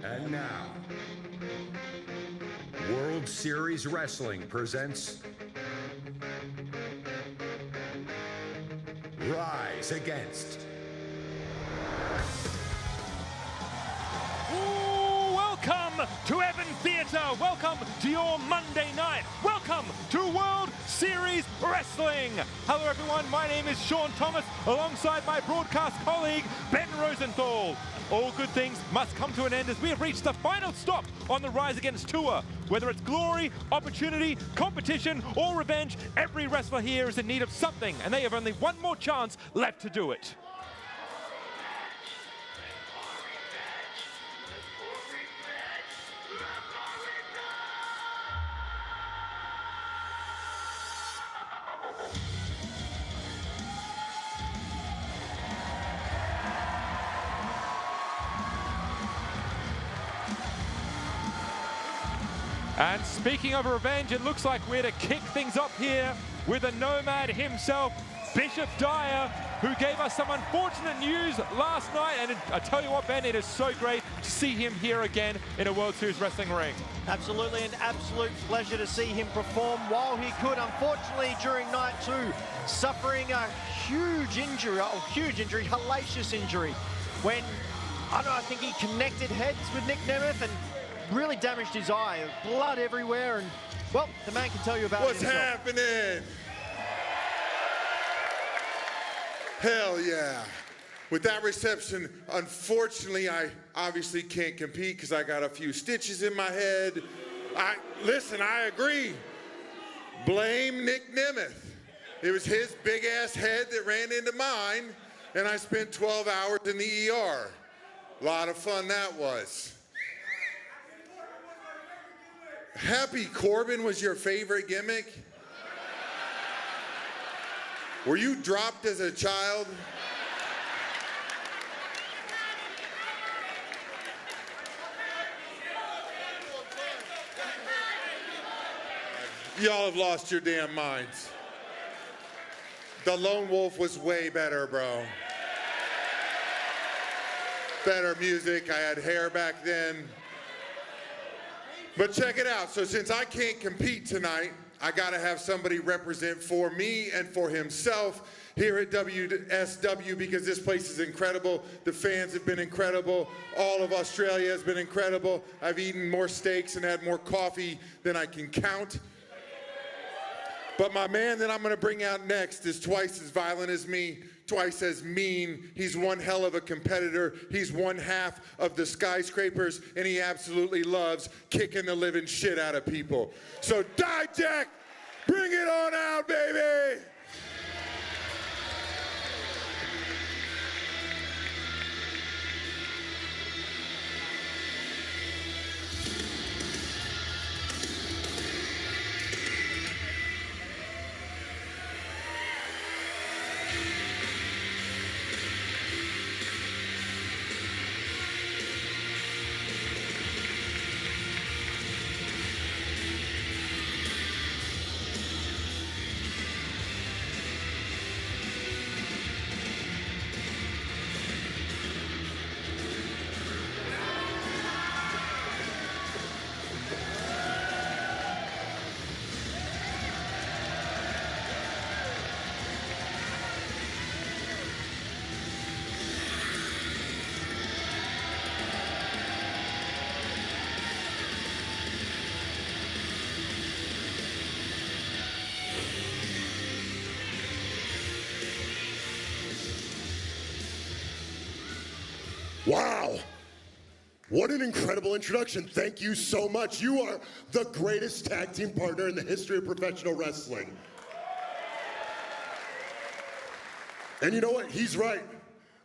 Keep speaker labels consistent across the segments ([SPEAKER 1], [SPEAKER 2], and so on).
[SPEAKER 1] And now, World Series Wrestling presents Rise Against.
[SPEAKER 2] Welcome to Evan Theatre. Welcome to your Monday night. Welcome to World Series Wrestling. Hello everyone, my name is Sean Thomas alongside my broadcast colleague Ben Rosenthal. All good things must come to an end as we have reached the final stop on the Rise Against tour. Whether it's glory, opportunity, competition, or revenge, every wrestler here is in need of something, and they have only one more chance left to do it. And speaking of revenge, it looks like we're to kick things up here with the nomad himself, Bishop Dyer, who gave us some unfortunate news last night. And I tell you what, Ben, it is so great to see him here again in a World Series Wrestling ring.
[SPEAKER 3] Absolutely, an absolute pleasure to see him perform while he could. Unfortunately, during night two, suffering a huge injury, hellacious injury, when, I don't know, I think he connected heads with Nic Nemeth and really damaged his eye. Blood everywhere, and, well, the man can tell you about
[SPEAKER 4] what's
[SPEAKER 3] it himself.
[SPEAKER 4] happening? Hell yeah. With that reception, unfortunately, I obviously can't compete because I got a few stitches in my head. Listen, I agree. Blame Nic Nemeth. It was his big-ass head that ran into mine, and I spent 12 hours in the ER. A lot of fun that was. Happy Corbin was your favorite gimmick? Were you dropped as a child? Y'all have lost your damn minds. The Lone Wolf was way better, bro. Better music. I had hair back then. But check it out. So since I can't compete tonight, I gotta have somebody represent for me and for himself here at WSW, because this place is incredible. The fans have been incredible. All of Australia has been incredible. I've eaten more steaks and had more coffee than I can count. But my man that I'm gonna bring out next is twice as violent as me, twice as mean. He's one hell of a competitor. He's one half of the Skyscrapers, and he absolutely loves kicking the living shit out of people. So Djack, bring it on out, baby!
[SPEAKER 5] Wow. What an incredible introduction. Thank you so much. You are the greatest tag team partner in the history of professional wrestling. And you know what? He's right.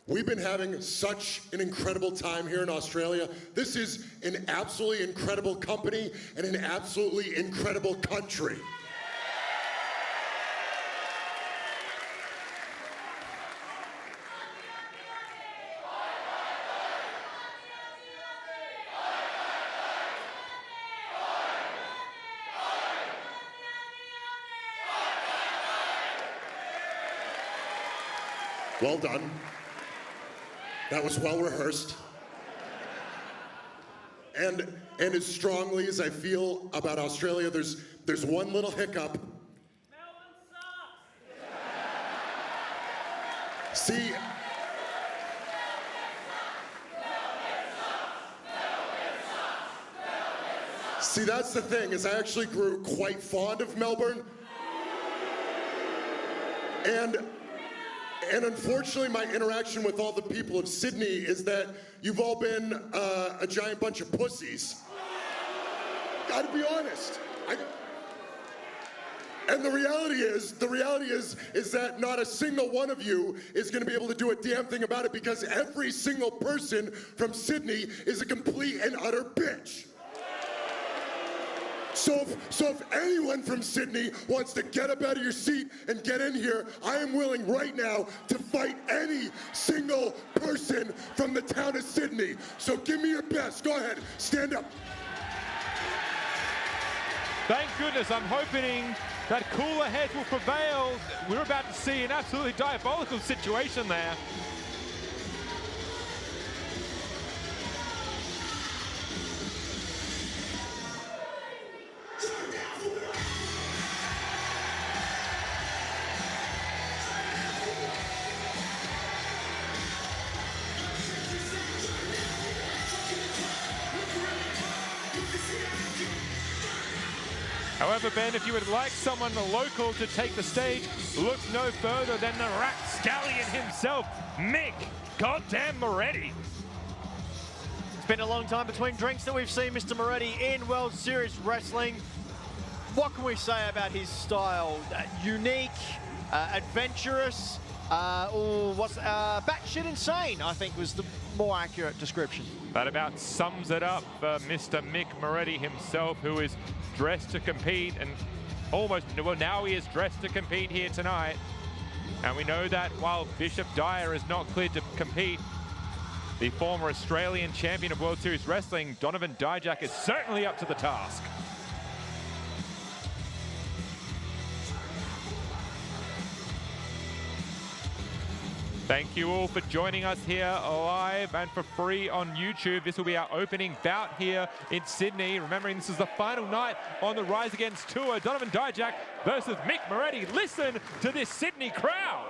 [SPEAKER 5] We've been having such an incredible time here in Australia. This is an absolutely incredible company and an absolutely incredible country. Well done. That was well rehearsed. And as strongly as I feel about Australia, there's one little hiccup. See, that's the thing, is I actually grew quite fond of Melbourne. And unfortunately, my interaction with all the people of Sydney is that you've all been a giant bunch of pussies. Gotta be honest. And the reality is that not a single one of you is going to be able to do a damn thing about it, because every single person from Sydney is a complete and utter bitch. So if anyone from Sydney wants to get up out of your seat and get in here, I am willing right now to fight any single person from the town of Sydney. So give me your best. Go ahead. Stand up.
[SPEAKER 2] Thank goodness. I'm hoping that cooler heads will prevail. We're about to see an absolutely diabolical situation there. However, Ben, if you would like someone local to take the stage, look no further than the rapscallion himself, Nic goddamn Moretti.
[SPEAKER 3] It's been a long time between drinks that we've seen Mr. Moretti in World Series Wrestling. What can we say about his style? Unique, adventurous, batshit insane, I think was the more accurate description.
[SPEAKER 2] That about sums it up for Mr. Nic Moretti himself, who is dressed to compete, and now he is dressed to compete here tonight. And we know that while Bishop Dyer is not cleared to compete, the former Australian champion of World Series Wrestling, Donovan Djack, is certainly up to the task. Thank you all for joining us here live and for free on YouTube. This will be our opening bout here in Sydney. Remembering this is the final night on the Rise Against tour. Donovan Djack versus Nic Moretti. Listen to this Sydney crowd.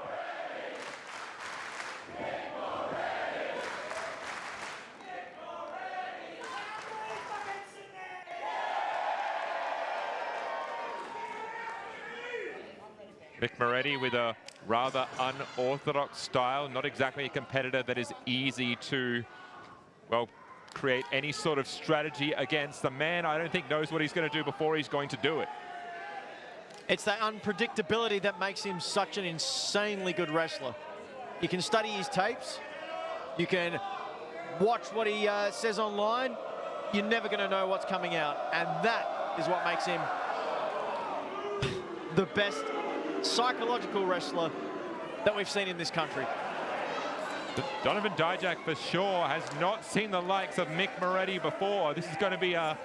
[SPEAKER 2] Nic Moretti with a rather unorthodox style, not exactly a competitor that is easy to, well, create any sort of strategy against. The man, I don't think, knows what he's going to do before he's going to do it.
[SPEAKER 3] It's that unpredictability that makes him such an insanely good wrestler. You can study his tapes, you can watch what he says online, you're never going to know what's coming out. And that is what makes him the best psychological wrestler that we've seen in this country.
[SPEAKER 2] Donovan Djack for sure has not seen the likes of Nic Moretti before. This is going to be an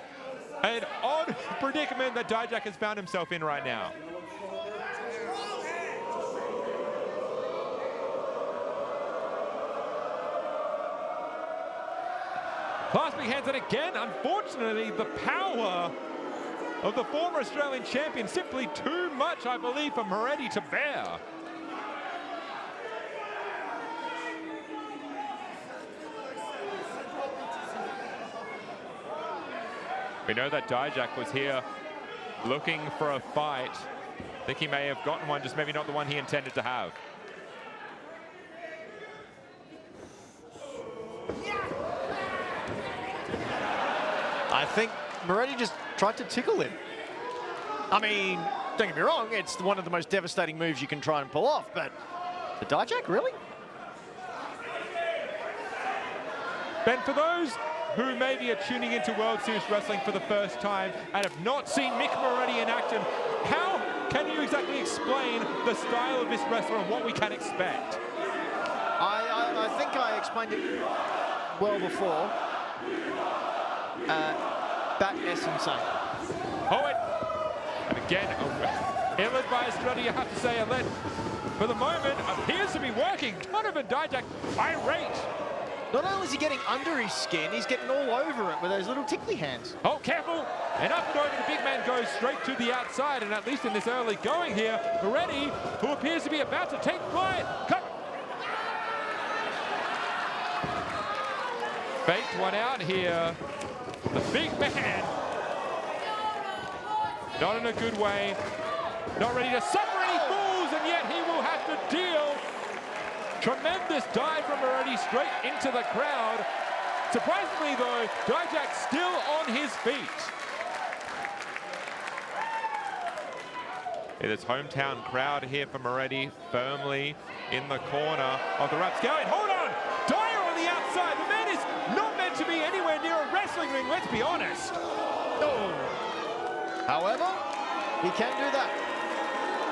[SPEAKER 2] odd predicament that Djack has found himself in right now. Clasping hands, and again, unfortunately, the power of the former Australian champion, simply too much, I believe, for Moretti to bear. We know that Djack was here looking for a fight. I think he may have gotten one, just maybe not the one he intended to have.
[SPEAKER 3] I think Moretti just tried to tickle him. I mean, don't get me wrong, it's one of the most devastating moves you can try and pull off, but the Djack, really?
[SPEAKER 2] Ben, for those who maybe are tuning into World Series Wrestling for the first time and have not seen Nic Moretti in action, how can you exactly explain the style of this wrestler and what we can expect?
[SPEAKER 3] I think I explained it well before. Bat-S insane.
[SPEAKER 2] Oh, and again, Eled by Estrella, you have to say, Eled, for the moment, appears to be working. Donovan Djack, irate.
[SPEAKER 3] Not only is he getting under his skin, he's getting all over it with those little tickly hands.
[SPEAKER 2] Oh, careful. And up and over, the big man goes straight to the outside, and at least in this early going here, Moretti, who appears to be about to take flight. Faked one out here. The big man. Not in a good way. Not ready to suffer any fools, and yet he will have to deal. Tremendous dive from Moretti straight into the crowd. Surprisingly, though, Djack still on his feet. It is hometown crowd here for Moretti, firmly in the corner of the rapscallion. Hold on! Dyer on the outside. The man is not meant to be anywhere near a wrestling ring, let's be honest.
[SPEAKER 3] Oh. However, he can do that.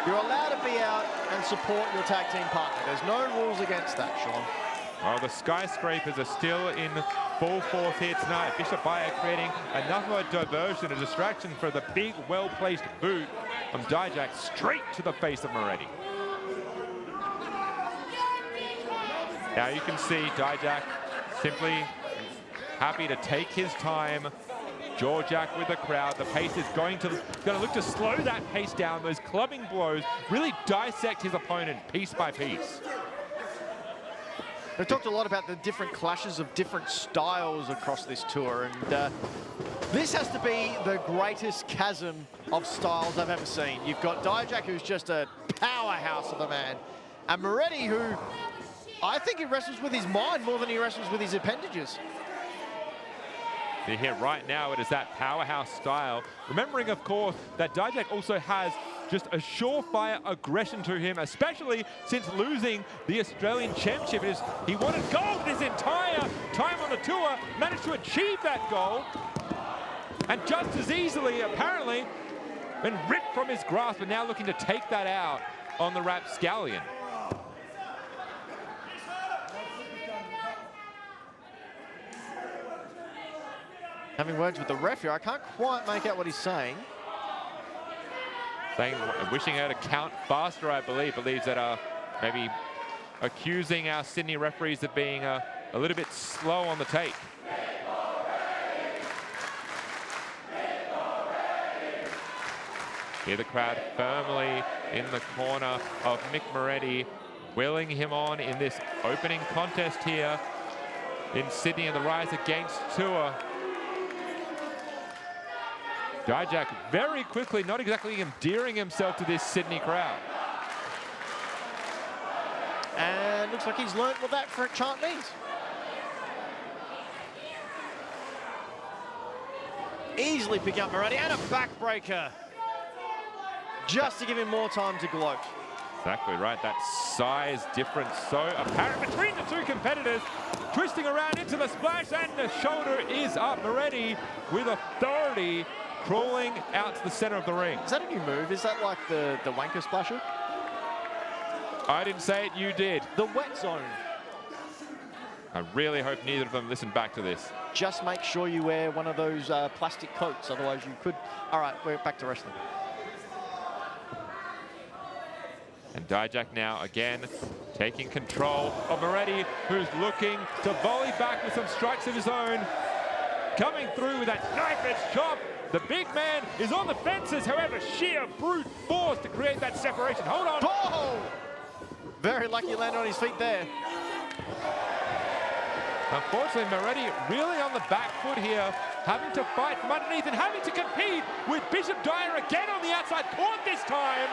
[SPEAKER 3] You're allowed to be out and support your tag team partner. There's no rules against that, Sean.
[SPEAKER 2] Well, the skyscrapers are still in full force here tonight. Bishop Dyer creating enough of a diversion, a distraction for the big, well-placed boot from Djack straight to the face of Moretti. Now you can see Djack simply happy to take his time. Jack with the crowd. The pace is going to look to slow that pace down. Those clubbing blows really dissect his opponent piece by piece.
[SPEAKER 3] We've talked a lot about the different clashes of different styles across this tour, and this has to be the greatest chasm of styles I've ever seen. You've got Djack, who's just a powerhouse of a man, and Moretti, who I think he wrestles with his mind more than he wrestles with his appendages.
[SPEAKER 2] You hear right now it is that powerhouse style. Remembering, of course, that Djack also has just a surefire aggression to him, especially since losing the Australian Championship. He wanted gold his entire time on the tour, managed to achieve that goal, and just as easily, apparently, been ripped from his grasp, and now looking to take that out on the rapscallion.
[SPEAKER 3] Having words with the ref here, I can't quite make out what he's saying.
[SPEAKER 2] Saying, wishing her to count faster, I believe. Believes that maybe accusing our Sydney referees of being a little bit slow on the take. Here the crowd firmly in the corner of Mick Moretti, willing him on in this opening contest here in Sydney in the Rise Against Tour. Djack very quickly, not exactly endearing himself to this Sydney crowd.
[SPEAKER 3] And looks like he's learned what that chant means. Easily pick up Moretti, and a backbreaker. Just to give him more time to gloat.
[SPEAKER 2] Exactly right, that size difference so apparent between the two competitors. Twisting around into the splash, and the shoulder is up. Moretti with authority, crawling out to the center of the ring.
[SPEAKER 3] Is that a new move? Is that like the wanker splasher?
[SPEAKER 2] I didn't say it, you did.
[SPEAKER 3] The wet zone.
[SPEAKER 2] I really hope neither of them listen back to this.
[SPEAKER 3] Just make sure you wear one of those plastic coats, otherwise you could. All right, we're back to wrestling.
[SPEAKER 2] And Djack now again taking control of Moretti, who's looking to volley back with some strikes of his own. Coming through with that knife-edge chop. The big man is on the fences, however, sheer brute force to create that separation. Hold on.
[SPEAKER 3] Oh! Very lucky he landed on his feet there.
[SPEAKER 2] Unfortunately, Moretti really on the back foot here, having to fight from underneath and having to compete with Bishop Dyer again on the outside, caught this time.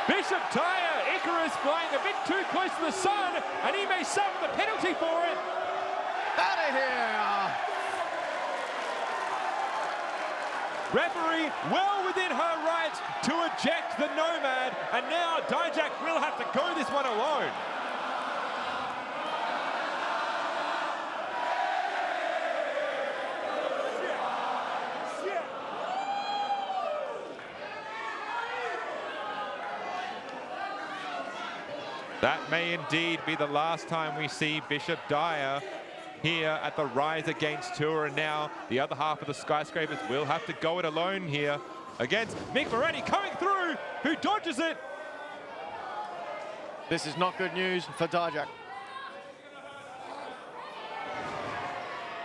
[SPEAKER 2] Bishop Dyer, Icarus flying a bit too close to the sun, and he may suffer the penalty for it.
[SPEAKER 3] Out of here!
[SPEAKER 2] Referee well within her right to eject the Nomad, and now Djack will have to go this one alone. That may indeed be the last time we see Bishop Dyer here at the Rise Against Tour, and now the other half of the Skyscrapers will have to go it alone here against Mick Moretti coming through, who dodges it.
[SPEAKER 3] This is not good news for Djack.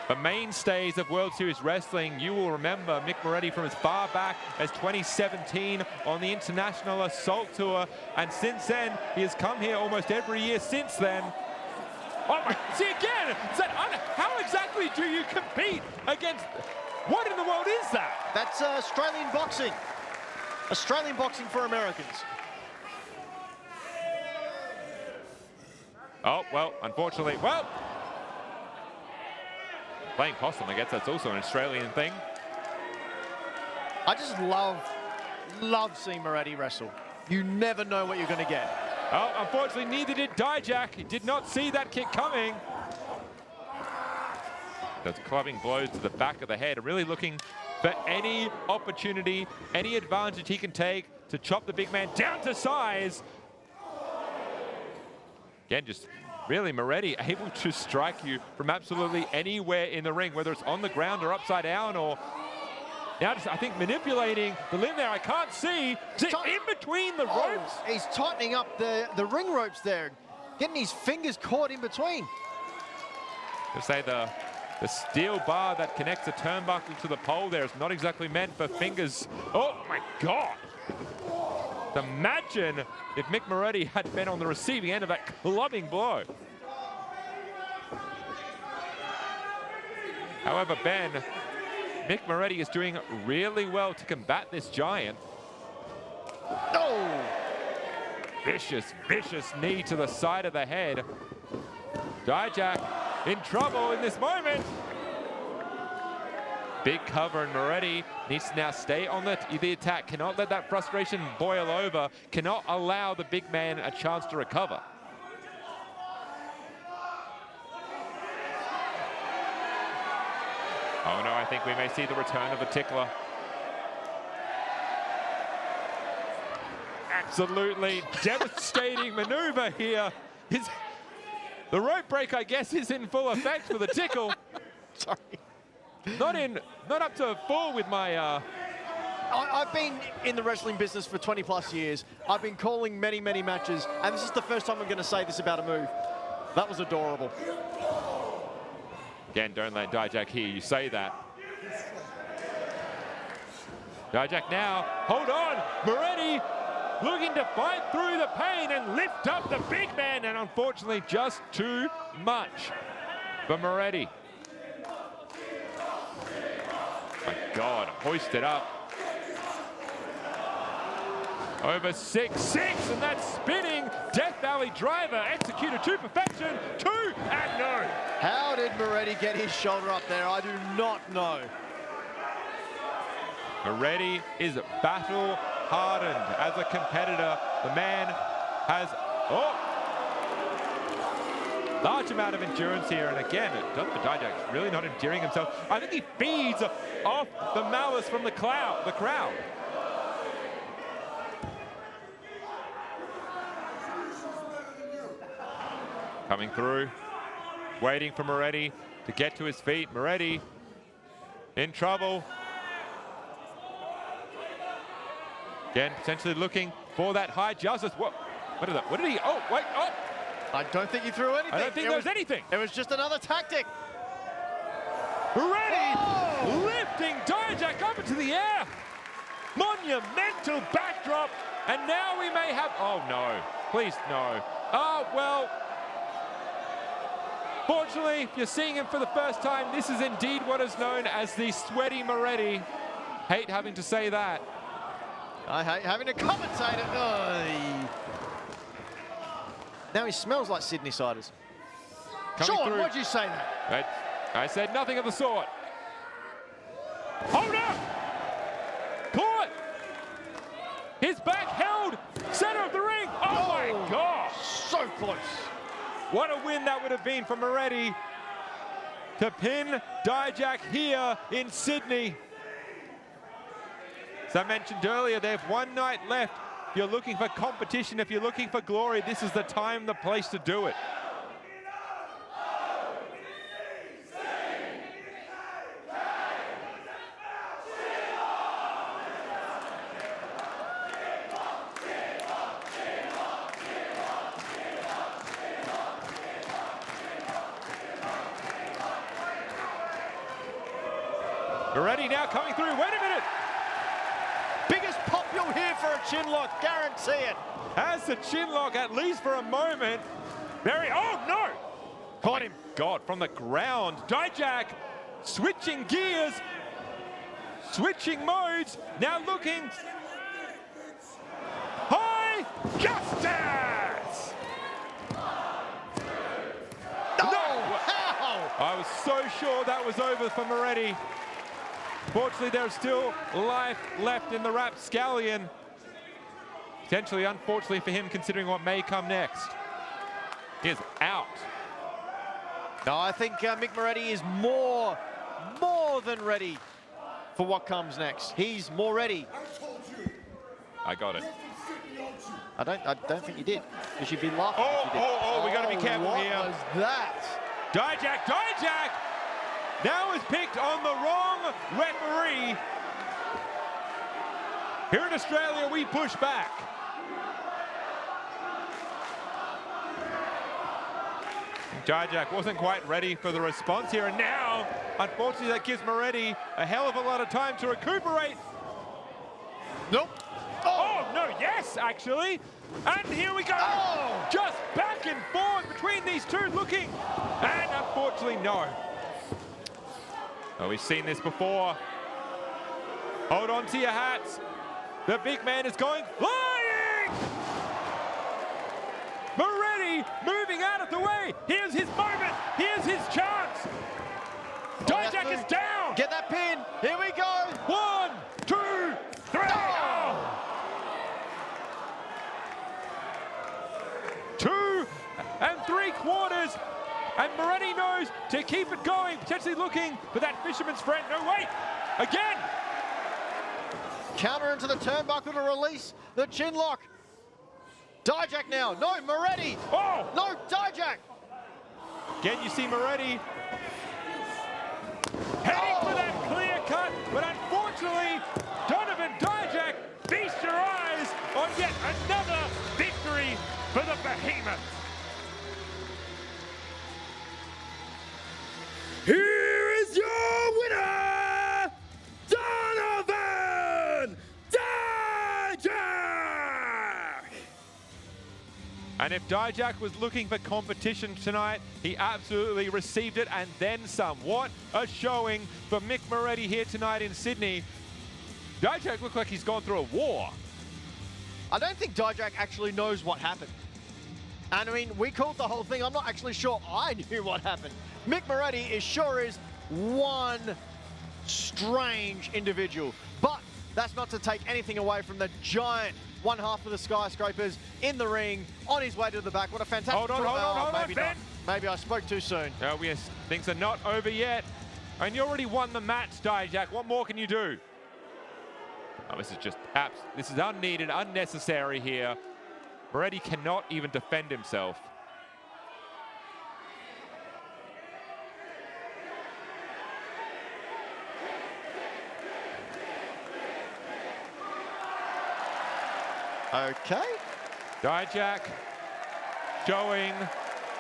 [SPEAKER 2] the mainstays of World Series Wrestling. You will remember Mick Moretti from as far back as 2017 on the International Assault Tour. And since then, he has come here almost every year since then. Oh my, see again, how exactly do you compete against, what in the world is that?
[SPEAKER 3] That's Australian boxing. Australian boxing for Americans.
[SPEAKER 2] Oh, well, unfortunately, well, playing possum, I guess that's also an Australian thing.
[SPEAKER 3] I just love seeing Moretti wrestle. You never know what you're going to get.
[SPEAKER 2] Oh, unfortunately, neither did Djack. He did not see that kick coming. Those clubbing blows to the back of the head, really looking for any opportunity, any advantage he can take to chop the big man down to size. Again, just really Moretti able to strike you from absolutely anywhere in the ring, whether it's on the ground or upside down, or now just, I think, manipulating the limb there. I can't see. In between the ropes.
[SPEAKER 3] He's tightening up the ring ropes there, getting his fingers caught in between.
[SPEAKER 2] To say the steel bar that connects the turnbuckle to the pole there is not exactly meant for fingers. Oh my God. Imagine if Mick Moretti had been on the receiving end of that clubbing blow. However, Ben, Mick Moretti is doing really well to combat this giant.
[SPEAKER 3] Oh!
[SPEAKER 2] Vicious, vicious knee to the side of the head. Djack in trouble in this moment. Big cover, and Moretti needs to now stay on the attack. Cannot let that frustration boil over. Cannot allow the big man a chance to recover. Oh no, I think we may see the return of the tickler. Absolutely devastating maneuver here. The rope break, I guess, is in full effect for the tickle.
[SPEAKER 3] Sorry.
[SPEAKER 2] Not up to full with my...
[SPEAKER 3] I've been in the wrestling business for 20 plus years. I've been calling many, many matches, and this is the first time I'm going to say this about a move. That was adorable.
[SPEAKER 2] Again, don't let Djack hear you say that. Djack now, hold on, Moretti looking to fight through the pain and lift up the big man, and unfortunately just too much for Moretti. My God, hoisted up. Over 6-6, and that spinning Death Valley driver executed to perfection. 2 and no.
[SPEAKER 3] How did Moretti get his shoulder up there? I do not know.
[SPEAKER 2] Moretti is battle hardened as a competitor. The man has large amount of endurance here, and again, Jonathan Djack really not endearing himself. I think he feeds off the malice from the crowd. Coming through, waiting for Moretti to get to his feet. Moretti in trouble. Again, potentially looking for that high justice. What did he? Oh, wait, oh.
[SPEAKER 3] I don't think he threw anything.
[SPEAKER 2] I don't think there was anything.
[SPEAKER 3] It was just another tactic.
[SPEAKER 2] Moretti lifting Djack up into the air. Monumental backdrop. And now we may have, oh no, please no. Oh, well, fortunately, if you're seeing him for the first time, this is indeed what is known as the sweaty Moretti. Hate having to say that.
[SPEAKER 3] I hate having to commentate it. Now he smells like Sydney ciders. Sean, why'd you say that?
[SPEAKER 2] I said nothing of the sort. Hold up! Caught! His back held, center of the ring. Oh my gosh!
[SPEAKER 3] So close.
[SPEAKER 2] What a win that would have been for Moretti to pin Djack here in Sydney. As I mentioned earlier, they have one night left. If you're looking for competition, if you're looking for glory, this is the time, the place to do it. Moretti now coming through. Wait a minute.
[SPEAKER 3] Biggest pop you'll hear for a chin lock, guarantee it.
[SPEAKER 2] Has the chin lock at least for a moment. Oh no! Caught him. God, from the ground. Djack switching gears, switching modes. Now looking. High Justice! I was so sure that was over for Moretti. Fortunately, there's still life left in the rapscallion. Potentially, unfortunately for him, considering what may come next. He is out.
[SPEAKER 3] No, I think Mick Moretti is more than ready for what comes next. He's more ready.
[SPEAKER 2] I got it.
[SPEAKER 3] I don't think you did. You should be laughing if you did.
[SPEAKER 2] We got to be careful here.
[SPEAKER 3] What was that?
[SPEAKER 2] Djack now is picked on the wrong referee. Here in Australia, we push back. Djack wasn't quite ready for the response here, and now, unfortunately, that gives Moretti a hell of a lot of time to recuperate.
[SPEAKER 3] Nope.
[SPEAKER 2] Oh, no, yes, actually. And here we go.
[SPEAKER 3] Oh.
[SPEAKER 2] Just back and forth between these two looking. And unfortunately, no. Oh, we've seen this before. Hold on to your hats. The big man is going flying. Moretti moving out of the way. Here's his moment. Here's his chance. Djack is down.
[SPEAKER 3] Get that pin. Here we go.
[SPEAKER 2] 1, 2, 3. Oh. 2 3/4. And Moretti knows to keep it going, potentially looking for that fisherman's friend. No, wait. Again.
[SPEAKER 3] Counter into the turnbuckle to release the chin lock. Djack now. No, Moretti.
[SPEAKER 2] Oh.
[SPEAKER 3] No, Djack.
[SPEAKER 2] Again, you see Moretti heading for that clear cut, but unfortunately, Djack, feast your eyes on yet another victory for the behemoth. Here is your winner, Donovan Djack! And if Djack was looking for competition tonight, he absolutely received it and then some. What a showing for Mick Moretti here tonight in Sydney. Djack looked like he's gone through a war.
[SPEAKER 3] I don't think Djack actually knows what happened. And I mean, we called the whole thing. I'm not actually sure I knew what happened. Mick Moretti is one strange individual. But that's not to take anything away from the giant one half of the skyscrapers in the ring, on his way to the back. What a fantastic...
[SPEAKER 2] Hold on,
[SPEAKER 3] maybe
[SPEAKER 2] Ben.
[SPEAKER 3] not. Maybe I spoke too soon.
[SPEAKER 2] No, yes, things are not over yet. And you already won the match, Djack. What more can you do? Oh, this is just this is unneeded, unnecessary here. Moretti cannot even defend himself.
[SPEAKER 3] Okay.
[SPEAKER 2] Djack showing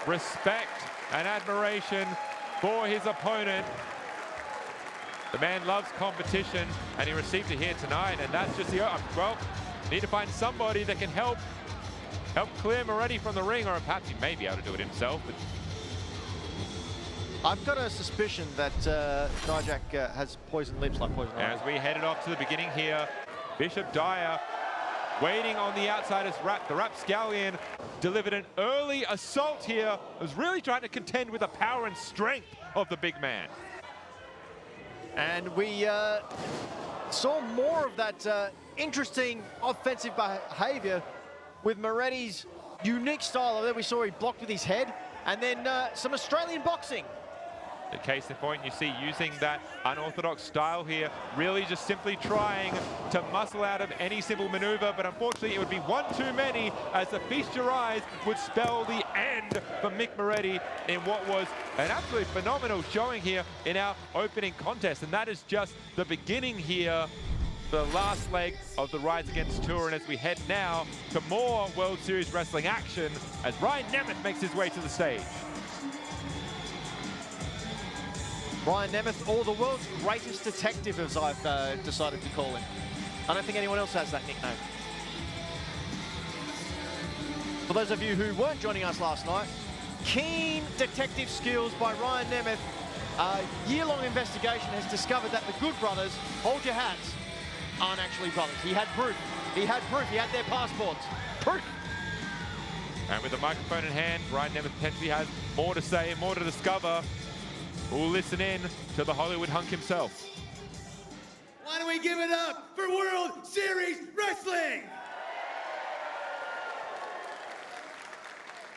[SPEAKER 2] respect and admiration for his opponent. The man loves competition, and he received it here tonight, and that's just the... well, need to find somebody that can help clear Moretti from the ring, or perhaps he may be able to do it himself. But
[SPEAKER 3] I've got a suspicion that Djack has poisoned lips like poison ivy.
[SPEAKER 2] as we headed off to the beginning here, Bishop Dyer waiting on the outside as the rapscallion delivered an early assault here. Was really trying to contend with the power and strength of the big man.
[SPEAKER 3] And we saw more of that interesting offensive behavior with Moretti's unique style. There we saw he blocked with his head, and then some Australian boxing.
[SPEAKER 2] The case in point, you see using that unorthodox style here, really just simply trying to muscle out of any simple maneuver, but unfortunately it would be one too many, as the feast your eyes would spell the end for Mick Moretti in what was an absolutely phenomenal showing here in our opening contest. And that is just the beginning here, the last leg of the Rise Against Tour. And as we head now to more World Series Wrestling action, as Nic Nemeth makes his way to the stage.
[SPEAKER 3] Ryan Nemeth, or the world's greatest detective, as I've decided to call him. I don't think anyone else has that nickname. For those of you who weren't joining us last night, keen detective skills by Ryan Nemeth. A year-long investigation has discovered that the Good brothers, hold your hats, aren't actually brothers. He had proof. He had proof. He had their passports. Proof.
[SPEAKER 2] And with the microphone in hand, Ryan Nemeth potentially has more to say, more to discover. We'll listen in to the Hollywood hunk himself.
[SPEAKER 6] Why don't we give it up for World Series Wrestling?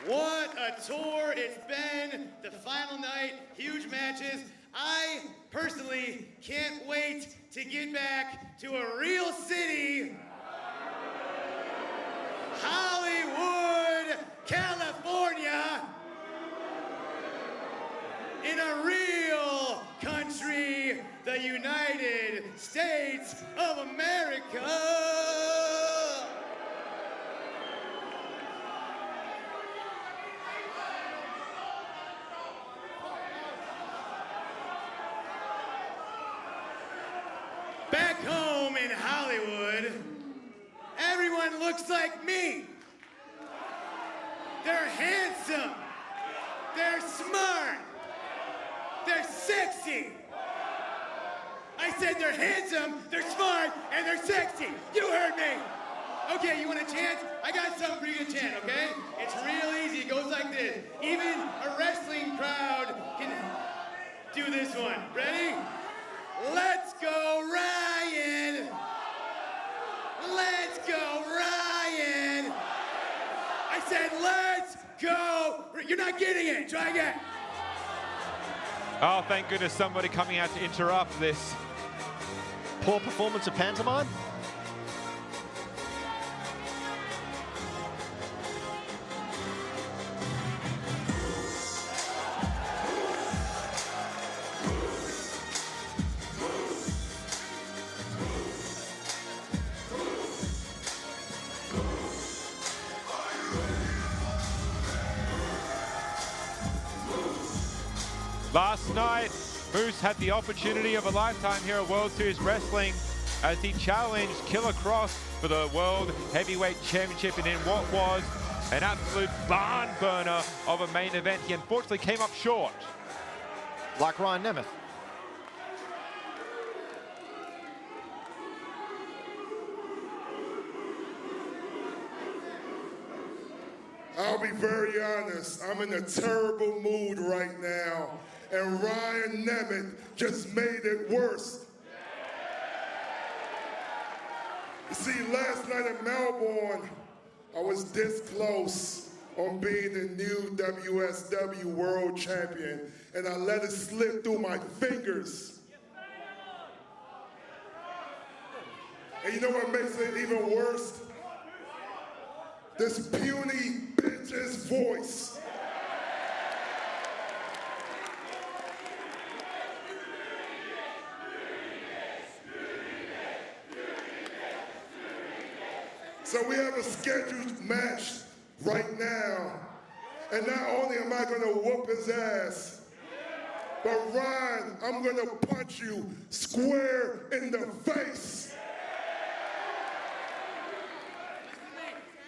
[SPEAKER 6] What a tour it's been. The final night, huge matches. I personally can't wait to get back to a real city, Hollywood, California, in a real country, the United States of America. Back home in Hollywood, everyone looks like me. They're handsome. They're smart. They're sexy. I said they're handsome, they're smart, and they're sexy. You heard me. Okay, you want a chance? I got something for you to chant, okay? It's real easy. It goes like this. Even a wrestling crowd can do this one. Ready? Let's go, Ryan. Let's go, Ryan. I said, let's go. You're not getting it. Try again.
[SPEAKER 2] Oh, thank goodness somebody coming out to interrupt this.
[SPEAKER 3] Poor performance of pantomime.
[SPEAKER 2] Last night, Moose had the opportunity of a lifetime here at World Series Wrestling as he challenged Killer Kross for the World Heavyweight Championship, and in what was an absolute barn burner of a main event, he unfortunately came up short.
[SPEAKER 3] Like Ryan Nemeth.
[SPEAKER 4] I'll be very honest, I'm in a terrible mood right now, and Ryan Nemeth just made it worse. You see, last night in Melbourne, I was this close on being the new WSW World Champion, and I let it slip through my fingers. And you know what makes it even worse? This puny bitch's voice. So we have a scheduled match right now. And not only am I gonna whoop his ass, but Ryan, I'm gonna punch you square in the face.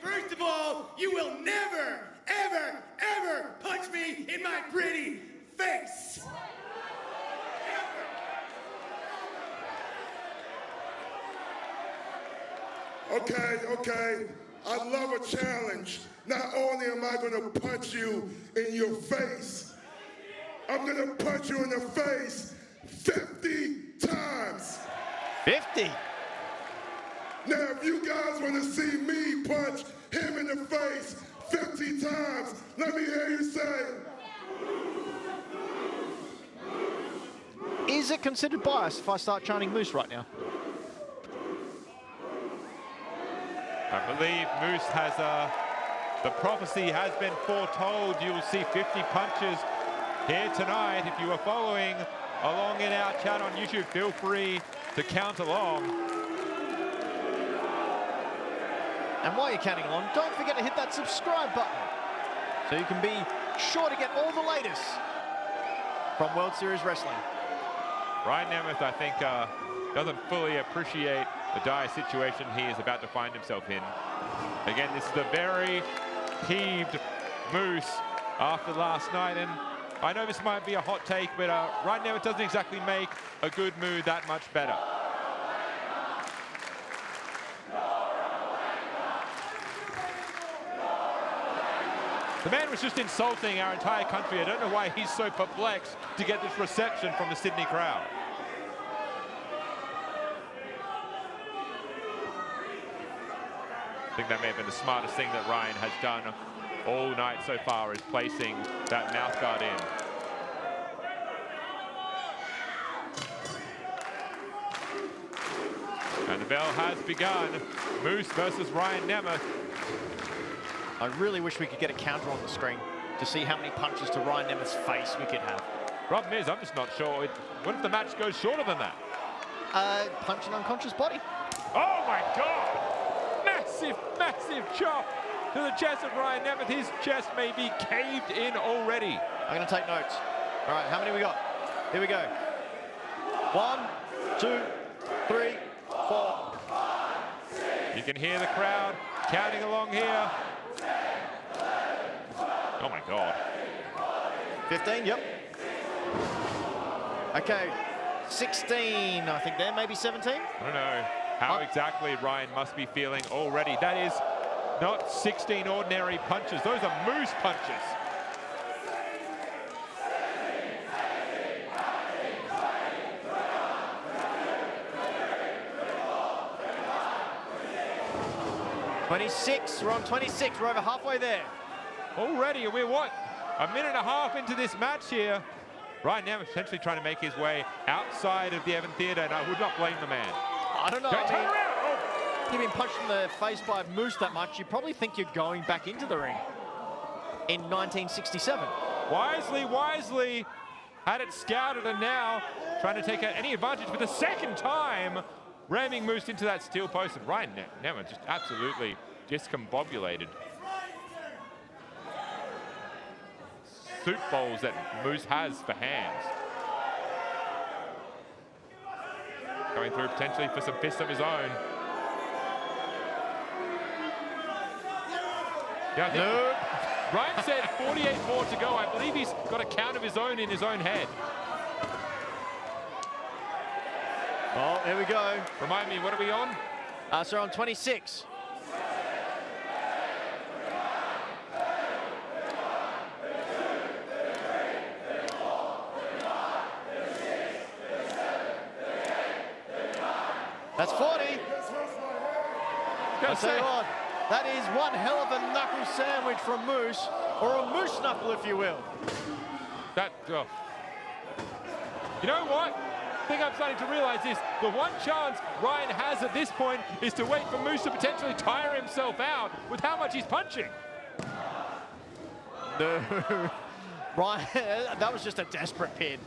[SPEAKER 6] First of all, you will never, ever, ever punch me in my pretty face.
[SPEAKER 4] Okay. I love a challenge. Not only am I gonna punch you in your face, I'm gonna punch you in the face 50 times.
[SPEAKER 3] 50.
[SPEAKER 4] Now, if you guys want to see me punch him in the face 50 times, let me hear you say.
[SPEAKER 3] Is it considered bias if I start chanting Moose right now?
[SPEAKER 2] I believe Moose has the prophecy has been foretold. You will see 50 punches here tonight. If you are following along in our chat on YouTube, feel free to count along.
[SPEAKER 3] And while you're counting along, don't forget to hit that subscribe button so you can be sure to get all the latest from World Series Wrestling.
[SPEAKER 2] Ryan Nemeth, I think, doesn't fully appreciate the dire situation he is about to find himself in. Again, this is a very peeved Moose after last night, and I know this might be a hot take, but Ryan Nemeth doesn't exactly make a good mood that much better. The man was just insulting our entire country. I don't know why he's so perplexed to get this reception from the Sydney crowd. I think that may have been the smartest thing that Ryan has done all night so far, is placing that mouth guard in. And the bell has begun. Moose versus Ryan Nemeth.
[SPEAKER 3] I really wish we could get a counter on the screen to see how many punches to Ryan Nemeth's face we could have.
[SPEAKER 2] Problem is, I'm just not sure. What if the match goes shorter than that?
[SPEAKER 3] Punch an unconscious body.
[SPEAKER 2] Oh my God! Massive, massive chop to the chest of Ryan Nemeth. His chest may be caved in already.
[SPEAKER 3] I'm going to take notes. All right, how many we got? Here we go. 1, 2, 3, 4.
[SPEAKER 2] You can hear the crowd counting along here. Oh my God.
[SPEAKER 3] 15, yep. Okay, 16, I think there, maybe 17.
[SPEAKER 2] I don't know how exactly Ryan must be feeling already. That is not 16 ordinary punches. Those are Moose punches.
[SPEAKER 3] We're on 26, we're over halfway there.
[SPEAKER 2] Already, we're what? A minute and a half into this match here. Ryan Nemeth potentially trying to make his way outside of the Evan Theatre, and I would not blame the man.
[SPEAKER 3] I don't know.
[SPEAKER 2] Don't turn around.
[SPEAKER 3] If you've been punched in the face by Moose that much, you probably think you're going back into the ring in 1967.
[SPEAKER 2] Wisely had it scouted, and now trying to take any advantage for the second time, ramming Moose into that steel post, and Ryan Nemeth just absolutely discombobulated. Soup bowls that Moose has for hands. Going through potentially for some fists of his own. Yeah,
[SPEAKER 3] Nope.
[SPEAKER 2] Ryan said 48 more to go. I believe he's got a count of his own in his own head.
[SPEAKER 3] Oh, there we go.
[SPEAKER 2] Remind me, what are we on?
[SPEAKER 3] So we're on 26. That's 40. I'll tell you what, that is one hell of a knuckle sandwich from Moose, or a moose knuckle, if you will.
[SPEAKER 2] You know what? I think I'm starting to realize this. The one chance Ryan has at this point is to wait for Moose to potentially tire himself out with how much he's punching.
[SPEAKER 3] No. Ryan, that was just a desperate pin.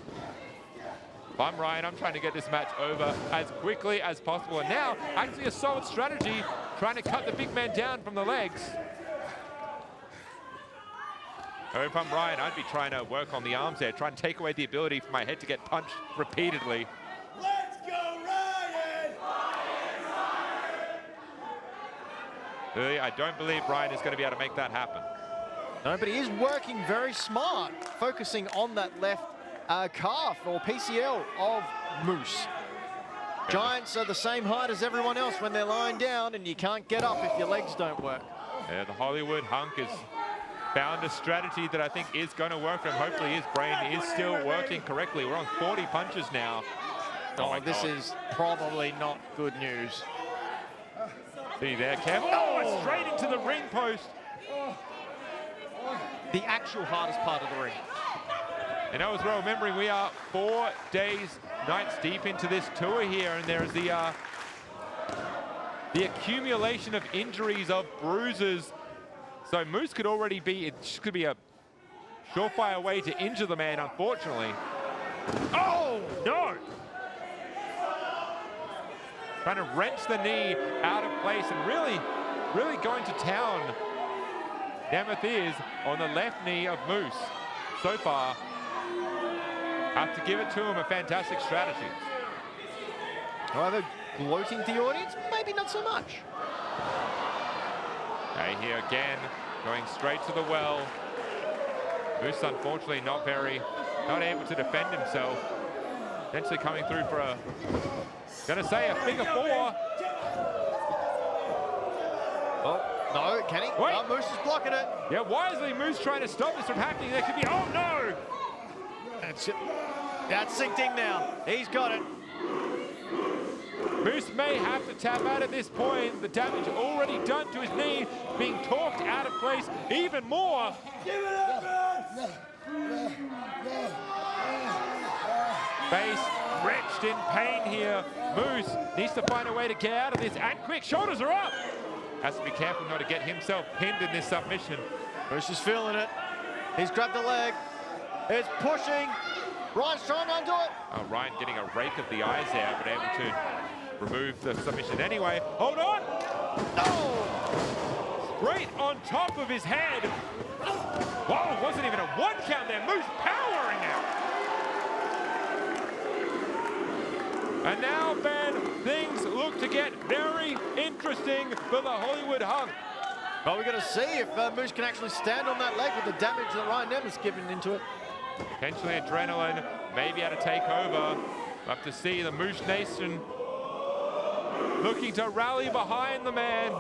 [SPEAKER 2] If I'm Ryan, I'm trying to get this match over as quickly as possible. And now, actually a solid strategy, trying to cut the big man down from the legs. If I'm Ryan, I'd be trying to work on the arms there, trying to take away the ability for my head to get punched repeatedly.
[SPEAKER 6] Let's go, Ryan!
[SPEAKER 2] Really, I don't believe Ryan is going to be able to make that happen.
[SPEAKER 3] No, but he is working very smart, focusing on that left calf or PCL of Moose. Giants are the same height as everyone else when they're lying down, and you can't get up if your legs don't work.
[SPEAKER 2] Yeah, the Hollywood hunk has found a strategy that I think is going to work for him. Hopefully his brain is still working correctly. We're on 40 punches now.
[SPEAKER 3] Oh, this is probably not good news.
[SPEAKER 2] See there, careful. Oh, straight into the ring post.
[SPEAKER 3] The actual hardest part of the ring.
[SPEAKER 2] And as well, remembering we are 4 days, nights deep into this tour here, and there is the accumulation of injuries, of bruises. So Moose could already be, it could be a surefire way to injure the man, unfortunately. Oh, no! Trying to wrench the knee out of place and really going to town. Nemeth is on the left knee of Moose so far. Have to give it to him, a fantastic strategy.
[SPEAKER 3] However, gloating to the audience, maybe not so much.
[SPEAKER 2] Okay, here again, going straight to the well. Moose, unfortunately, not able to defend himself. Potentially coming through for a figure four.
[SPEAKER 3] Oh, no, can he?
[SPEAKER 2] Wait.
[SPEAKER 3] Oh, Moose is blocking it.
[SPEAKER 2] Yeah, wisely, Moose trying to stop this from happening. There could be, oh no!
[SPEAKER 3] That's it. That's synced in now. He's got it.
[SPEAKER 2] Moose may have to tap out at this point. The damage already done to his knee, being talked out of place even more. Face wrenched in pain here. Moose needs to find a way to get out of this, and quick, shoulders are up. Has to be careful not to get himself pinned in this submission.
[SPEAKER 3] Moose is feeling it. He's grabbed the leg. He's pushing. Ryan's trying to undo it.
[SPEAKER 2] Oh, Ryan getting a rake of the eyes there, but able to remove the submission anyway. Hold on!
[SPEAKER 3] No!
[SPEAKER 2] Right on top of his head. Whoa, it wasn't even a one count there. Moose powering out. And now, Ben, things look to get very interesting for the Hollywood Hunk.
[SPEAKER 3] Well, we're going to see if Moose can actually stand on that leg with the damage that Ryan Nemeth's given into it.
[SPEAKER 2] Potentially adrenaline, maybe able to take over. We'll have to see the Moose Nation looking to rally behind the man.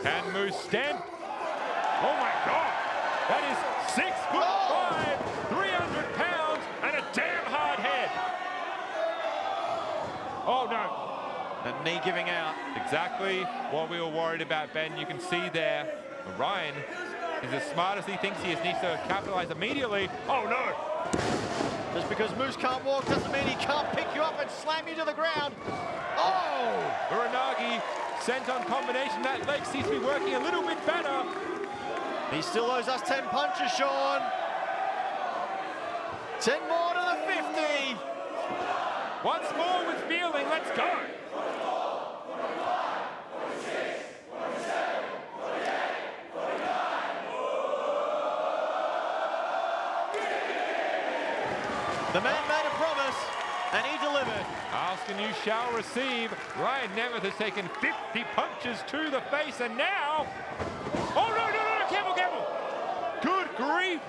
[SPEAKER 2] Can Moose stand? Oh my God! That is 6'5", 300 pounds, and a damn hard head. Oh no.
[SPEAKER 3] The knee giving out.
[SPEAKER 2] Exactly what we were worried about, Ben. You can see there. Ryan is as smart as he thinks he is. Needs to capitalize immediately. Oh no!
[SPEAKER 3] Just because Moose can't walk doesn't mean he can't pick you up and slam you to the ground. Oh!
[SPEAKER 2] Uranagi sent on combination. That leg seems to be working a little bit better.
[SPEAKER 3] He still owes us 10 punches, Sean. 10 more to the 50.
[SPEAKER 2] Once more with feeling. Let's go.
[SPEAKER 3] The man made a promise, and he delivered.
[SPEAKER 2] Ask and you shall receive. Ryan Nemeth has taken 50 punches to the face, and now... Oh, no, careful, careful. Good grief.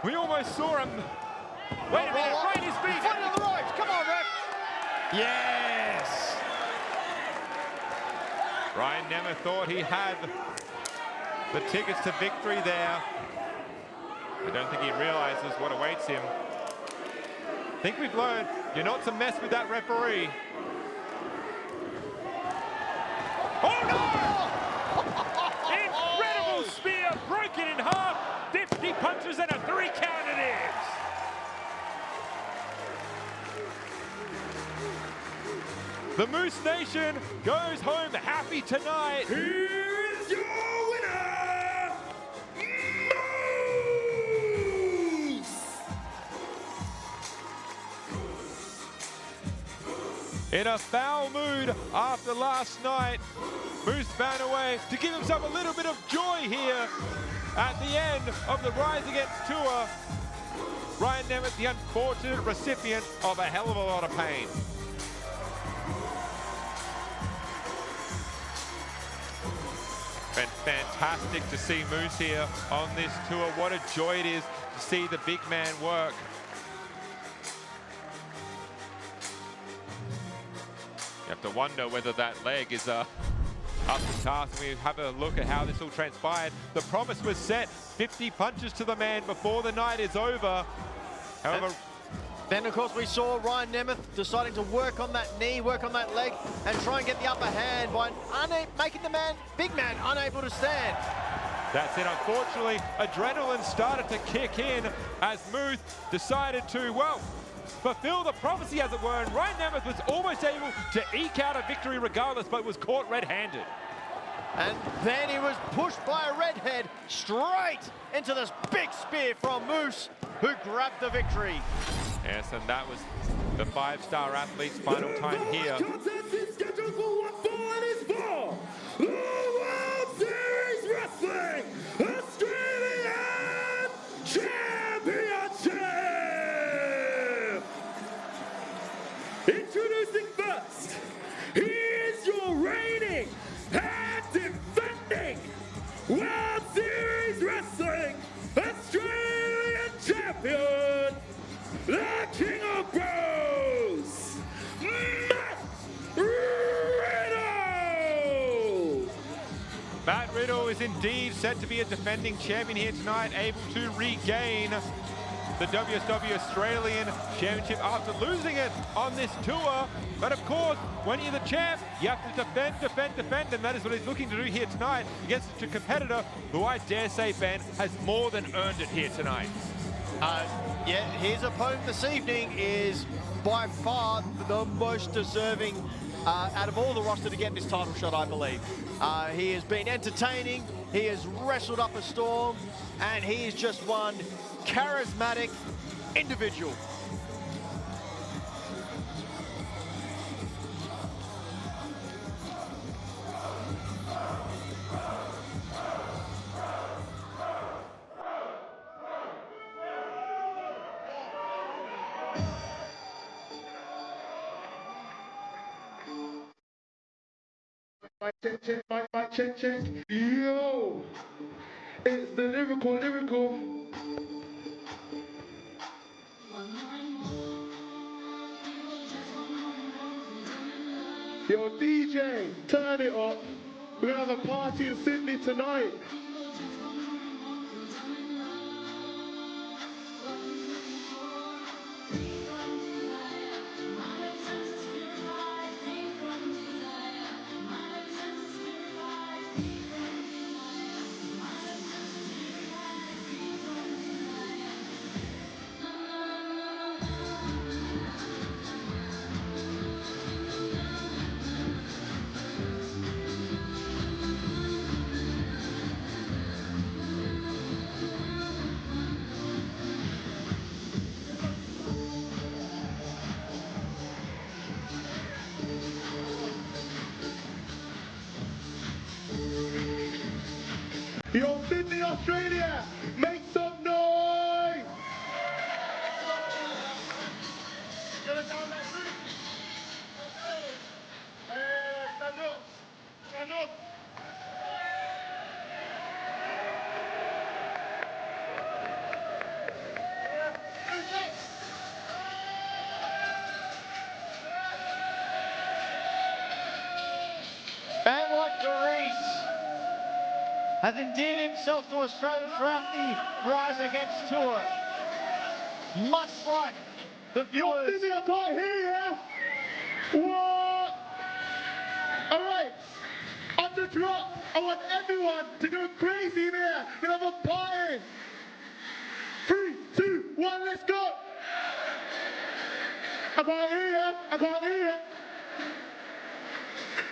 [SPEAKER 2] We almost saw him. Wait a minute, right his feet.
[SPEAKER 3] Foot on the right. Come on, ref. Yes.
[SPEAKER 2] Ryan Nemeth thought he had the tickets to victory there. I don't think he realizes what awaits him. I think we've learned you're not to mess with that referee. Oh no! Incredible spear, broken in half. 50 punches and a 3 count it is. The Moose Nation goes home happy tonight.
[SPEAKER 6] Here's your winner, Moose!
[SPEAKER 2] In a foul mood after last night, Moose found a way to give himself a little bit of joy here at the end of the Rise Against tour. Ryan Nemeth, the unfortunate recipient of a hell of a lot of pain. Been fantastic to see Moose here on this tour. What a joy it is to see the big man work. You have to wonder whether that leg is up to task. We have a look at how this all transpired. The promise was set, 50 punches to the man before the night is over. However,
[SPEAKER 3] then, of course, we saw Ryan Nemeth deciding to work on that knee, work on that leg, and try and get the upper hand by making the big man, unable to stand.
[SPEAKER 2] That's it. Unfortunately, adrenaline started to kick in as Moose decided to, well, fulfill the prophecy, as it were, and Ryan Nemeth was almost able to eke out a victory regardless, but was caught red-handed.
[SPEAKER 3] And then he was pushed by a redhead straight into this big spear from Moose, who grabbed the victory.
[SPEAKER 2] Yes, and that was the 5-star athlete's final time here.
[SPEAKER 6] Contest is scheduled for one fall and is for the World Series Wrestling.
[SPEAKER 2] is indeed set to be a defending champion here tonight, able to regain the WSW Australian Championship after losing it on this tour. But of course, when you're the champ, you have to defend, defend, defend, and that is what he's looking to do here tonight against a competitor who I dare say, Ben, has more than earned it here tonight.
[SPEAKER 3] Yeah, his opponent this evening is by far the most deserving out of all the roster to get this title shot, I believe. He has been entertaining, he has wrestled up a storm, and he is just one charismatic individual.
[SPEAKER 5] Mic check. Yo, it's the lyrical. Yo, DJ, turn it up. We're gonna have a party in Sydney tonight. Yo, Sydney, Australia, make some noise! Gonna down that street. Stand up. Stand up.
[SPEAKER 3] Man like Dereiss has endeared himself to Australia throughout the Rise Against tour. Much like the viewers.
[SPEAKER 5] Sydney, I can't hear you. What? All right. On the drop, I want everyone to go crazy in here. We'll have a party. 3, 2, 1, let's go. I can't hear you. I can't hear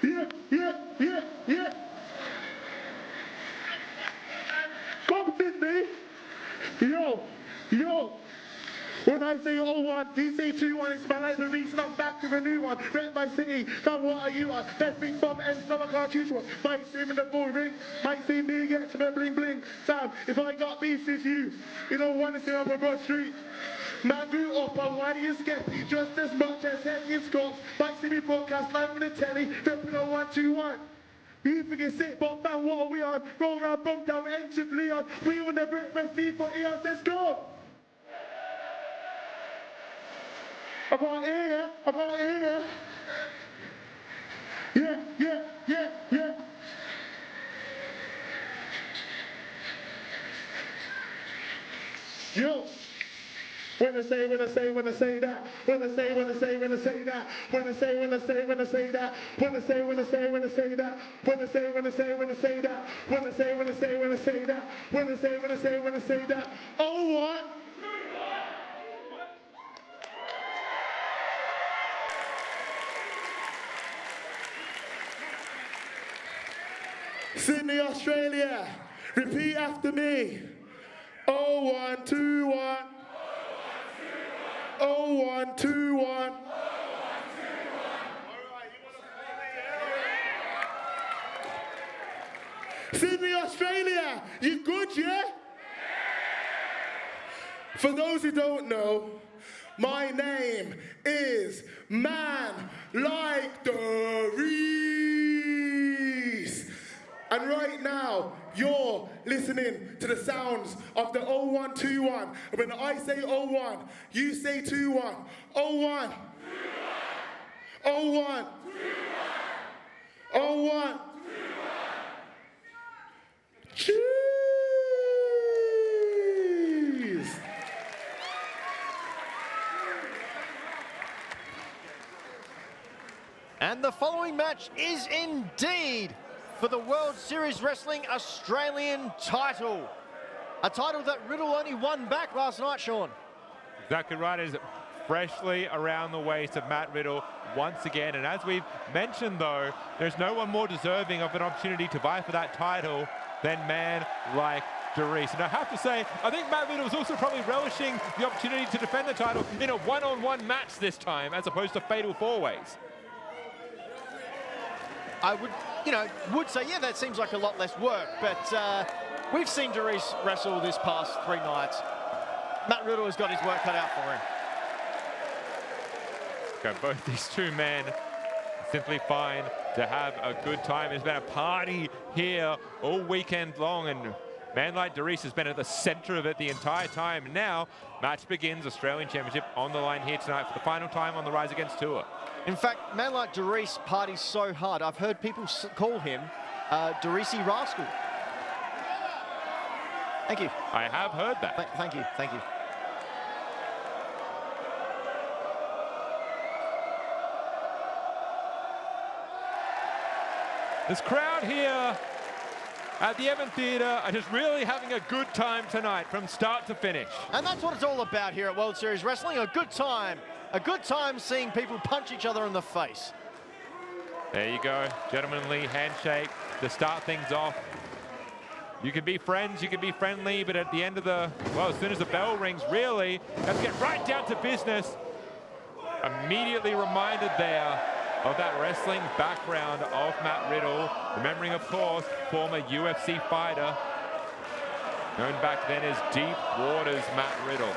[SPEAKER 5] you. Yeah. Come, Sydney. Yo. When I say 01, you say 21, it's my life, the reason I'm back to the new one. Rent my city, come what are you on? Best big from and some I can't choose one. Might see him in the bull ring, might see me get some bling bling. Sam, if I got beef with you don't want to see on the broad street. Man grew up on why do you skip just as much as Henry and Scott. Might see me broadcast live on the telly, repping on 121. You forget sick, but man, what are we on? Roll around, bump down, ancient Leon. We will never breakfast feed for eons, let's go! I can't hear you. Yeah. Yo. When I say that. When I say that. When I say that. When I say that. When I say that. When I say that. When I say that. Oh, what? Sydney, Australia, repeat after me. 0121. 0121. Sydney, Australia, you good, yeah? For those who don't know, my name is Man Like Dereiss. And right now, you're listening to the sounds of the 0121. And when I say 01, you say 21. 01. 01. 01.
[SPEAKER 3] And the following match is indeed for the World Series Wrestling Australian title. A title that Riddle only won back last night, Sean.
[SPEAKER 2] Exactly right. Is freshly around the waist of Matt Riddle once again. And as we've mentioned, though, there's no one more deserving of an opportunity to vie for that title than man like Dereiss. And I have to say, I think Matt Riddle was also probably relishing the opportunity to defend the title in a one-on-one match this time, as opposed to fatal four-ways.
[SPEAKER 3] I would say, yeah, that seems like a lot less work, but we've seen Dereiss wrestle this past 3 nights. Matt Riddle has got his work cut out for him.
[SPEAKER 2] Okay, both these two men simply fine to have a good time. There's been a party here all weekend long, and man like Dereiss has been at the center of it the entire time. Now, match begins, Australian Championship on the line here tonight for the final time on the Rise Against Tour.
[SPEAKER 3] In fact, man like Dereiss parties so hard, I've heard people call him Dereissy Rascal. Thank you.
[SPEAKER 2] I have heard that.
[SPEAKER 3] Thank you, thank you.
[SPEAKER 2] This crowd here at the Evans Theatre are just really having a good time tonight from start to finish.
[SPEAKER 3] And that's what it's all about here at World Series Wrestling, a good time. A good time seeing people punch each other in the face.
[SPEAKER 2] There you go, gentlemanly handshake to start things off. You can be friends, you can be friendly, but at the end of the, well, as soon as the bell rings, really, let's get right down to business. Immediately reminded there of that wrestling background of Matt Riddle, remembering, of course, former UFC fighter, known back then as Deep Waters Matt Riddle.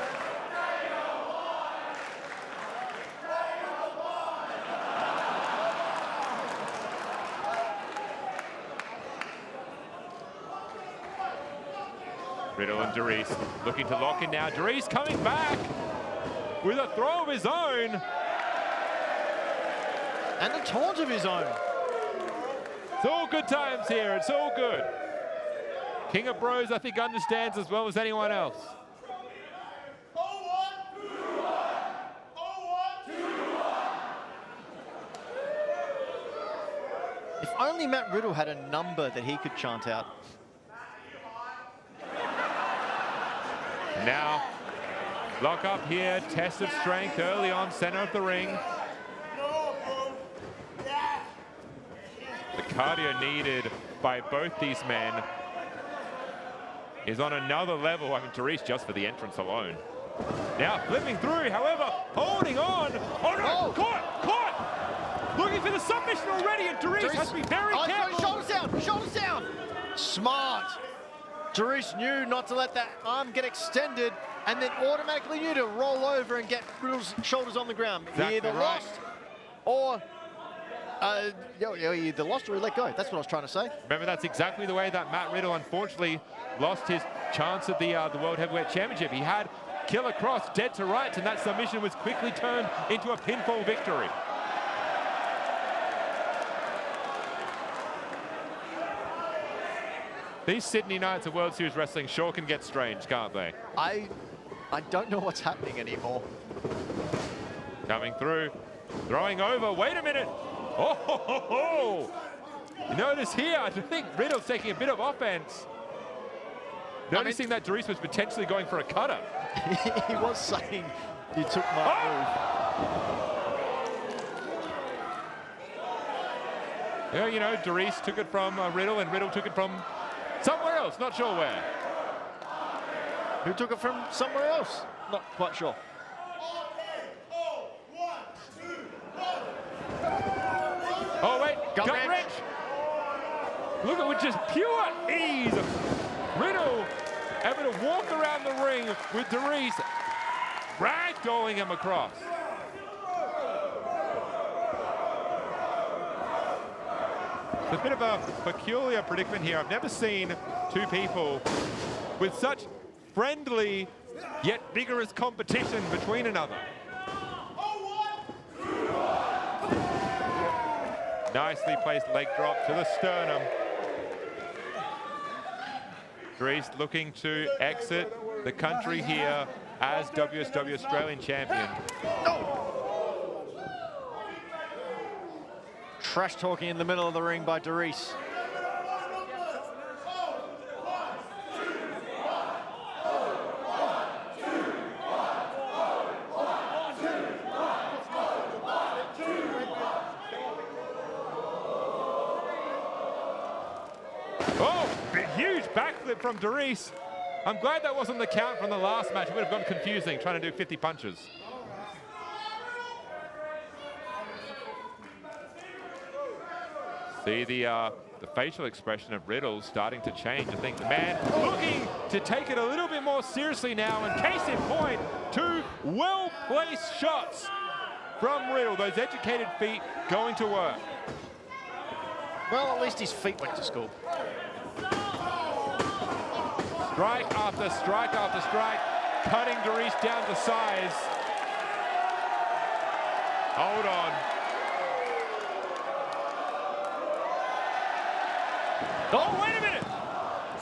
[SPEAKER 2] Riddle and Dereiss looking to lock in now. Dereiss coming back with a throw of his own.
[SPEAKER 3] And a taunt of his own.
[SPEAKER 2] It's all good times here. It's all good. King of Bros, I think, understands as well as anyone else.
[SPEAKER 3] If only Matt Riddle had a number that he could chant out.
[SPEAKER 2] Now, lock up here, test of strength early on, center of the ring. The cardio needed by both these men is on another level. I mean, Dereiss just for the entrance alone. Now flipping through, however, holding on. Oh no, caught! Looking for the submission already, and Dereiss has to be very careful.
[SPEAKER 3] Shoulders down. Smart. Dereiss knew not to let that arm get extended, and then automatically knew to roll over and get Riddle's shoulders on the ground.
[SPEAKER 2] Exactly
[SPEAKER 3] Either
[SPEAKER 2] right.
[SPEAKER 3] lost or either lost or he let go. That's what I was trying to say.
[SPEAKER 2] Remember, that's exactly the way that Matt Riddle unfortunately lost his chance at the World Heavyweight Championship. He had Killer Kross dead to rights, and that submission was quickly turned into a pinfall victory. These Sydney nights of World Series Wrestling sure can get strange, can't they?
[SPEAKER 3] I don't know what's happening anymore.
[SPEAKER 2] Coming through, throwing over, wait a minute. Oh, ho, ho, ho. You notice here, I think Riddle's taking a bit of offense. Noticing that Dereiss was potentially going for a cutter.
[SPEAKER 3] He was saying, you took my move.
[SPEAKER 2] Yeah, you know, Dereiss took it from Riddle, and Riddle took it from somewhere else, not sure where.
[SPEAKER 3] Who took it from somewhere else? Not quite sure.
[SPEAKER 2] Oh, wait,
[SPEAKER 3] Gut
[SPEAKER 2] gut
[SPEAKER 3] wrench.
[SPEAKER 2] wrench. Look at with just pure ease. Riddle able to walk around the ring with Dereiss ragdolling him across. It's a bit of a peculiar predicament here. I've never seen two people with such friendly yet vigorous competition between another. Nicely placed leg drop to the sternum. Dereiss looking to exit the country here as WSW Australian champion.
[SPEAKER 3] trash talking in the middle of the ring by Dereiss.
[SPEAKER 2] Oh, huge backflip from Dereiss. I'm glad that wasn't the count from the last match. It would have gone confusing trying to do 50 punches. See the facial expression of Riddle starting to change. I think the man looking to take it a little bit more seriously now. And case in point, two well-placed shots from Riddle. Those educated feet going to work.
[SPEAKER 3] Well, at least his feet went to school.
[SPEAKER 2] Strike after strike after strike, cutting Dereiss down to size. Hold on. Oh, wait a minute!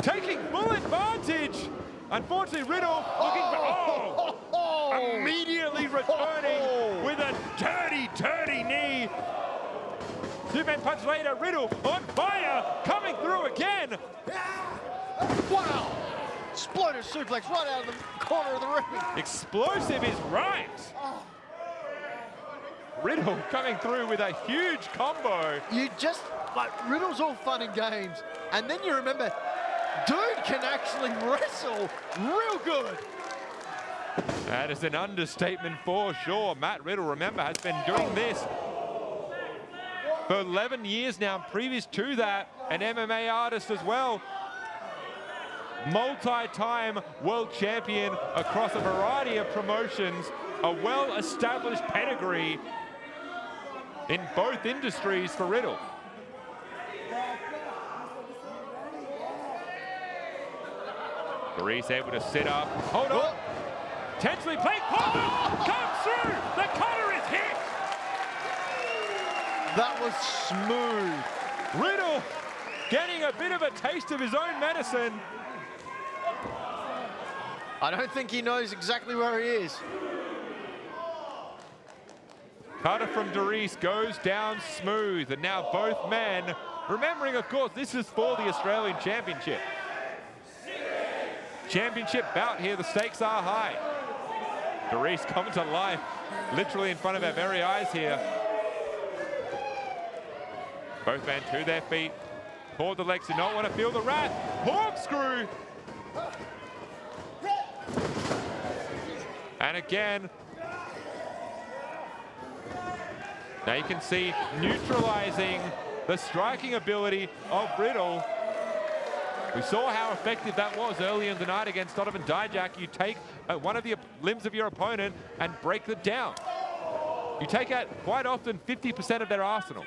[SPEAKER 2] Taking full advantage. Unfortunately, Riddle looking for, immediately returning with a dirty, dirty knee. Two-man punch later, Riddle on fire, coming through again.
[SPEAKER 3] Wow! Exploder suplex right out of the corner of the ring.
[SPEAKER 2] Explosive is right. Riddle coming through with a huge combo.
[SPEAKER 3] You just, like, Riddle's all fun and games. And then you remember, dude can actually wrestle real good.
[SPEAKER 2] That is an understatement for sure. Matt Riddle, remember, has been doing this for 11 years now. Previous to that, an MMA artist as well. Multi-time world champion across a variety of promotions. A well-established pedigree in both industries for Riddle. Dereiss able to sit up. Hold on. Potentially played. Comes through. The cutter is hit.
[SPEAKER 3] That was smooth.
[SPEAKER 2] Riddle getting a bit of a taste of his own medicine.
[SPEAKER 3] I don't think he knows exactly where he is.
[SPEAKER 2] Cutter from Dereiss goes down smooth, and now both men, remembering, of course, this is for the Australian Championship. Championship bout here, the stakes are high. Dereiss coming to life, literally in front of our very eyes here. Both men to their feet. Toward the legs, do not want to feel the wrath. Corkscrew. And again, now you can see neutralizing the striking ability of Riddle. We saw how effective that was early in the night against Donovan Djack. You take one of the limbs of your opponent and break them down. You take out quite often 50% of their arsenal.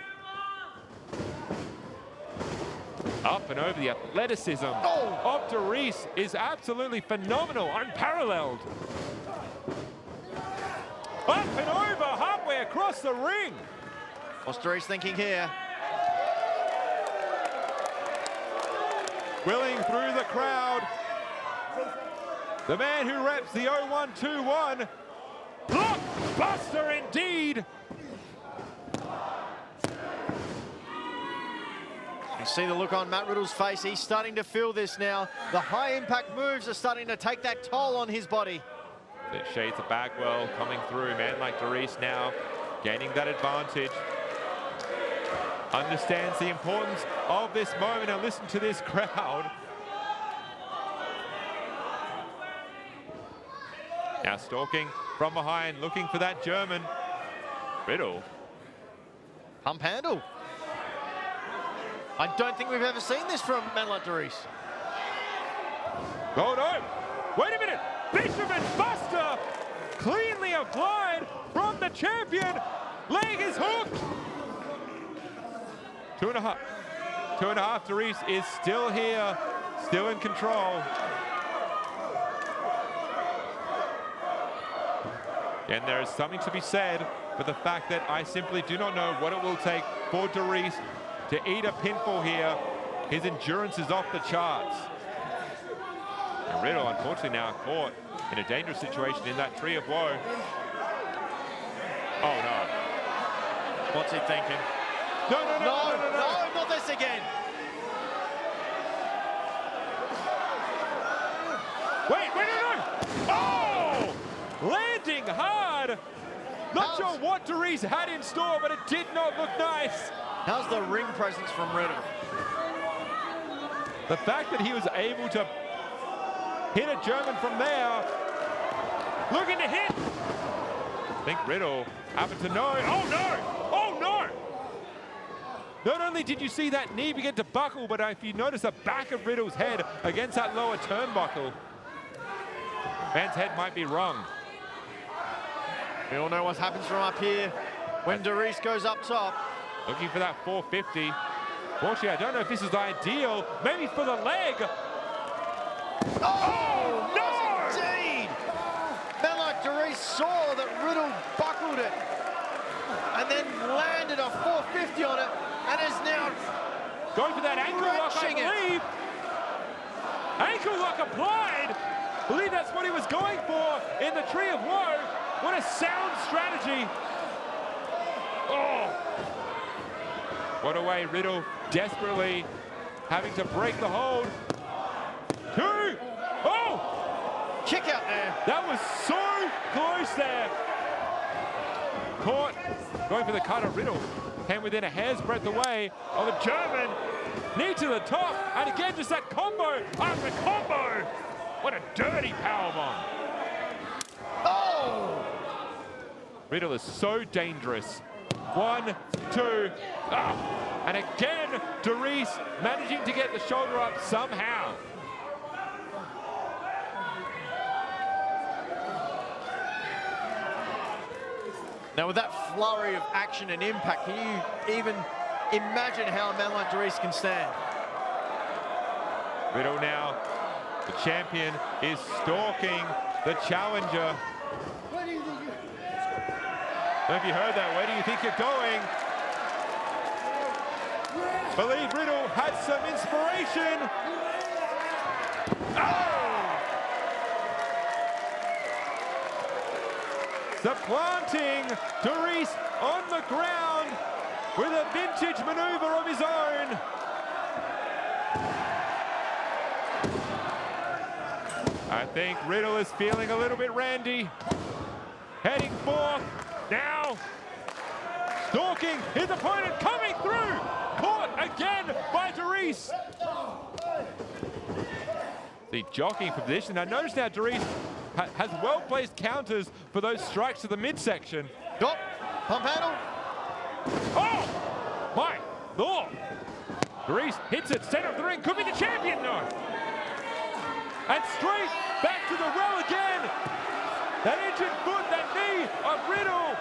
[SPEAKER 2] Up and over. The athleticism of Dereiss is absolutely phenomenal, unparalleled. Up and over, halfway across the ring.
[SPEAKER 3] What's Dereiss thinking here?
[SPEAKER 2] Willing through the crowd. The man who reps the 0121. Blockbuster indeed.
[SPEAKER 3] You see the look on Matt Riddle's face. He's starting to feel this now. The high impact moves are starting to take that toll on his body.
[SPEAKER 2] The shades of Bagwell coming through. Man like Dereiss now gaining that advantage. Understands the importance of this moment, and listen to this crowd. Now stalking from behind, looking for that German. Riddle.
[SPEAKER 3] Pump handle. I don't think we've ever seen this from men like Dereiss.
[SPEAKER 2] Oh no! Wait a minute! Fisherman Buster! Cleanly applied from the champion! Leg is hooked! 2.5. 2.5. Dereiss is still here, still in control. And there is something to be said for the fact that I simply do not know what it will take for Dereiss to eat a pinfall here. His endurance is off the charts. And Riddle, unfortunately, now caught in a dangerous situation in that tree of woe. Oh, no.
[SPEAKER 3] What's he thinking? No, not this again.
[SPEAKER 2] Wait, no. Oh! Landing hard. Not sure what Dereiss had in store, but it did not look nice.
[SPEAKER 3] How's the ring presence from Riddle?
[SPEAKER 2] The fact that he was able to hit a German from there. Looking to hit. I think Riddle happened to know. Oh no! Not only did you see that knee begin to buckle, but if you notice the back of Riddle's head against that lower turnbuckle, man's head might be wrong.
[SPEAKER 3] We all know what happens from up here when Dereiss goes up top.
[SPEAKER 2] Looking for that 450. Fortunately, I don't know if this is ideal. Maybe for the leg.
[SPEAKER 3] Oh, no! Indeed! Man like Dereiss saw that Riddle buckled it and then landed a 450 on it and is now
[SPEAKER 2] going for that ankle lock, I believe. Ankle lock applied. I believe that's what he was going for in the Tree of Woe. What a sound strategy. Oh. What a way, Riddle desperately having to break the hold. 2. Oh!
[SPEAKER 3] Kick out there.
[SPEAKER 2] That was so close there. Caught, going for the cutter. Riddle came within a hair's breadth away of a German. Knee to the top, and again just that combo after combo. What a dirty powerbomb.
[SPEAKER 3] Oh!
[SPEAKER 2] Riddle is so dangerous. 1, 2, and again, Dereiss managing to get the shoulder up somehow.
[SPEAKER 3] Now with that flurry of action and impact, can you even imagine how a man like Dereiss can stand?
[SPEAKER 2] Riddle now, the champion, is stalking the challenger.
[SPEAKER 6] What do you think?
[SPEAKER 2] Have you heard that? Where do you think you're going? Believe Riddle had some inspiration. Oh! Supplanting Dereiss on the ground with a vintage maneuver of his own. I think Riddle is feeling a little bit randy. Heading forth now. Stalking his opponent, coming through. Caught again by Dereiss. The jockeying for position. Now notice now Dereiss has well-placed counters for those strikes to the midsection.
[SPEAKER 3] Pump handle.
[SPEAKER 2] Oh! My Lord! Dereiss hits it, center of the ring. Could be the champion, no. And straight back to the well again. That injured foot, that knee of Riddle.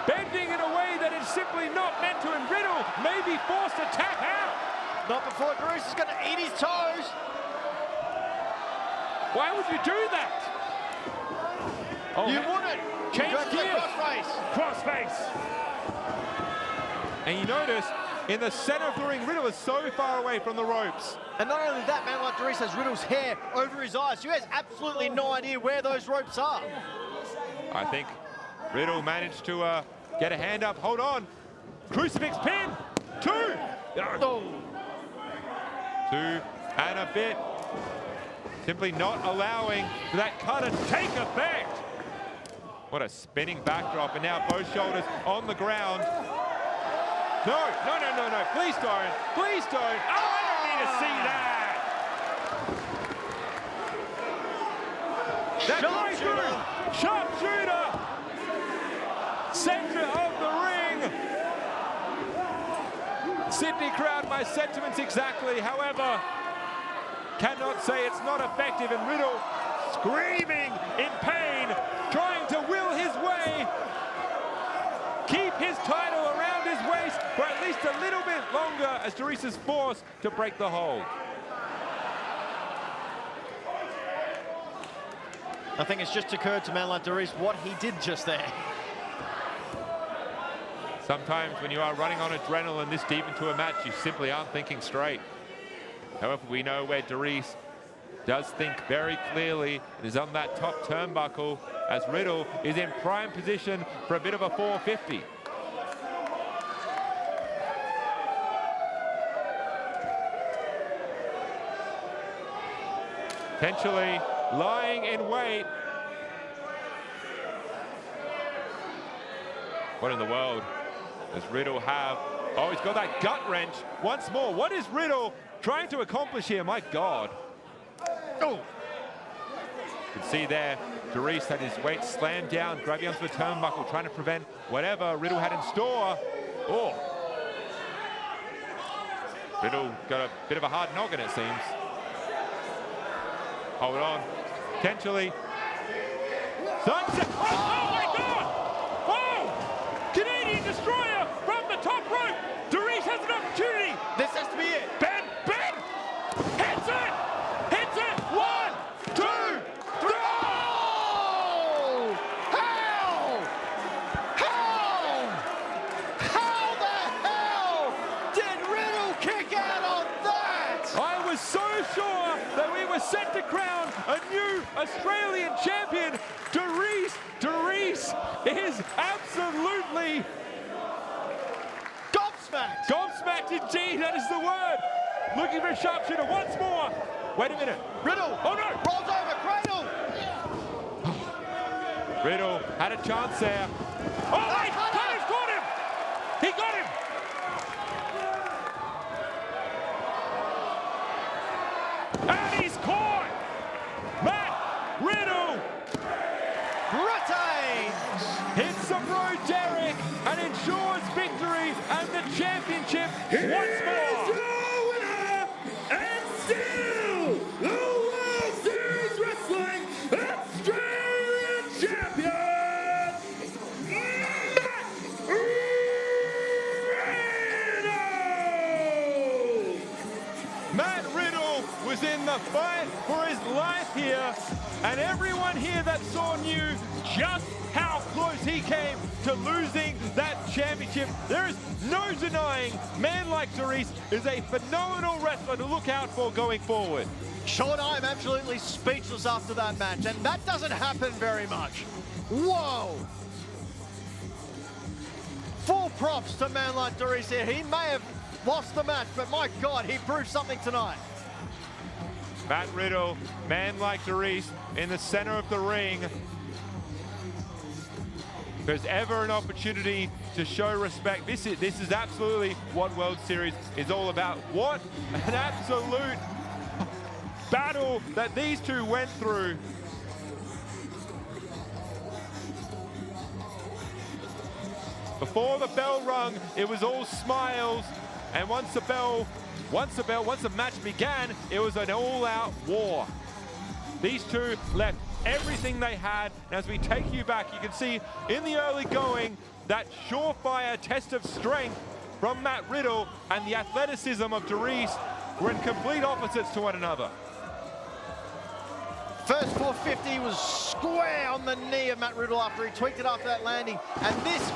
[SPEAKER 2] Bending in a way that is simply not meant to, and Riddle may be forced to tap out.
[SPEAKER 3] Not before Dereiss is going to eat his toes.
[SPEAKER 2] Why would you do that? Oh,
[SPEAKER 3] You wouldn't.
[SPEAKER 2] Change gears.
[SPEAKER 3] Crossface.
[SPEAKER 2] Crossface. And you notice, in the center of the ring, Riddle is so far away from the ropes.
[SPEAKER 3] And not only that, man like Dereiss has Riddle's hair over his eyes. So he has absolutely no idea where those ropes are.
[SPEAKER 2] I think Riddle managed to get a hand up. Hold on. Crucifix pin. 2.
[SPEAKER 3] Oh.
[SPEAKER 2] 2 and a bit. Simply not allowing that cut to take effect. What a spinning backdrop, and now both shoulders on the ground. No. Please don't. Please don't. Oh, I don't need to see that. That going through. Sharpshooter. Center of the ring. Sydney crowd, my sentiments exactly. However, cannot say it's not effective, and Riddle screaming in pain, trying to will his way, keep his title around his waist for at least a little bit longer as Dereiss is forced to break the hold.
[SPEAKER 3] I think it's just occurred to a man like Dereiss what he did just there.
[SPEAKER 2] Sometimes when you are running on adrenaline this deep into a match, you simply aren't thinking straight. However, we know where Dereiss does think very clearly. It is on that top turnbuckle as Riddle is in prime position for a bit of a 450. Potentially lying in wait. What in the world does Riddle have? Oh, he's got that gut wrench once more. What is Riddle trying to accomplish here? My God. Oh. You can see there, Dereiss had his weight slammed down, grabbing onto the turnbuckle, trying to prevent whatever Riddle had in store. Oh. Riddle got a bit of a hard noggin, it seems. Hold on. Potentially. Sunset. Oh my God! Oh! Canadian Destroyer from the top rope. Dereiss has an opportunity.
[SPEAKER 3] This has to be it.
[SPEAKER 2] Ben! Hits it! Hits it! 1, 2, 3!
[SPEAKER 3] Oh! How the hell did Riddle kick out on that?
[SPEAKER 2] I was so sure that we were set to crown a new Australian champion. Dereiss is absolutely
[SPEAKER 3] Gobsmacked.
[SPEAKER 2] gobsmacked indeed, that is the word. Looking for a sharpshooter once more. Wait a minute.
[SPEAKER 3] Riddle.
[SPEAKER 2] Oh no.
[SPEAKER 3] Rolls over. Cradle.
[SPEAKER 2] Riddle had a chance there. Oh wait, Cutter's got him. He got him. And he's caught. Matt Riddle
[SPEAKER 3] Retains.
[SPEAKER 2] hits the road Derek and ensures victory and the championship once more.
[SPEAKER 6] winner and still the World Series Wrestling Australian Champion,
[SPEAKER 2] Matt Riddle was in the fight for his life here, and everyone here that saw knew just how close he came to losing that championship. There is no denying man like Dereiss is a phenomenal wrestler to look out for going forward.
[SPEAKER 3] Sean, I'm absolutely speechless after that match, and that doesn't happen very much. Whoa! Full props to a man like Dereiss here. He may have lost the match, but my God, he proved something tonight.
[SPEAKER 2] Matt Riddle, man like Dereiss, in the center of the ring. If there's ever an opportunity to show respect, this is absolutely what World Series is all about. What an absolute battle that these two went through. Before the bell rung, it was all smiles, and once the match began, it was an all-out war. These two left everything they had, and as we take you back, you can see in the early going that surefire test of strength from Matt Riddle and the athleticism of Dereiss were in complete opposites to one another.
[SPEAKER 3] First 450 was square on the knee of Matt Riddle after he tweaked it after that landing. And this is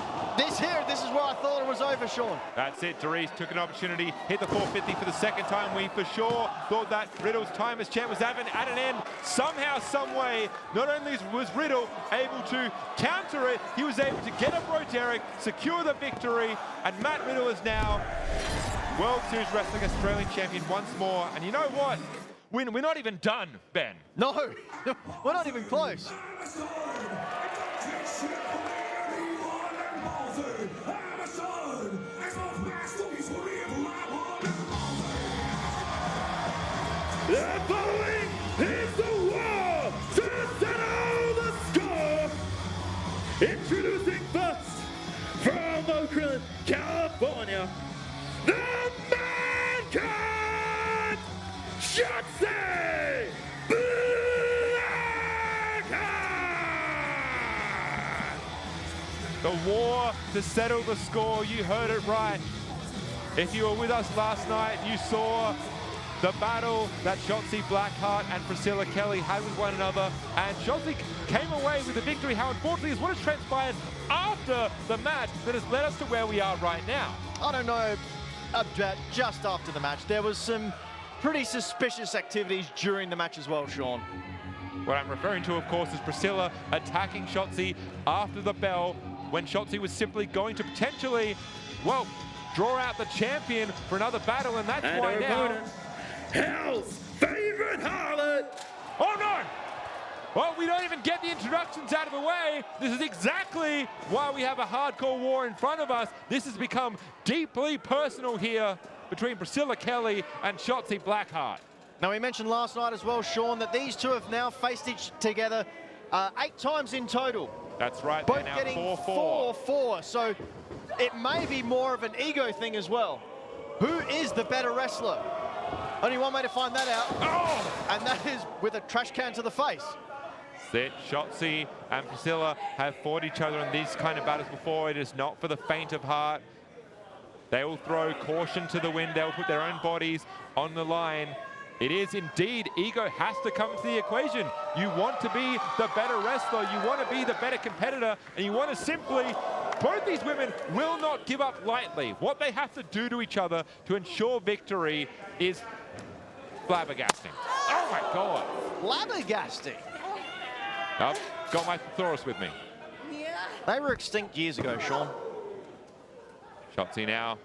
[SPEAKER 3] where I thought it was over, Sean.
[SPEAKER 2] That's it, Dereiss took an opportunity, hit the 450 for the second time. We for sure thought that Riddle's time as champ was at an end. Somehow, some way, not only was Riddle able to counter it, he was able to get up Roderick, secure the victory, and Matt Riddle is now World Series Wrestling Australian champion once more. And you know what? We're not even done, Ben.
[SPEAKER 3] No, we're not even close.
[SPEAKER 6] The following is the war to settle the score. Introducing first, from Oakland, California, the Mankind Shotzi Blackheart.
[SPEAKER 2] The war to settle the score, you heard it right. If you were with us last night, you saw the battle that Shotzi Blackheart and Priscilla Kelly had with one another, and Shotzi came away with the victory. How unfortunately is what has transpired after the match that has led us to where we are right now.
[SPEAKER 3] I don't know about just after the match. There was some pretty suspicious activities during the match as well, Sean.
[SPEAKER 2] What I'm referring to, of course, is Priscilla attacking Shotzi after the bell when Shotzi was simply going to potentially, well, draw out the champion for another battle, and that's why now...
[SPEAKER 6] Hell's favorite harlot,
[SPEAKER 2] Well, we don't even get the introductions out of the way. This is exactly why we have a hardcore war in front of us. This has become deeply personal here between Priscilla Kelly and Shotzi Blackheart.
[SPEAKER 3] Now, we mentioned last night as well, Sean, that these two have now faced each together 8 times in total.
[SPEAKER 2] That's right.
[SPEAKER 3] Both
[SPEAKER 2] now
[SPEAKER 3] getting
[SPEAKER 2] 4-4.
[SPEAKER 3] 4-4. So it may be more of an ego thing as well. Who is the better wrestler? Only one way to find that out.
[SPEAKER 2] Oh!
[SPEAKER 3] And that is with a trash can to the face.
[SPEAKER 2] Shotzi and Priscilla have fought each other in these kind of battles before. It is not for the faint of heart. They will throw caution to the wind. They'll put their own bodies on the line. It is indeed, ego has to come into the equation. You want to be the better wrestler, you want to be the better competitor, and you want to simply, both these women will not give up lightly. What they have to do to each other to ensure victory is flabbergasting. Oh my God.
[SPEAKER 3] Flabbergasting.
[SPEAKER 2] I've got my thesaurus with me.
[SPEAKER 3] They were extinct years ago, Sean.
[SPEAKER 2] Shotzi now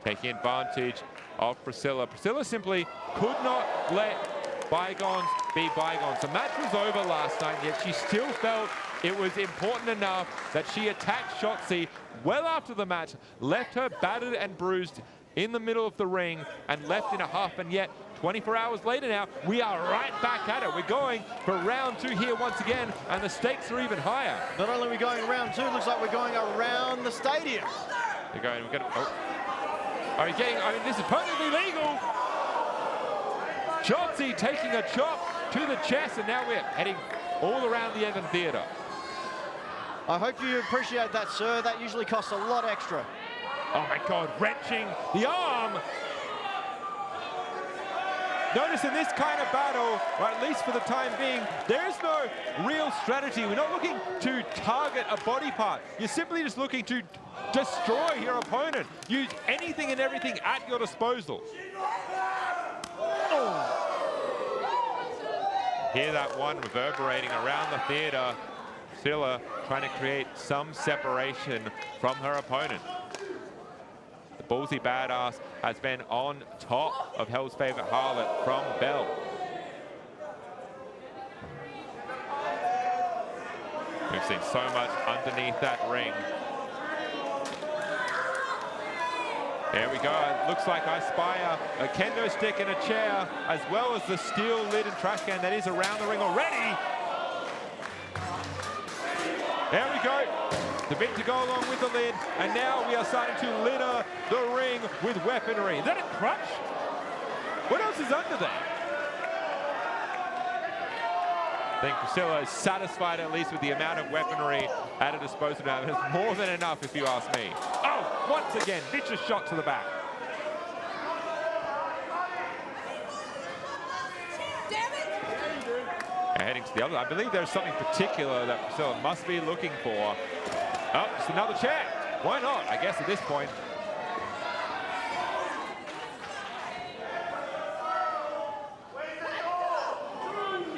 [SPEAKER 2] taking advantage of Priscilla. Priscilla simply could not let bygones be bygones. The match was over last night, yet she still felt it was important enough that she attacked Shotzi well after the match, left her battered and bruised in the middle of the ring and left in a huff, and yet 24 hours later now, we are right back at it. We're going for round 2 here once again, and the stakes are even higher.
[SPEAKER 3] Not only are we going round 2, looks like we're going around the stadium.
[SPEAKER 2] We're going, we're going, oh. Are we getting, I mean, this is perfectly legal. Shotzi taking a chop to the chest, and now we're heading all around the Evan Theatre.
[SPEAKER 3] I hope you appreciate that, sir. That usually costs a lot extra.
[SPEAKER 2] Oh my God, wrenching the arm. Notice in this kind of battle, or at least for the time being, there is no real strategy. We're not looking to target a body part. You're simply just looking to destroy your opponent. Use anything and everything at your disposal. Oh. Hear that one reverberating around the theater. Priscilla trying to create some separation from her opponent. The ballsy badass has been on top of Hell's favorite harlot from Bell. We've seen so much underneath that ring. There we go. It looks like I spy a kendo stick and a chair, as well as the steel lid and trash can that is around the ring already. There we go. The bit to go along with the lid, and now we are starting to litter the ring with weaponry. Is that a crutch? What else is under there? I think Priscilla is satisfied at least with the amount of weaponry at her disposal now. It's more than enough, if you ask me. Oh, once again, vicious shot to the back. Heading to the other. I believe there's something particular that Priscilla must be looking for. Oh, just another chair. Why not? I guess at this point.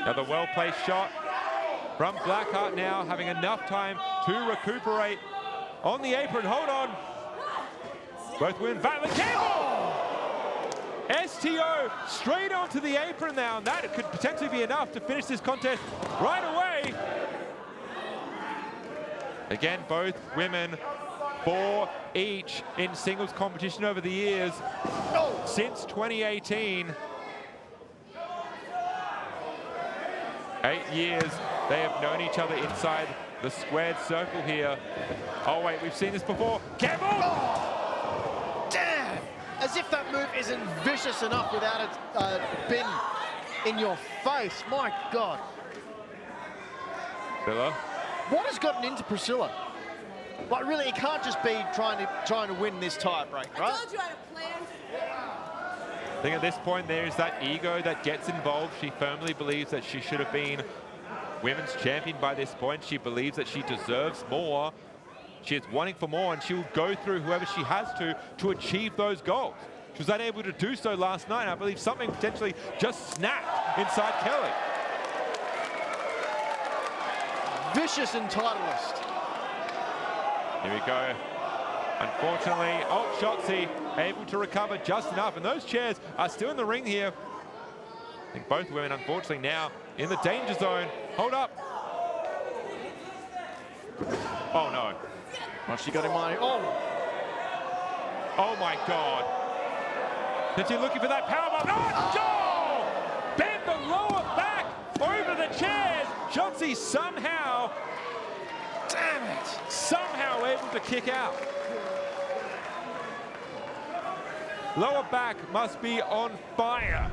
[SPEAKER 2] Another well-placed shot from Blackheart now, having enough time to recuperate on the apron. Hold on. Both women battling. STO straight onto the apron now, and that could potentially be enough to finish this contest right away. Again, both women 4 each in singles competition over the years since 2018. 8 years they have known each other inside the squared circle here. Oh wait, we've seen this before. Careful!
[SPEAKER 3] Oh, damn! As if that move isn't vicious enough without it being in your face. My God.
[SPEAKER 2] Priscilla.
[SPEAKER 3] What has gotten into Priscilla? Like really, it can't just be trying to win this tiebreak, right?
[SPEAKER 7] I told you I had a plan.
[SPEAKER 2] I think at this point there is that ego that gets involved. She firmly believes that she should have been women's champion by this point. She believes that she deserves more. She is wanting for more, and she will go through whoever she has to achieve those goals. She was unable to do so last night. I believe something potentially just snapped inside Kelly.
[SPEAKER 3] Vicious entitleist.
[SPEAKER 2] Here we go. Unfortunately, Shotzi able to recover just enough, and those chairs are still in the ring here. I think both women, unfortunately, now in the danger zone. Hold up. Oh, no.
[SPEAKER 3] What's she got in mind? Oh!
[SPEAKER 2] Oh, my God. Shotzi looking for that powerbomb. Oh, bend the lower back over the chairs. Shotzi somehow, damn it, somehow able to kick out. Lower back must be on fire.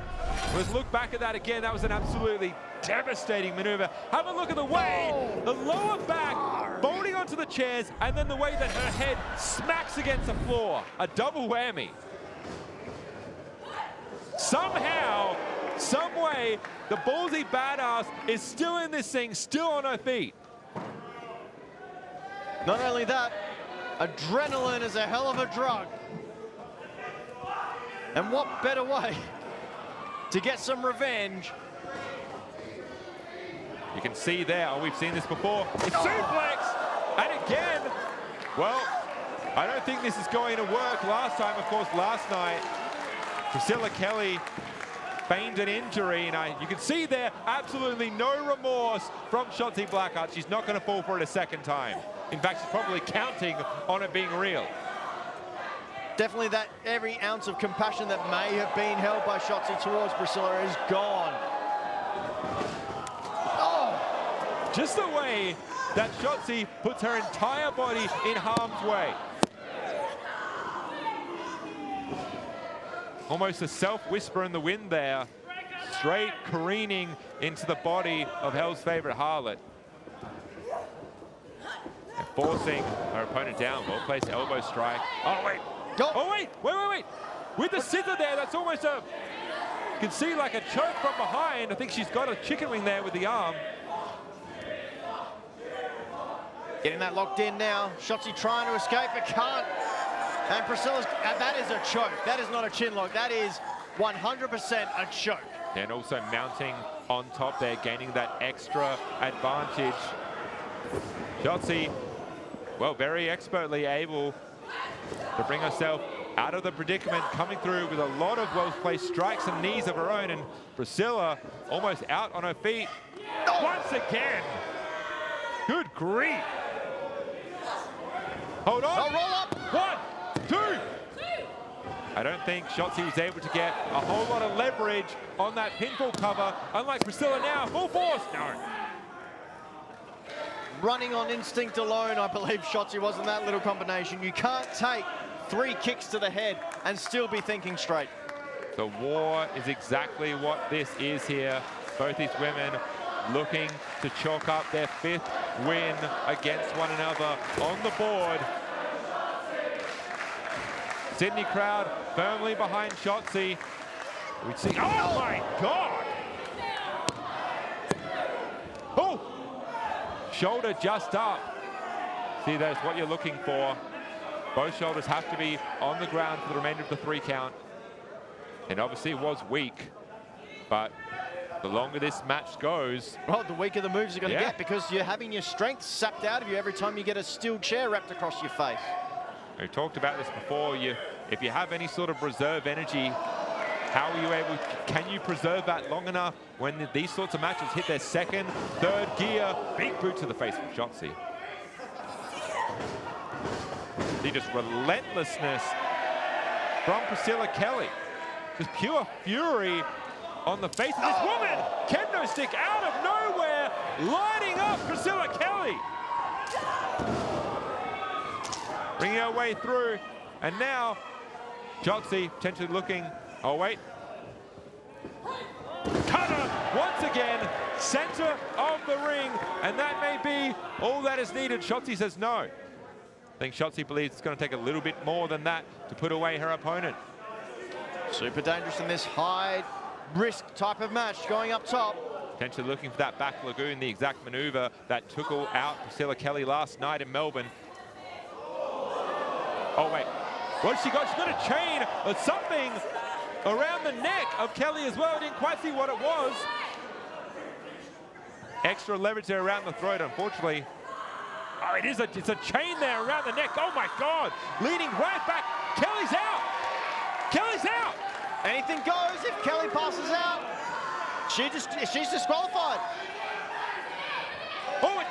[SPEAKER 2] Let's look back at that again. That was an absolutely devastating maneuver. Have a look at the way the lower back folding onto the chairs, and then the way that her head smacks against the floor. A double whammy. Somehow, some way, the ballsy badass is still in this thing, still on her feet.
[SPEAKER 3] Not only that, adrenaline is a hell of a drug. And what better way to get some revenge?
[SPEAKER 2] You can see there, we've seen this before. It's suplex, and again, well, I don't think this is going to work. Last time, of course, last night, Priscilla Kelly feigned an injury, and you can see there absolutely no remorse from Shotzi Blackheart. She's not going to fall for it a second time. In fact, she's probably counting on it being real.
[SPEAKER 3] Definitely that every ounce of compassion that may have been held by Shotzi towards Priscilla is gone. Oh!
[SPEAKER 2] Just the way that Shotzi puts her entire body in harm's way. Almost a self-whisper in the wind there. Straight careening into the body of Hell's favorite harlot. And forcing her opponent down. Well-placed elbow strike. Oh, wait.
[SPEAKER 3] Go.
[SPEAKER 2] Oh, wait. With the scissor there, that's almost a... You can see like a choke from behind. I think she's got a chicken wing there with the arm.
[SPEAKER 3] Getting that locked in now. Shotzi trying to escape, but can't. And Priscilla's, that is a choke. That is not a chin lock. That is 100% a choke.
[SPEAKER 2] And also mounting on top there, gaining that extra advantage. Shotzi, well, very expertly able to bring herself out of the predicament, coming through with a lot of well-placed strikes and knees of her own. And Priscilla almost out on her feet once again. Good grief. Hold on.
[SPEAKER 3] Oh, roll up.
[SPEAKER 2] 1, 2. I don't think Shotzi was able to get a whole lot of leverage on that pinfall cover, unlike Priscilla now, full force. No.
[SPEAKER 3] Running on instinct alone, I believe Shotzi was in that little combination. You can't take 3 kicks to the head and still be thinking straight.
[SPEAKER 2] The war is exactly what this is here. Both these women looking to chalk up their 5th win against one another on the board. Sydney crowd firmly behind Shotzi. We see, oh my God! Oh! Shoulder just up. See, that's what you're looking for. Both shoulders have to be on the ground for the remainder of the 3 count. And obviously it was weak, but the longer this match goes...
[SPEAKER 3] Well, the weaker the moves are going to get, because you're having your strength sapped out of you every time you get a steel chair wrapped across your face.
[SPEAKER 2] We talked about this before. If you have any sort of reserve energy, how are you able, can you preserve that long enough when these sorts of matches hit their 2nd, 3rd gear? Big boot to the face from Shotzi. See, just relentlessness from Priscilla Kelly. Just pure fury on the face of this woman. Kendo stick out of nowhere, lighting up Priscilla Kelly. Bringing her way through, and now Shotzi potentially looking, oh wait. Cutter once again, center of the ring, and that may be all that is needed. Shotzi says no. I think Shotzi believes it's going to take a little bit more than that to put away her opponent.
[SPEAKER 3] Super dangerous in this high risk type of match, going up top.
[SPEAKER 2] Potentially looking for that back lagoon, the exact maneuver that took out Priscilla Kelly last night in Melbourne. Oh wait, what's she got? She's got a chain or something around the neck of Kelly as well. I didn't quite see what it was. Extra leverage there around the throat, unfortunately. Oh, it's a chain there around the neck. Oh my God, leaning right back. Kelly's out. Kelly's out.
[SPEAKER 3] Anything goes if Kelly passes out. she's disqualified.
[SPEAKER 2] Oh,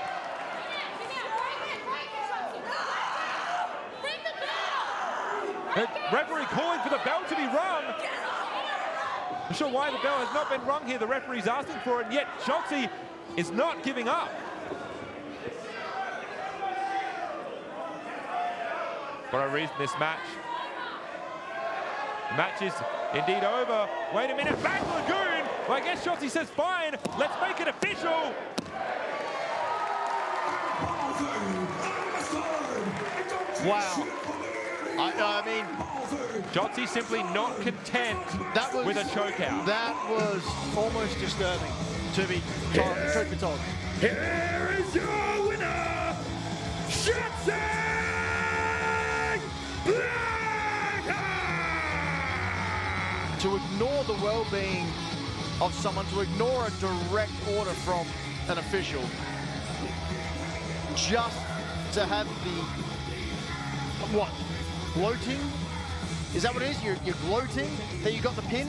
[SPEAKER 2] the referee calling for the bell to be rung. I'm not sure why the bell has not been rung here. The referee's asking for it, and yet Shotzi is not giving up. For a reason, this match. The match is indeed over. Wait a minute, back Lagoon. Well, I guess Shotzi says, fine, let's make it official.
[SPEAKER 3] Wow. I mean,
[SPEAKER 2] Shotzi simply not content with a chokeout.
[SPEAKER 3] That was almost disturbing, to be told, truth be told.
[SPEAKER 2] Here is your winner, Shotzi Blackheart!
[SPEAKER 3] To ignore the well-being of someone, to ignore a direct order from an official, just to have the, what, gloating? Is that what it is? You're gloating that you got the pin?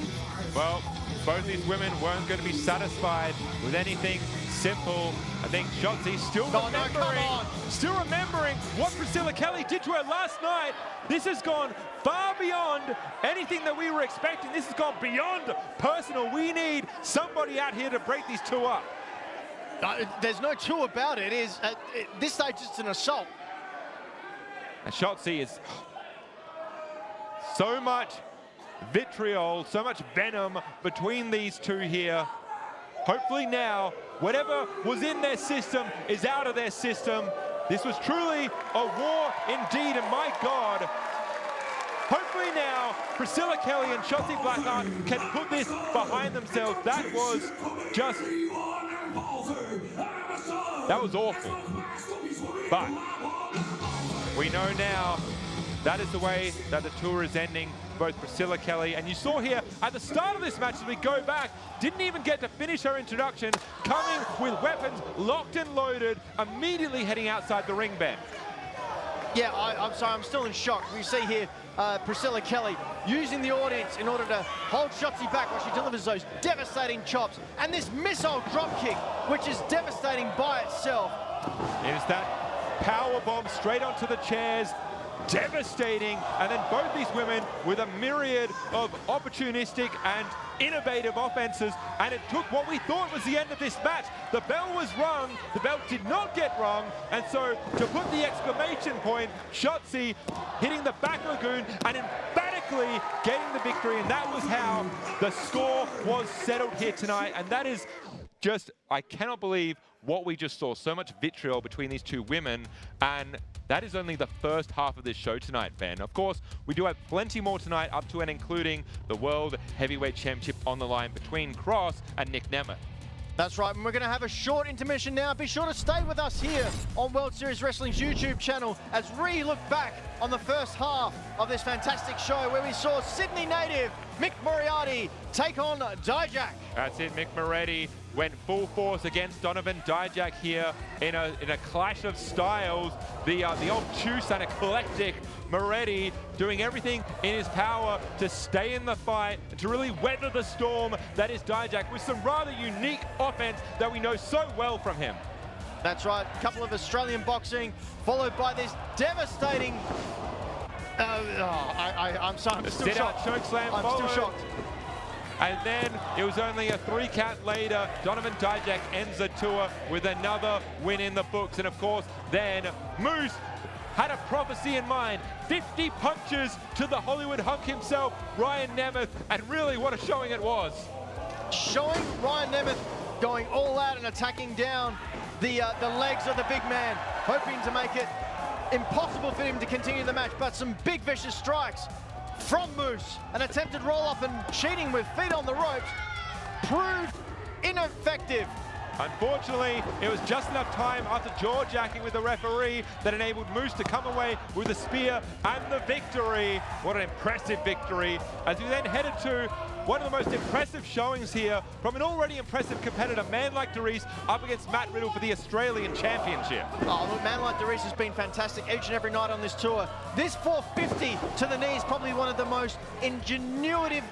[SPEAKER 2] Well, both these women weren't going to be satisfied with anything simple. I think Shotzi still remembering what Priscilla Kelly did to her last night. This has gone far beyond anything that we were expecting. This has gone beyond personal. We need somebody out here to break these two up.
[SPEAKER 3] There's no two about it. It is, at this stage, it's an assault.
[SPEAKER 2] And Shotzi is so much vitriol, so much venom between these two here. Hopefully now, whatever was in their system is out of their system. This was truly a war indeed, and my God, hopefully now Priscilla Kelly and Shotzi Blackheart can put this behind themselves. That was just, that was awful. But we know now that is the way that the tour is ending. Both Priscilla Kelly, and you saw here at the start of this match, as we go back, didn't even get to finish her introduction, coming with weapons locked and loaded, immediately heading outside the ring bend.
[SPEAKER 3] Yeah, I'm sorry, I'm still in shock. We see here Priscilla Kelly using the audience in order to hold Shotzi back while she delivers those devastating chops, and this missile drop kick, which is devastating by itself.
[SPEAKER 2] It is that power bomb straight onto the chairs, devastating, and then both these women with a myriad of opportunistic and innovative offenses, and it took what we thought was the end of this match. The bell was rung, the bell did not get rung, and so to put the exclamation point, Shotzi hitting the back lagoon and emphatically getting the victory, and that was how the score was settled here tonight. And that is just, I cannot believe what we just saw. So much vitriol between these two women, and that is only the first half of this show tonight, Ben. Of course, we do have plenty more tonight, up to and including the World Heavyweight Championship on the line between Kross and Nic Nemeth.
[SPEAKER 3] That's right, and we're going to have a short intermission now. Be sure to stay with us here on World Series Wrestling's YouTube channel as we look back on the first half of this fantastic show where we saw Sydney native Mick Moretti take on Djack.
[SPEAKER 2] That's it, Mick Moretti went full force against Donovan Djack here in a clash of styles. The obtuse and eclectic Moretti doing everything in his power to stay in the fight and to really weather the storm that is Djack, with some rather unique offense that we know so well from him.
[SPEAKER 3] That's right, a couple of Australian boxing, followed by this devastating... I'm sorry, I'm still shocked.
[SPEAKER 2] Choke slam
[SPEAKER 3] I'm
[SPEAKER 2] followed.
[SPEAKER 3] still shocked.
[SPEAKER 2] And then it was only a 3 count later. Donovan Djack ends the tour with another win in the books. And of course, then Moose had a prophecy in mind. 50 punches to the Hollywood hunk himself, Ryan Nemeth, and really what a showing it was.
[SPEAKER 3] Showing Ryan Nemeth going all out and attacking down the legs of the big man, hoping to make it impossible for him to continue the match, but some big vicious strikes from Moose. An attempted roll-up and cheating with feet on the ropes proved ineffective.
[SPEAKER 2] Unfortunately, it was just enough time after jaw-jacking with the referee that enabled Moose to come away with the spear and the victory. What an impressive victory, as we then headed to one of the most impressive showings here from an already impressive competitor, man like Dereiss, up against Matt Riddle for the Australian Championship.
[SPEAKER 3] Oh, look, man like Dereiss has been fantastic each and every night on this tour. This 450 to the knee is probably one of the most ingenuitive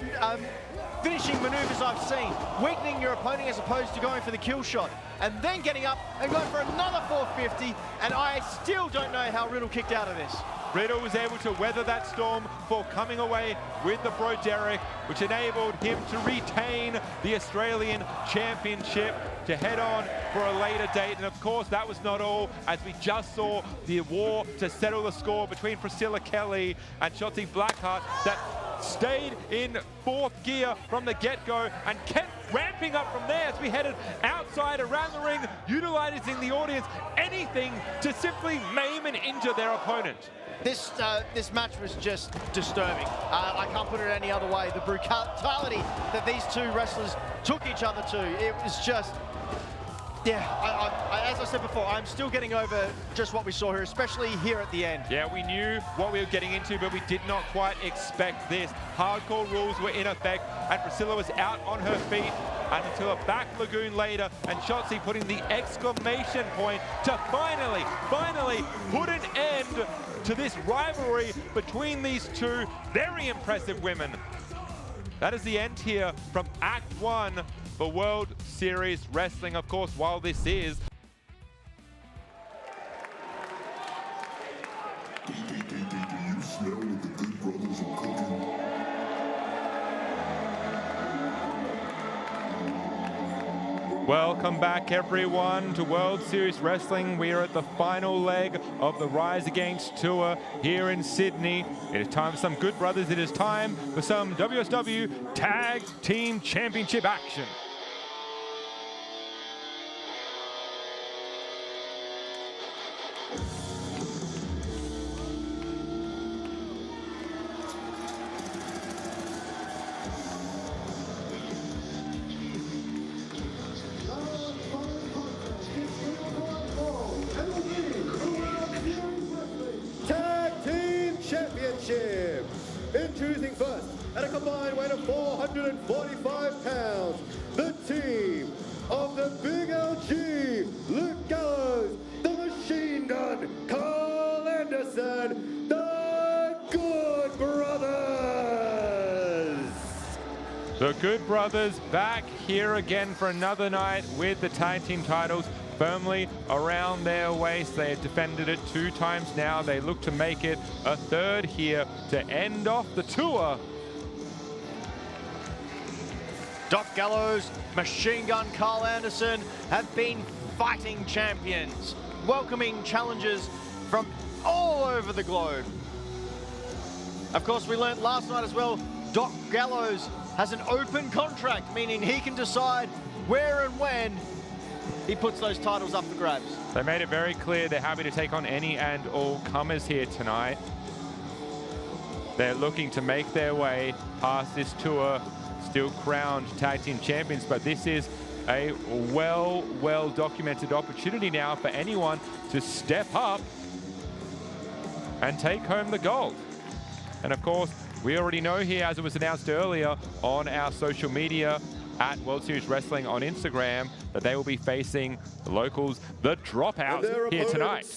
[SPEAKER 3] finishing maneuvers I've seen, weakening your opponent as opposed to going for the kill shot, and then getting up and going for another 450, and I still don't know how Riddle kicked out of this.
[SPEAKER 2] Riddle was able to weather that storm for coming away with the Bro Derek, which enabled him to retain the Australian Championship to head on for a later date. And of course, that was not all, as we just saw the war to settle the score between Priscilla Kelly and Shotzi Blackheart that stayed in fourth gear from the get-go and kept ramping up from there as we headed outside around the ring, utilizing the audience, anything to simply maim and injure their opponent.
[SPEAKER 3] This match was just disturbing. I can't put it any other way. The brutality that these two wrestlers took each other to, it was just, yeah, as I said before, I'm still getting over just what we saw here, especially here at the end.
[SPEAKER 2] Yeah, we knew what we were getting into, but we did not quite expect this. Hardcore rules were in effect, and Priscilla was out on her feet until a back lagoon later, and Shotzi putting the exclamation point to finally put an end to this rivalry between these two very impressive women. That is the end here from Act 1 for World Series Wrestling. Of course, while this is
[SPEAKER 5] Do you smell what the good brothers are cooking?
[SPEAKER 2] welcome back, everyone, to World Series Wrestling. We are at the final leg of the Rise Against Tour here in Sydney. It is time for some good brothers. It is time for some WSW Tag Team Championship action.
[SPEAKER 7] Introducing first, at a combined weight of 445 pounds, the team of the Big LG, Luke Gallows, the Machine Gun, Carl Anderson, the Good Brothers.
[SPEAKER 2] The Good Brothers back here again for another night with the tag team titles firmly around their waist. They have defended it 2 times now. They look to make it a third here to end off the tour.
[SPEAKER 3] Doc Gallows, Machine Gun Carl Anderson have been fighting champions, welcoming challengers from all over the globe. Of course, we learned last night as well, Doc Gallows has an open contract, meaning he can decide where and when he puts those titles up for grabs.
[SPEAKER 2] They made it very clear they're happy to take on any and all comers here tonight. They're looking to make their way past this tour, still crowned tag team champions, but this is a well documented opportunity now for anyone to step up and take home the gold. And of course, we already know here, as it was announced earlier on our social media at World Series Wrestling on Instagram, that they will be facing the locals, the Dropouts, here tonight.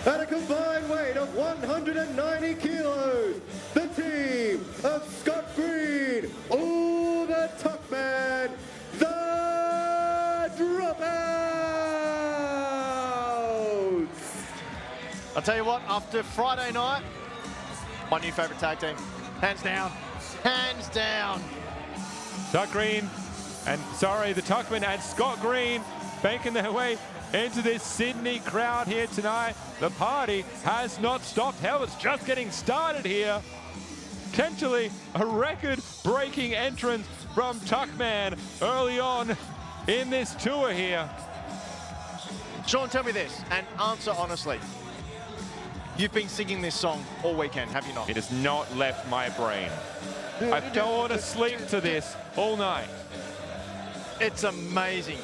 [SPEAKER 7] At a combined weight of 190 kilos, the team of Scott Green, oh, the Tuck Man, the Dropouts.
[SPEAKER 3] I'll tell you what, after Friday night, my new favorite tag team, hands down, hands down.
[SPEAKER 2] Tuck Green, and sorry, the Tuckman and Scott Green making their way into this Sydney crowd here tonight. The party has not stopped. Hell, it's just getting started here. Potentially a record-breaking entrance from Tuckman early on in this tour here.
[SPEAKER 3] Sean, tell me this, and answer honestly. You've been singing this song all weekend, have you not?
[SPEAKER 2] It has not left my brain. I've fallen asleep to this all night.
[SPEAKER 3] It's amazing.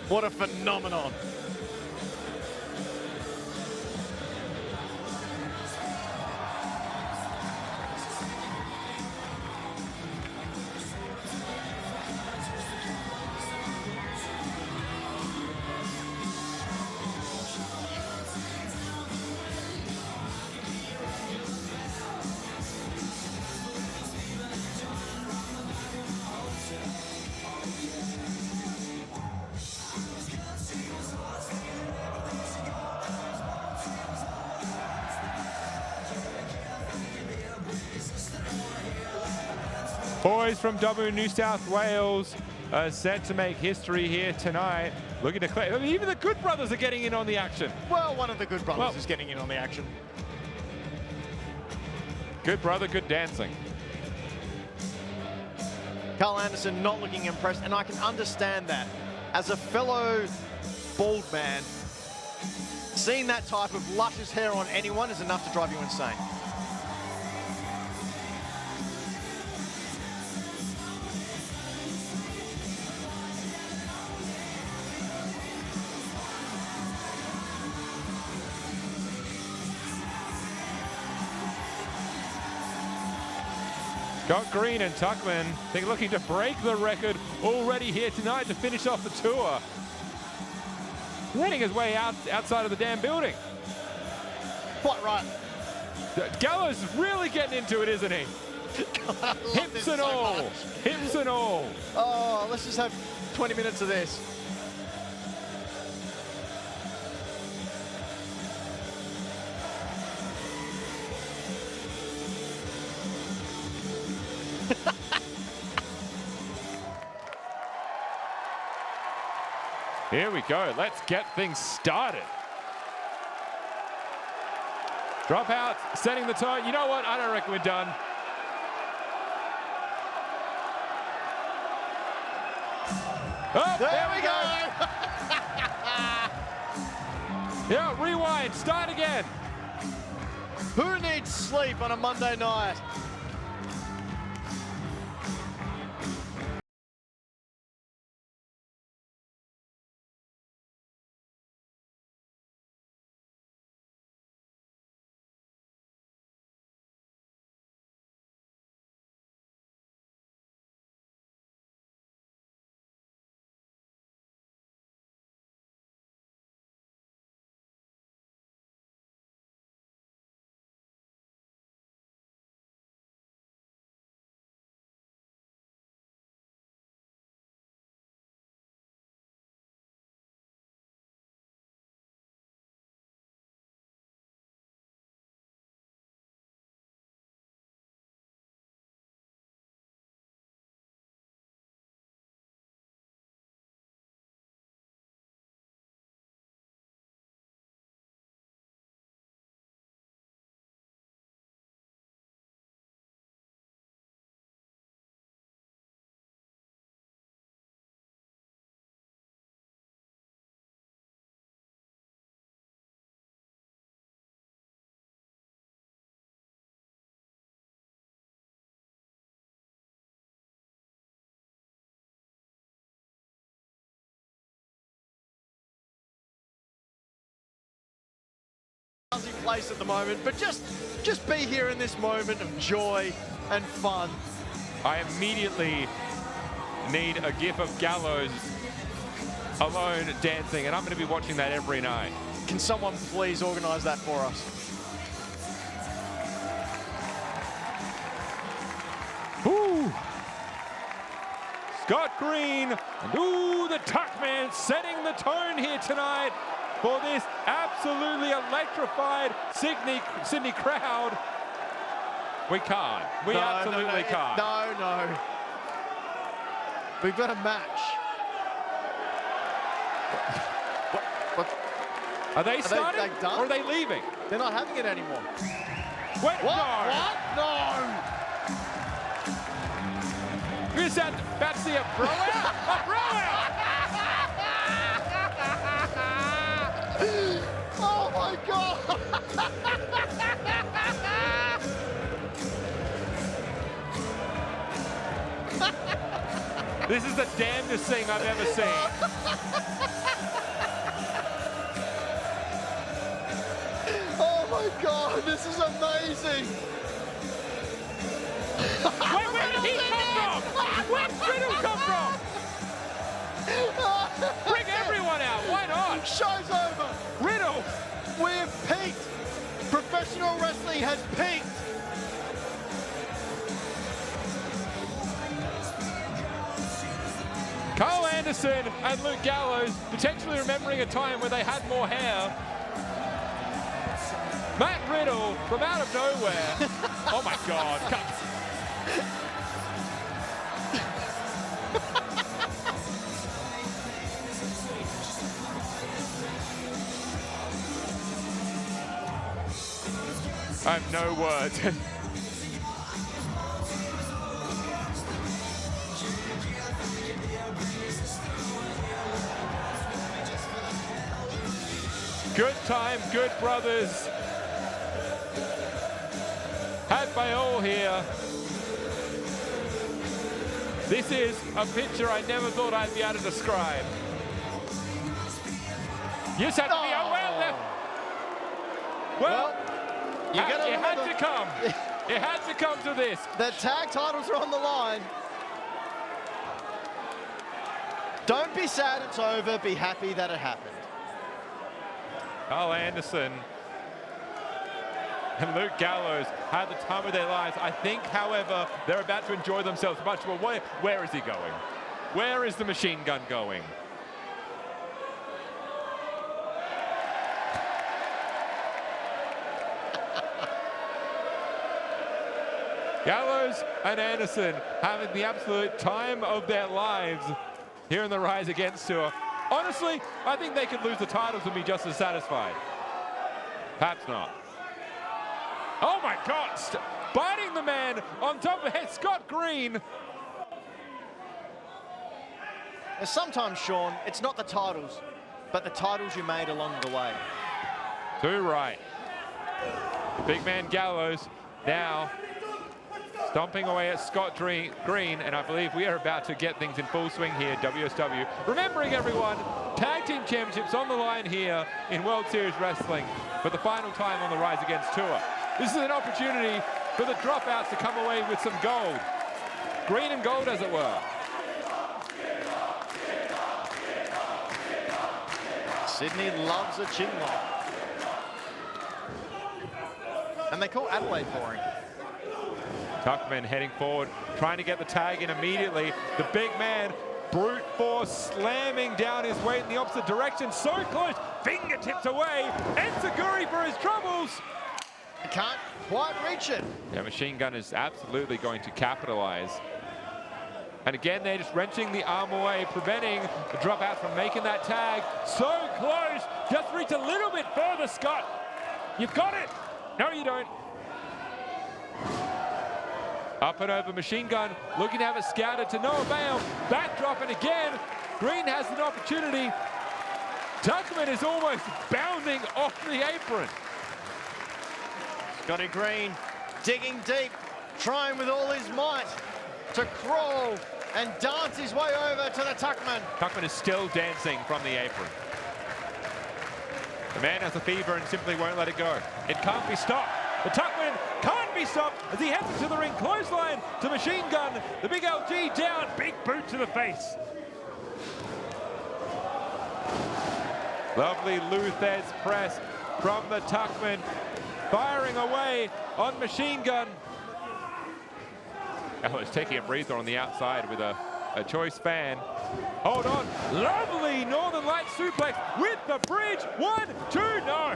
[SPEAKER 3] What a phenomenon.
[SPEAKER 2] Boys from New South Wales are set to make history here tonight. Looking to clear. I mean, even the Good Brothers are getting in on the action.
[SPEAKER 3] Well, one of the Good Brothers is getting in on the action.
[SPEAKER 2] Good brother, good dancing.
[SPEAKER 3] Carl Anderson not looking impressed, and I can understand that. As a fellow bald man, seeing that type of luscious hair on anyone is enough to drive you insane.
[SPEAKER 2] Scott Green and Tuckman, they're looking to break the record already here tonight to finish off the tour. Heading his way outside of the damn building.
[SPEAKER 3] Quite right.
[SPEAKER 2] Gallows is really getting into it, isn't he? Hips and all. Hips and all.
[SPEAKER 3] Oh, let's just have 20 minutes of this.
[SPEAKER 2] Here we go. Let's get things started. Dropout, setting the tone. You know what? I don't reckon we're done. Oh, there we go. Yeah, rewind. Start again.
[SPEAKER 3] Who needs sleep on a Monday night? Place at the moment, but just be here in this moment of joy and fun.
[SPEAKER 2] I immediately need a gif of Gallows alone dancing, and I'm going to be watching that every night.
[SPEAKER 3] Can someone please organize that for us?
[SPEAKER 2] Ooh. Scott Green, and ooh, the Tuckman setting the tone here tonight for this absolutely electrified Sydney crowd. We can't. We absolutely can't.
[SPEAKER 3] No. We've got a match. What?
[SPEAKER 2] Are they starting?
[SPEAKER 3] They done?
[SPEAKER 2] Or are they leaving?
[SPEAKER 3] They're not having it anymore.
[SPEAKER 2] What?
[SPEAKER 3] What?
[SPEAKER 2] No.
[SPEAKER 3] What? No.
[SPEAKER 2] We're about to see a bro out. A bro out.
[SPEAKER 3] God!
[SPEAKER 2] This is the damnedest thing I've ever seen.
[SPEAKER 3] Oh my God, this is amazing!
[SPEAKER 2] Where did he come from? Where'd Riddle come from? Bring everyone out, why not?
[SPEAKER 3] Show's over!
[SPEAKER 2] Riddle!
[SPEAKER 3] We've peaked! Professional wrestling has peaked!
[SPEAKER 2] Carl Anderson and Luke Gallows potentially remembering a time where they had more hair. Matt Riddle from out of nowhere. Oh my God. I have no words. Good time, good brothers. Had by all here. This is a picture I never thought I'd be able to describe. You just had to be well left. Well,
[SPEAKER 3] you
[SPEAKER 2] had to come. It had to come to this.
[SPEAKER 3] The tag titles are on the line. Don't be sad it's over, be happy that it happened.
[SPEAKER 2] Carl Anderson and Luke Gallows had the time of their lives. I think, however, they're about to enjoy themselves much more. Where is he going? Where is the machine gun going? Gallows and Anderson having the absolute time of their lives here in the Rise Against tour. Honestly, I think they could lose the titles and be just as satisfied. Perhaps not. Oh my God, biting the man on top of the head, Scott Green.
[SPEAKER 3] And sometimes, Sean, it's not the titles, but the titles you made along the way.
[SPEAKER 2] Too right. Big man Gallows now stomping away at Scott Green, and I believe we are about to get things in full swing here, WSW. Remembering everyone, Tag Team Championships on the line here in World Series Wrestling for the final time on the Rise Against tour. This is an opportunity for the dropouts to come away with some gold. Green and gold, as it were.
[SPEAKER 3] Sydney loves a chin lock. And they call Adelaide for him.
[SPEAKER 2] Tuckman heading forward, trying to get the tag in immediately. The big man, brute force, slamming down his weight in the opposite direction. So close, fingertips away. Enziguri for his troubles.
[SPEAKER 3] He can't quite reach it.
[SPEAKER 2] Yeah, Machine Gun is absolutely going to capitalize. And again, they're just wrenching the arm away, preventing the dropout from making that tag. So close, just reach a little bit further, Scott. You've got it. No, you don't. Up and over, Machine Gun looking to have it scouted to no avail. Backdrop, and again, Green has an opportunity. Tuckman is almost bounding off the apron.
[SPEAKER 3] Scotty Green digging deep, trying with all his might to crawl and dance his way over to the Tuckman.
[SPEAKER 2] Tuckman is still dancing from the apron. The man has a fever and simply won't let it go. It can't be stopped. The Tuckman can't be stopped as he heads into the ring. Clothesline to Machine Gun. The big LG down. Big boot to the face. Lovely Luthez press from the Tuckman. Firing away on Machine Gun. Gallows taking a breather on the outside with a choice fan. Hold on. Lovely Northern Light suplex with the bridge. 1, 2, no.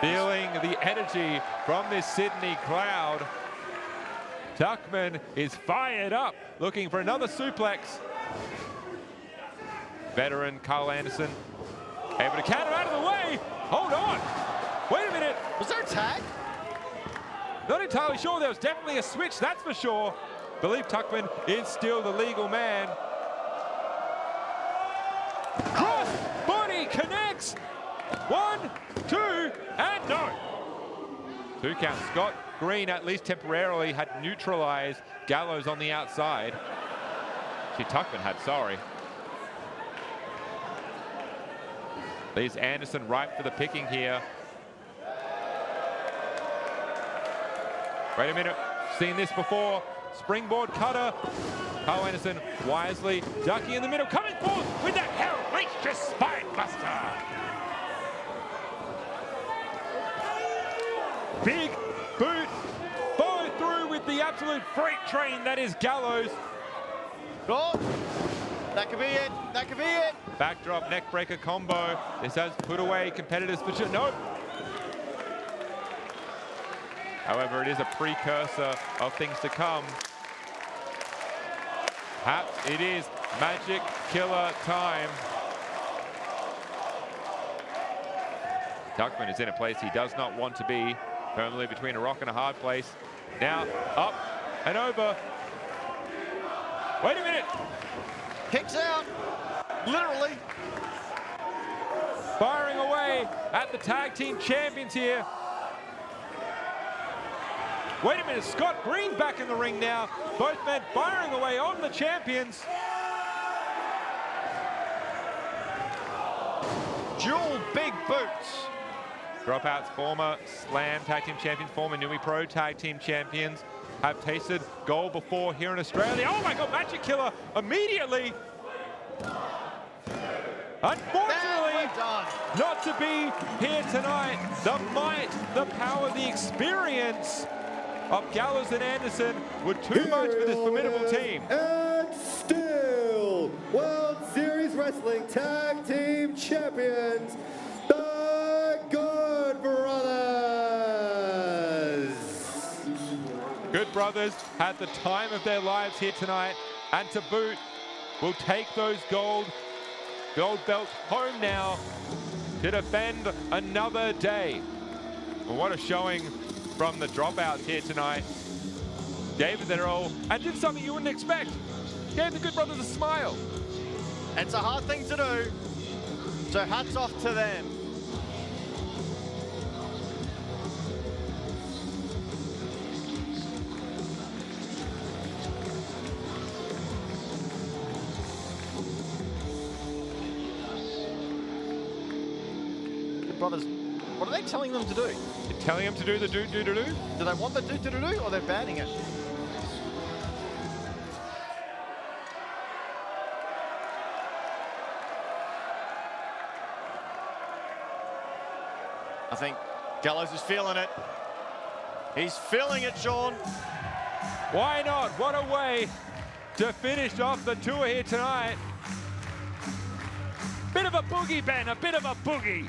[SPEAKER 2] Feeling the energy from this Sydney crowd. Tuckman is fired up, looking for another suplex. Veteran Carl Anderson able to counter out of the way. Hold on. Wait a minute.
[SPEAKER 3] Was there a tag?
[SPEAKER 2] Not entirely sure. There was definitely a switch, that's for sure. believe Tuckman is still the legal man. Cross body connects. 1, 2, and no. 2 count. Scott Green, at least temporarily, had neutralized Gallows on the outside. Tuckman had, sorry. Leaves Anderson ripe for the picking here. Wait a minute, seen this before. Springboard cutter. Carl Anderson wisely ducking in the middle, coming forward with that hellacious spine buster. Big boot, followed through with the absolute freight train that is Gallows.
[SPEAKER 3] Oh, that could be it, that could be it.
[SPEAKER 2] Backdrop neck breaker combo. This has put away competitors for sure. Nope. However, it is a precursor of things to come. Perhaps it is magic killer time. Tuckman is in a place he does not want to be, firmly between a rock and a hard place. Now up and over. Wait a minute.
[SPEAKER 3] Kicks out, literally.
[SPEAKER 2] Firing away at the tag team champions here. Wait a minute, Scott Green back in the ring now. Both men firing away on the champions.
[SPEAKER 3] Dual big boots.
[SPEAKER 2] Dropouts, former Slam Tag Team Champions, former Nui Pro Tag Team Champions, have tasted gold before here in Australia. Oh my God, Magic Killer immediately. Unfortunately, not to be here tonight. The might, the power, the experience of Gallows and Anderson were too much for this formidable team.
[SPEAKER 7] And still, World Series Wrestling Tag Team Champions, the Good Brothers.
[SPEAKER 2] Good Brothers had the time of their lives here tonight, and to boot, will take those gold belts home now to defend another day. Well, what a showing from the dropouts here tonight. Gave it their all and did something you wouldn't expect. Gave the Good Brothers a smile.
[SPEAKER 3] It's a hard thing to do, so hats off to them. Good Brothers, what are they telling them to do?
[SPEAKER 2] You're telling them to do the do-do-do-do?
[SPEAKER 3] Do they want the do-do-do-do or they're banning it? I think Gallows is feeling it. He's feeling it, Sean.
[SPEAKER 2] Why not? What a way to finish off the tour here tonight. Bit of a boogie, Ben, a bit of a boogie.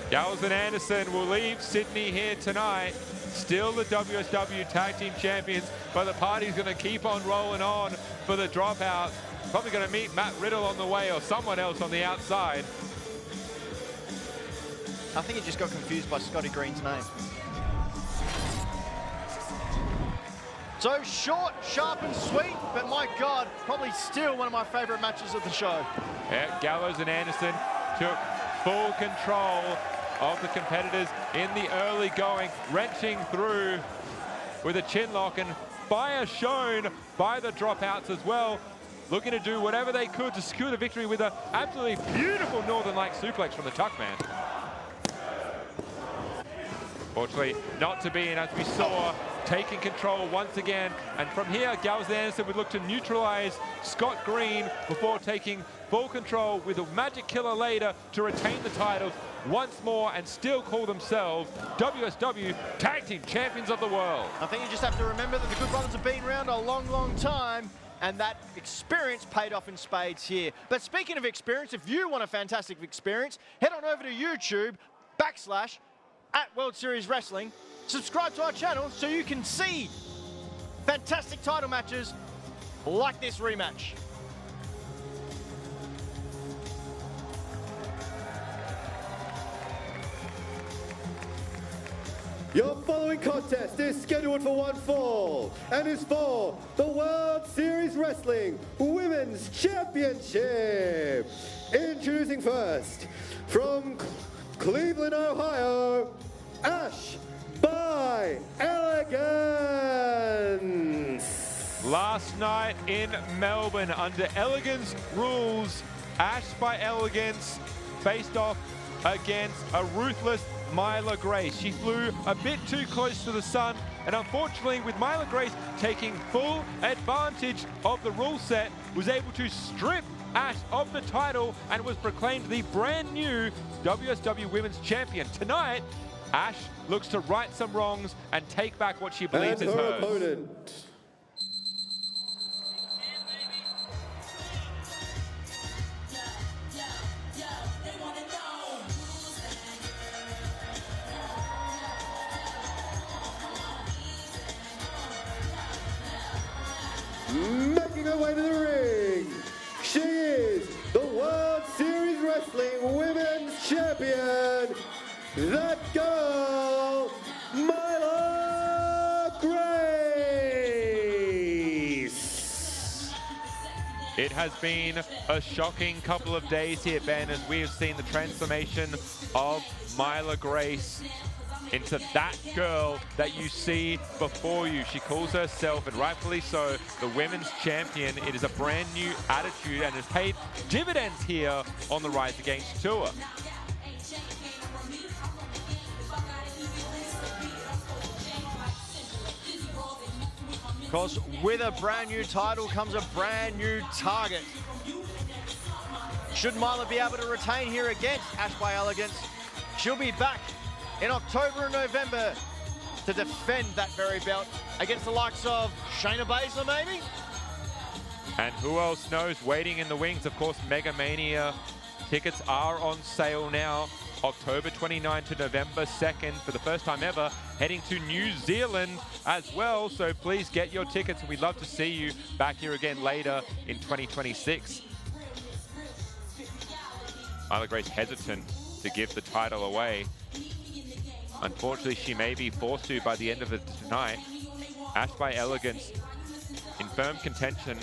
[SPEAKER 2] Gallows and Anderson will leave Sydney here tonight. Still the WSW Tag Team Champions, but the party's going to keep on rolling on for the dropouts. Probably going to meet Matt Riddle on the way or someone else on the outside.
[SPEAKER 3] I think he just got confused by Scotty Green's name. So short, sharp and sweet, but my God, probably still one of my favorite matches of the show.
[SPEAKER 2] Yeah, Gallows and Anderson took full control of the competitors in the early going, wrenching through with a chin lock, and fire shown by the dropouts as well, looking to do whatever they could to secure the victory with an absolutely beautiful Northern Light suplex from the Tuckman. Fortunately, not to be, and as we saw, taking control once again. And from here, Gallows and Anderson would look to neutralize Scott Green before taking full control with a Magic Killer later to retain the titles once more and still call themselves WSW Tag Team Champions of the World.
[SPEAKER 3] I think you just have to remember that the Good Brothers have been around a long, long time, and that experience paid off in spades here. But speaking of experience, if you want a fantastic experience, head on over to YouTube /World Series Wrestling. Subscribe to our channel so you can see fantastic title matches like this rematch.
[SPEAKER 7] Your following contest is scheduled for one fall and is for the World Series Wrestling Women's Championship. Introducing first, from Cleveland, Ohio, Ash by Elegance.
[SPEAKER 2] Last night in Melbourne, under Elegance rules, Ash by Elegance faced off against a ruthless Myla Grace. She flew a bit too close to the sun, and unfortunately, with Myla Grace taking full advantage of the rule set, was able to strip Ash of the title and was proclaimed the brand new WSW Women's Champion. Tonight, Ash looks to right some wrongs and take back what she believes is hers.
[SPEAKER 7] Opponent. Making her way to the ring, she is the World Series Wrestling Women's Champion, that girl, Myla Grace.
[SPEAKER 2] It has been a shocking couple of days here, Ben, as we have seen the transformation of Myla Grace into that girl that you see before you. She calls herself, and rightfully so, the women's champion. It is a brand new attitude and has paid dividends here on the Rise Against tour.
[SPEAKER 3] Of course, with a brand new title comes a brand new target. Should Myla be able to retain here against Ash by Elegance, she'll be back in October and November to defend that very belt against the likes of Shayna Baszler, maybe?
[SPEAKER 2] And who else knows, waiting in the wings, of course, Mega Mania tickets are on sale now, October 29 to November 2nd, for the first time ever, heading to New Zealand as well. So please get your tickets, and we'd love to see you back here again later in 2026. Myla Grace hesitant to give the title away. Unfortunately, she may be forced to by the end of it tonight. Ash by Elegance in firm contention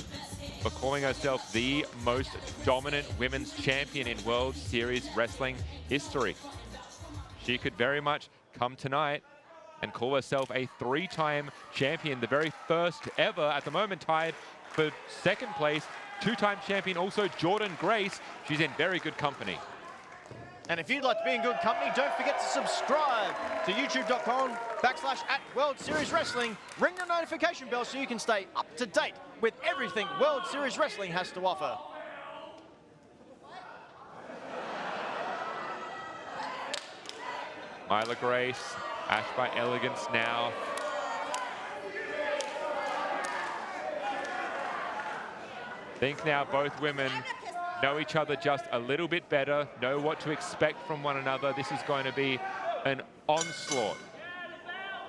[SPEAKER 2] for calling herself the most dominant women's champion in World Series Wrestling history. She could very much come tonight and call herself a three-time champion, the very first ever, at the moment tied for second place, two-time champion also Jordynne Grace. She's in very good company.
[SPEAKER 3] And if you'd like to be in good company, don't forget to subscribe to youtube.com/World Series Wrestling. Ring the notification bell so you can stay up to date with everything World Series Wrestling has to offer.
[SPEAKER 2] Myla Grace, Ash by Elegance now. I think now both women know each other just a little bit better, know what to expect from one another. This is going to be an onslaught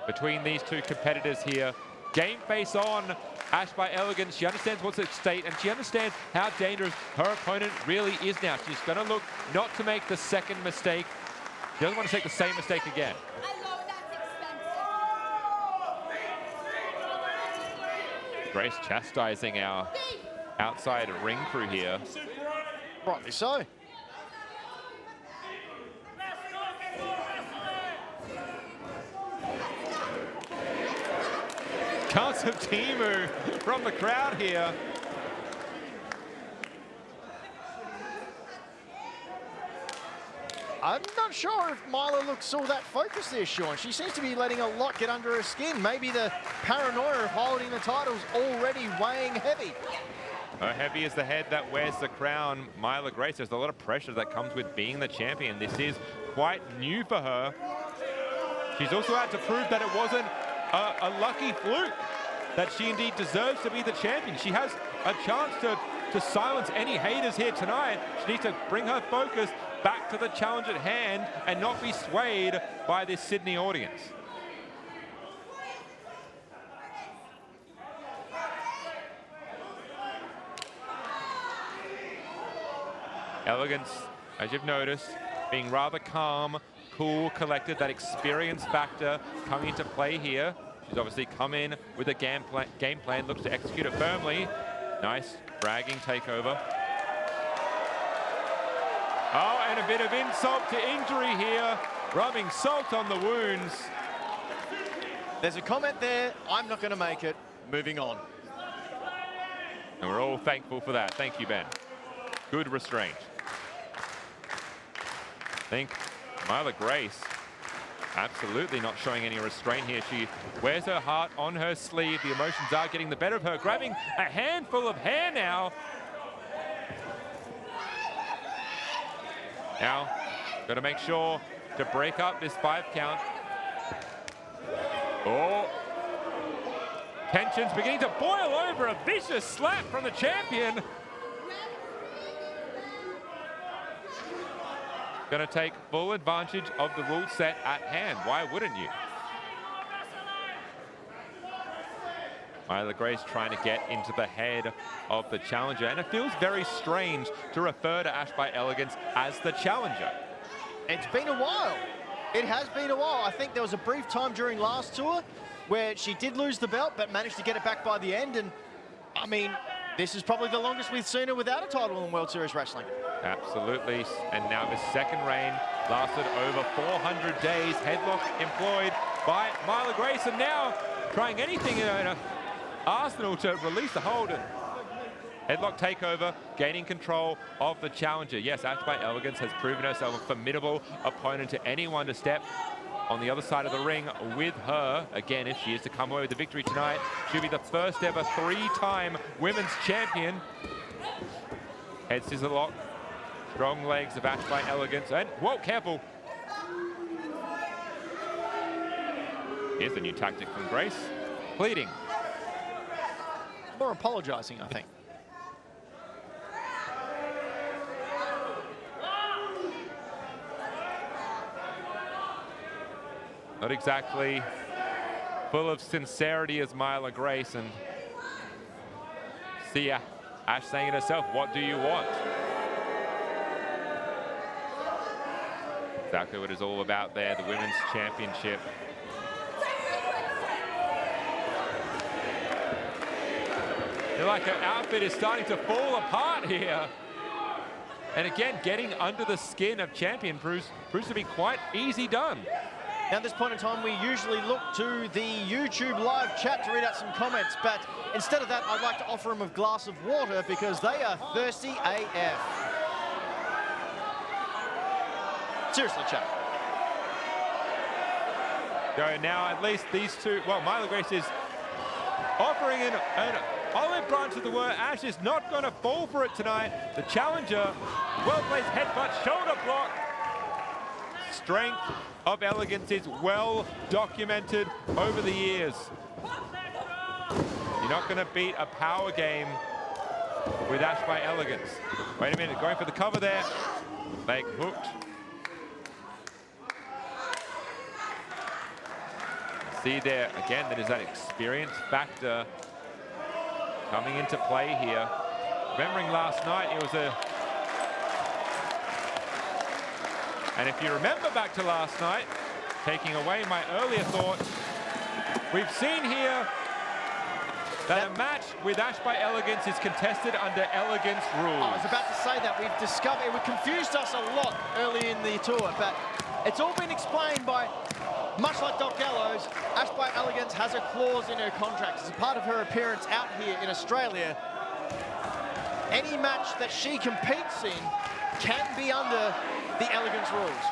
[SPEAKER 2] between these two competitors here. Game face on, Ash by Elegance. She understands what's at stake, and she understands how dangerous her opponent really is now. She's going to look not to make the second mistake. She doesn't want to take the same mistake again. Grace chastising our outside ring crew here.
[SPEAKER 3] Rightly so.
[SPEAKER 2] Chance of Timu from the crowd here.
[SPEAKER 3] I'm not sure if Myla looks all that focused there, Sean. She seems to be letting a lot get under her skin. Maybe the paranoia of holding the title's already weighing heavy.
[SPEAKER 2] Heavy is the head that wears the crown. Myla Grace, there's a lot of pressure that comes with being the champion. This is quite new for her. She's also had to prove that it wasn't a lucky fluke. that she indeed deserves to be the champion. She has a chance to silence any haters here tonight. She needs to bring her focus back to the challenge at hand and not be swayed by this Sydney audience. Elegance, as you've noticed, being rather calm, cool, collected, that experience factor coming into play here. She's obviously come in with a game plan, looks to execute it firmly. Nice bragging takeover. Oh, and a bit of insult to injury here, rubbing salt on the wounds.
[SPEAKER 3] There's a comment there, I'm not going to make it, moving on.
[SPEAKER 2] And we're all thankful for that. Thank you, Ben. Good restraint. I think Myla Grace absolutely not showing any restraint here. She wears her heart on her sleeve. The emotions are getting the better of her, grabbing a handful of hair now. Now, got to make sure to break up this 5 count. Oh, tensions beginning to boil over. A vicious slap from the champion. Going to take full advantage of the rule set at hand. Why wouldn't you? Myla Grace trying to get into the head of the challenger, and it feels very strange to refer to Ash by Elegance as the challenger.
[SPEAKER 3] It's been a while. It has been a while. I think there was a brief time during last tour where she did lose the belt, but managed to get it back by the end. And I mean, this is probably the longest we've seen her without a title in World Series Wrestling.
[SPEAKER 2] Absolutely, and now this second reign lasted over 400 days. Headlock employed by Myla Grace, and now trying anything in an arsenal to release the hold. Headlock takeover, gaining control of the challenger. Yes, Ash by Elegance has proven herself a formidable opponent to anyone to step on the other side of the ring with her. Again, if she is to come away with the victory tonight, she'll be the first ever 3-time women's champion. Head scissor lock. Strong legs of Ash by Elegance, and whoa, careful. Here's the new tactic from Grace, pleading.
[SPEAKER 3] More apologizing, I think.
[SPEAKER 2] Not exactly full of sincerity as Myla Grace, and see Ash saying it herself, what do you want? Exactly what it's all about there, the Women's Championship. Feel like her outfit is starting to fall apart here. And again, getting under the skin of champion proves to be quite easy done.
[SPEAKER 3] Now at this point in time, we usually look to the YouTube live chat to read out some comments, but instead of that, I'd like to offer them a glass of water because they are thirsty AF. Seriously, chat.
[SPEAKER 2] So now at least these two, well, Myla Grace is offering an olive branch of the word. Ash is not going to fall for it tonight. The challenger, well-placed headbutt, shoulder block. Strength of Elegance is well documented over the years. You're not going to beat a power game with Ash by Elegance. Wait a minute, going for the cover there. Leg hooked. See there, again, that is that experience factor coming into play here. Remembering last night, it was a... And if you remember back to last night, taking away my earlier thought, we've seen here that a match with Ash by Elegance is contested under Elegance rules.
[SPEAKER 3] I was about to say that. We've discovered, it confused us a lot early in the tour, but it's all been explained by, much like Doc Gallows, Ash by Elegance has a clause in her contract. As a part of her appearance out here in Australia, any match that she competes in can be under the Elegance rules.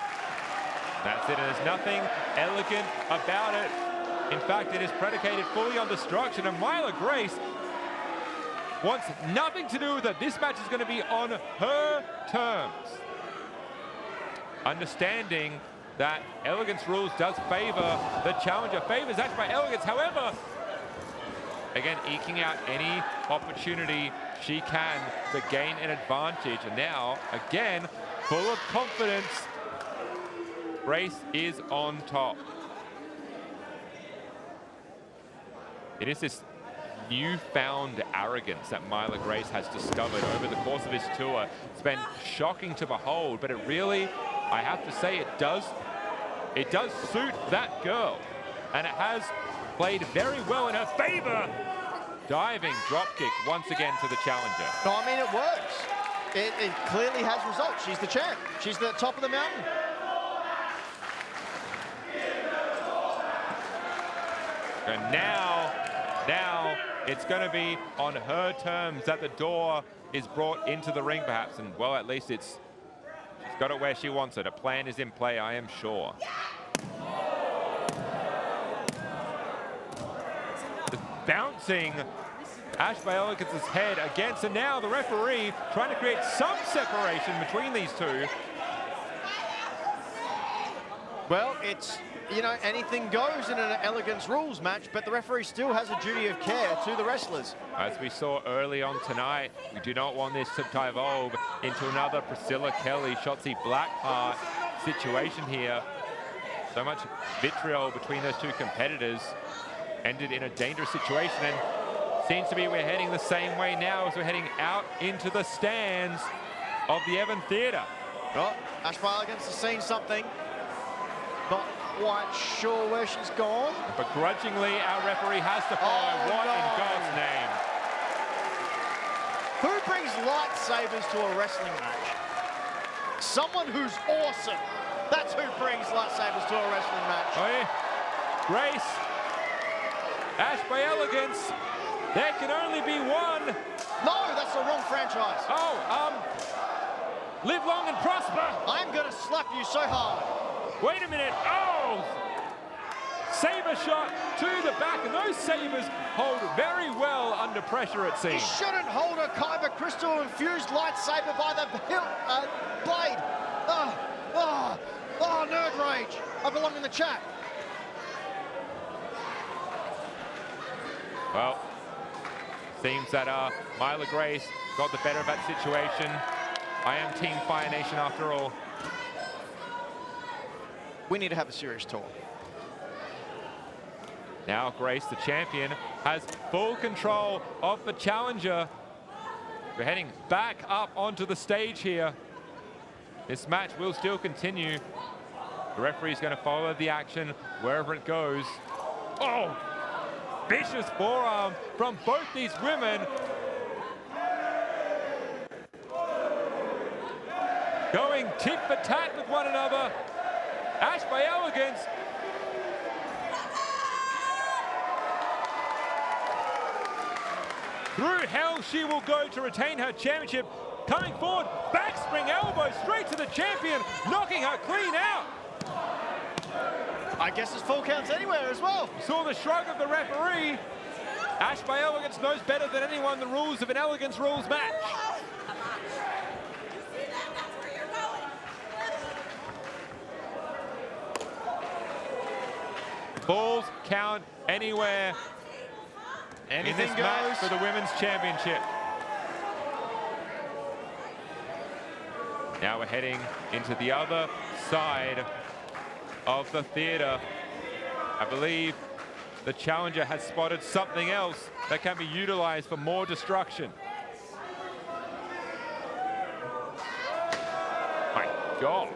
[SPEAKER 2] That's it, and there's nothing elegant about it. In fact, it is predicated fully on destruction, and Myla Grace wants nothing to do with it. This match is going to be on her terms. Understanding that Elegance rules does favor the challenger, favors Ash by Elegance. However, Again, eking out any opportunity she can to gain an advantage. And now, again, full of confidence, Grace is on top. It is this newfound arrogance that Myla Grace has discovered over the course of this tour. It's been shocking to behold, but it really, I have to say, it does suit that girl. And it has played very well in her favor. Diving dropkick once again to the challenger.
[SPEAKER 3] No, I mean, it works. It clearly has results. She's the champ. She's the top of the mountain.
[SPEAKER 2] And now it's going to be on her terms that the door is brought into the ring, perhaps. And, well, at least she's got it where she wants it. A plan is in play, I am sure. Bouncing Ash by Elegance's head against, and now the referee trying to create some separation between these two.
[SPEAKER 3] Well, it's, you know, anything goes in an Elegance rules match, but the referee still has a duty of care to the wrestlers.
[SPEAKER 2] As we saw early on tonight, we do not want this to evolve into another Priscilla Kelly, Shotzi Blackheart situation here. So much vitriol between those two competitors ended in a dangerous situation, and seems to be we're heading the same way now as we're heading out into the stands of the Evan Theatre.
[SPEAKER 3] Well, Ash by Elegance has seen something. Not quite sure where she's gone.
[SPEAKER 2] Begrudgingly, our referee has to follow. What in God's name?
[SPEAKER 3] Who brings lightsabers to a wrestling match? Someone who's awesome. That's who brings lightsabers to a wrestling match.
[SPEAKER 2] Oh, yeah. Grace. Ash by Elegance. There can only be one.
[SPEAKER 3] No, that's the wrong franchise.
[SPEAKER 2] Oh, live long and prosper.
[SPEAKER 3] I'm gonna slap you so hard.
[SPEAKER 2] Wait a minute. Oh! Saber shot to the back, and those sabers hold very well under pressure, it
[SPEAKER 3] He
[SPEAKER 2] seems.
[SPEAKER 3] shouldn't hold a Kyber Crystal infused lightsaber by the blade. Nerd rage. I belong in the chat.
[SPEAKER 2] Well, seems that Myla Grace got the better of that situation. I am Team Fire Nation after all.
[SPEAKER 3] We need to have a serious talk.
[SPEAKER 2] Now Grace, the champion, has full control of the challenger. We're heading back up onto the stage here. This match will still continue. The referee's going to follow the action wherever it goes. Oh! Vicious forearm from both these women. Going tit for tat with one another. Ash by Elegance. Through hell she will go to retain her championship. Coming forward, backspring elbow straight to the champion, knocking her clean out.
[SPEAKER 3] I guess it's full counts anywhere as well.
[SPEAKER 2] Saw the shrug of the referee. Ash by Elegance knows better than anyone the rules of an Elegance rules match. Balls count anywhere.
[SPEAKER 3] Anything
[SPEAKER 2] in this
[SPEAKER 3] goes
[SPEAKER 2] match for the women's championship. Now we're heading into the other side of the theater. I believe the challenger has spotted something else that can be utilized for more destruction. My God.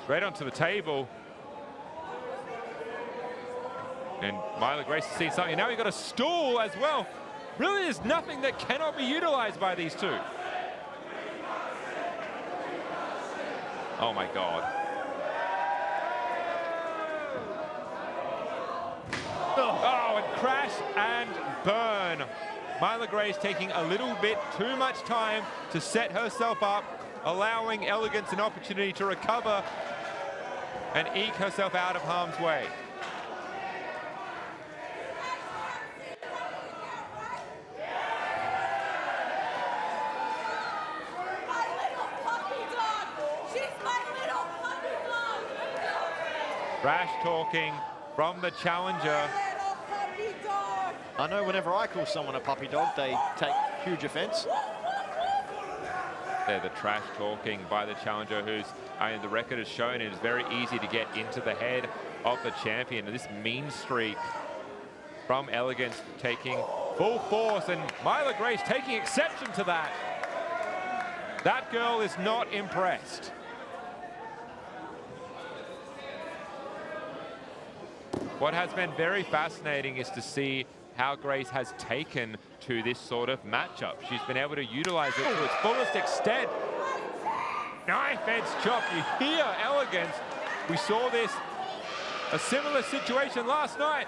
[SPEAKER 2] Straight onto the table. And Myla Grace has seen something. Now we've got a stool as well. Really, there's nothing that cannot be utilized by these two. Oh my God. Oh, and crash and burn. Myla Grace taking a little bit too much time to set herself up, allowing Elegance an opportunity to recover and eke herself out of harm's way. Trash talking from the challenger.
[SPEAKER 3] I know whenever I call someone a puppy dog, they take huge offense.
[SPEAKER 2] They're the trash talking by the challenger who's, the record has shown it is very easy to get into the head of the champion. This mean streak from Elegance taking full force, and Myla Grace taking exception to that. That girl is not impressed. What has been very fascinating is to see how Grace has taken to this sort of matchup. She's been able to utilize it to its fullest extent. Knife edge chop, you hear Elegance. We saw this, a similar situation last night.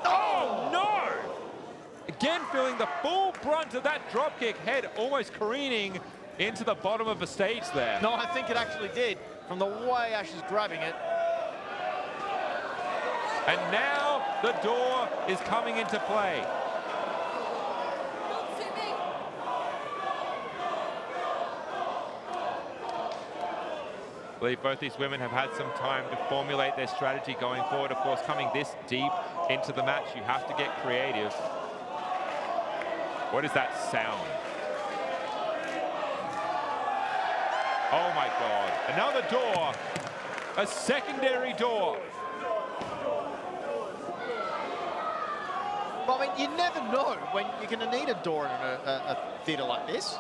[SPEAKER 2] Oh no! Again, feeling the full brunt of that drop kick, head almost careening into the bottom of the stage there.
[SPEAKER 3] No, I think it actually did, from the way Ash is grabbing it.
[SPEAKER 2] And now the door is coming into play. I believe both these women have had some time to formulate their strategy going forward. Of course, coming this deep into the match, you have to get creative. What is that sound? Oh my God, another door, a secondary door.
[SPEAKER 3] Well, I mean, you never know when you're going to need a door in a theatre like this.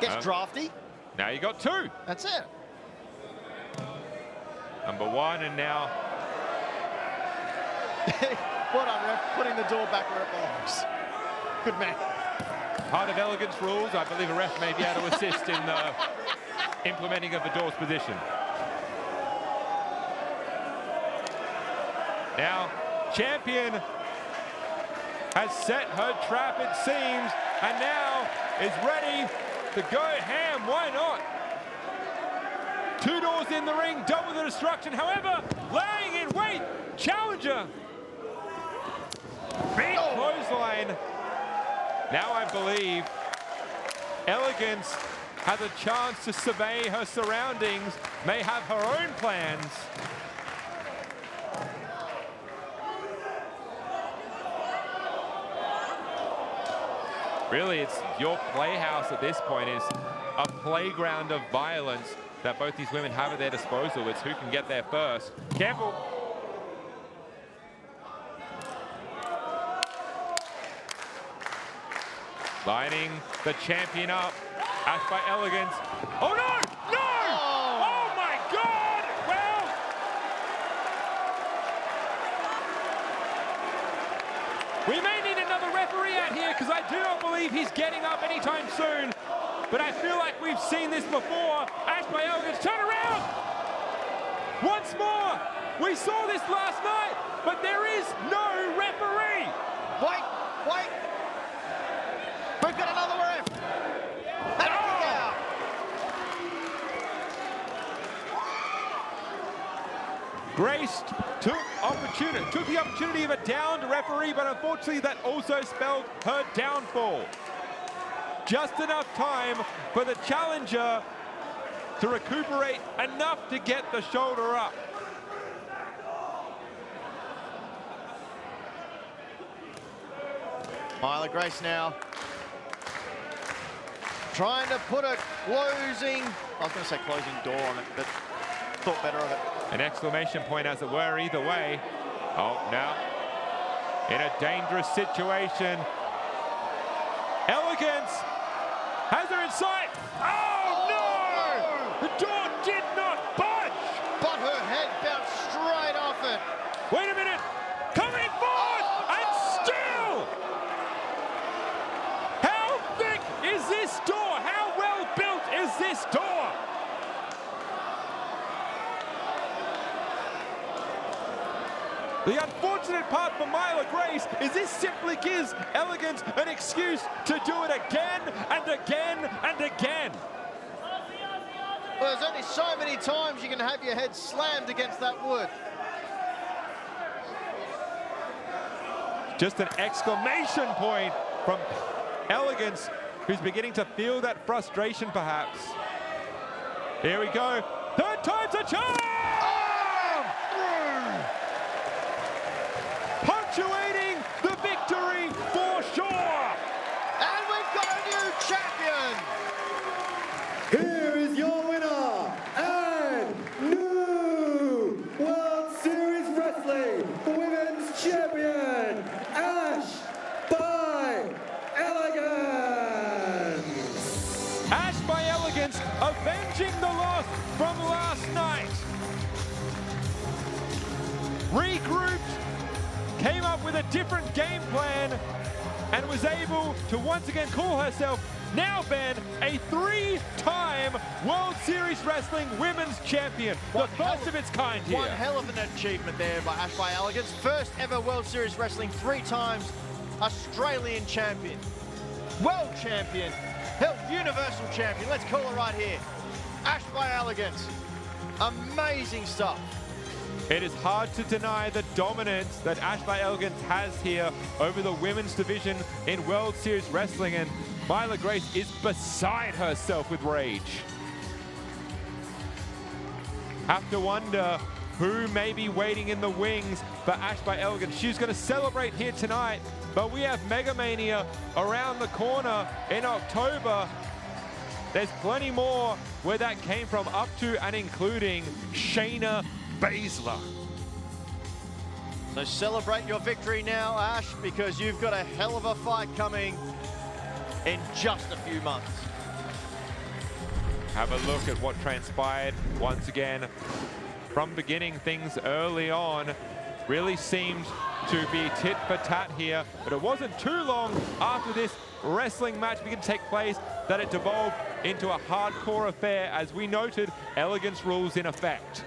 [SPEAKER 3] Gets drafty.
[SPEAKER 2] Now you got two.
[SPEAKER 3] That's it.
[SPEAKER 2] Number one, and now.
[SPEAKER 3] Well done, ref, putting the door back where it belongs. Good man.
[SPEAKER 2] Part of Elegance rules, I believe a ref may be able to assist in the implementing of the door's position. Now, champion has set her trap, it seems, and now is ready to go ham. Why not? Two doors in the ring, double the destruction. However, laying in wait, challenger. Big clothesline. Now I believe Elegance has a chance to survey her surroundings, may have her own plans. Really, it's your playhouse at this point, is a playground of violence that both these women have at their disposal. It's who can get there first. Careful. Lining the champion up. Ash by Elegance. Oh no! No! Oh my God! Well, we may need another referee out here, because I do not believe he's getting up anytime soon. But I feel like we've seen this before. Ash by Elegance, turn around! Once more! We saw this last night, but there is no referee!
[SPEAKER 3] Wait, wait! We've got another ref! And a kick out!
[SPEAKER 2] Grace took the opportunity of a downed referee, but unfortunately that also spelled her downfall. Just enough time for the challenger to recuperate enough to get the shoulder up.
[SPEAKER 3] Myla Grace now trying to put a closing, I was going to say closing door on it, but thought better of it.
[SPEAKER 2] An exclamation point, as it were, either way. Oh, now in a dangerous situation. Elegance has her in sight. Oh, no! The door did not budge.
[SPEAKER 3] But her head bounced straight off it.
[SPEAKER 2] Wait a minute. Coming forward, and still. How thick is this door? How well built is this door? The unfortunate part for Myla Grace is this simply gives Elegance an excuse to do it again and again and again.
[SPEAKER 3] Well, there's only so many times you can have your head slammed against that wood.
[SPEAKER 2] Just an exclamation point from Elegance, who's beginning to feel that frustration perhaps. Here we go. Third time's a charm! Punctuating the victory regrouped, came up with a different game plan, and was able to once again call herself, now Ben, a 3-time World Series Wrestling Women's Champion. The first of its kind here.
[SPEAKER 3] One hell of an achievement there by by Elegance. First ever World Series Wrestling, 3 times Australian champion, world champion, hell, universal champion. Let's call it right here. by Elegance. Amazing stuff.
[SPEAKER 2] It is hard to deny the dominance that by Elegance has here over the women's division in World Series Wrestling, and Myla Grace is beside herself with rage. Have to wonder who may be waiting in the wings for by Elegance. She's going to celebrate here tonight, but we have Mega Mania around the corner in October. There's plenty more where that came from, up to and including Shayna Baszler.
[SPEAKER 3] So celebrate your victory now, Ash, because you've got a hell of a fight coming in just a few months.
[SPEAKER 2] Have a look at what transpired once again. From beginning things early on, really seemed to be tit for tat here, but it wasn't too long after this wrestling match began to take place that it devolved into a hardcore affair. As we noted, Elegance rules in effect.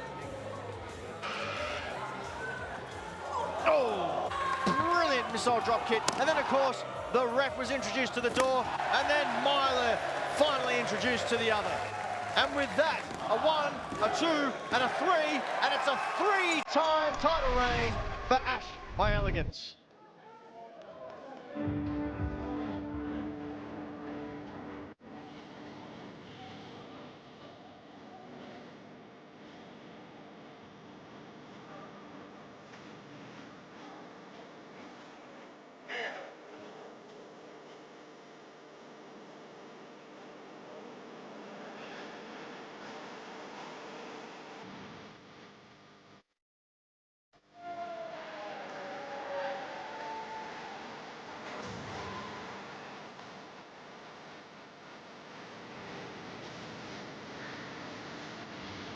[SPEAKER 3] Oh, brilliant missile drop kick. And then, of course, the ref was introduced to the door, and then Myla finally introduced to the other. And with that, a 1, a 2, and a 3, and it's a 3-time title reign for by Elegance.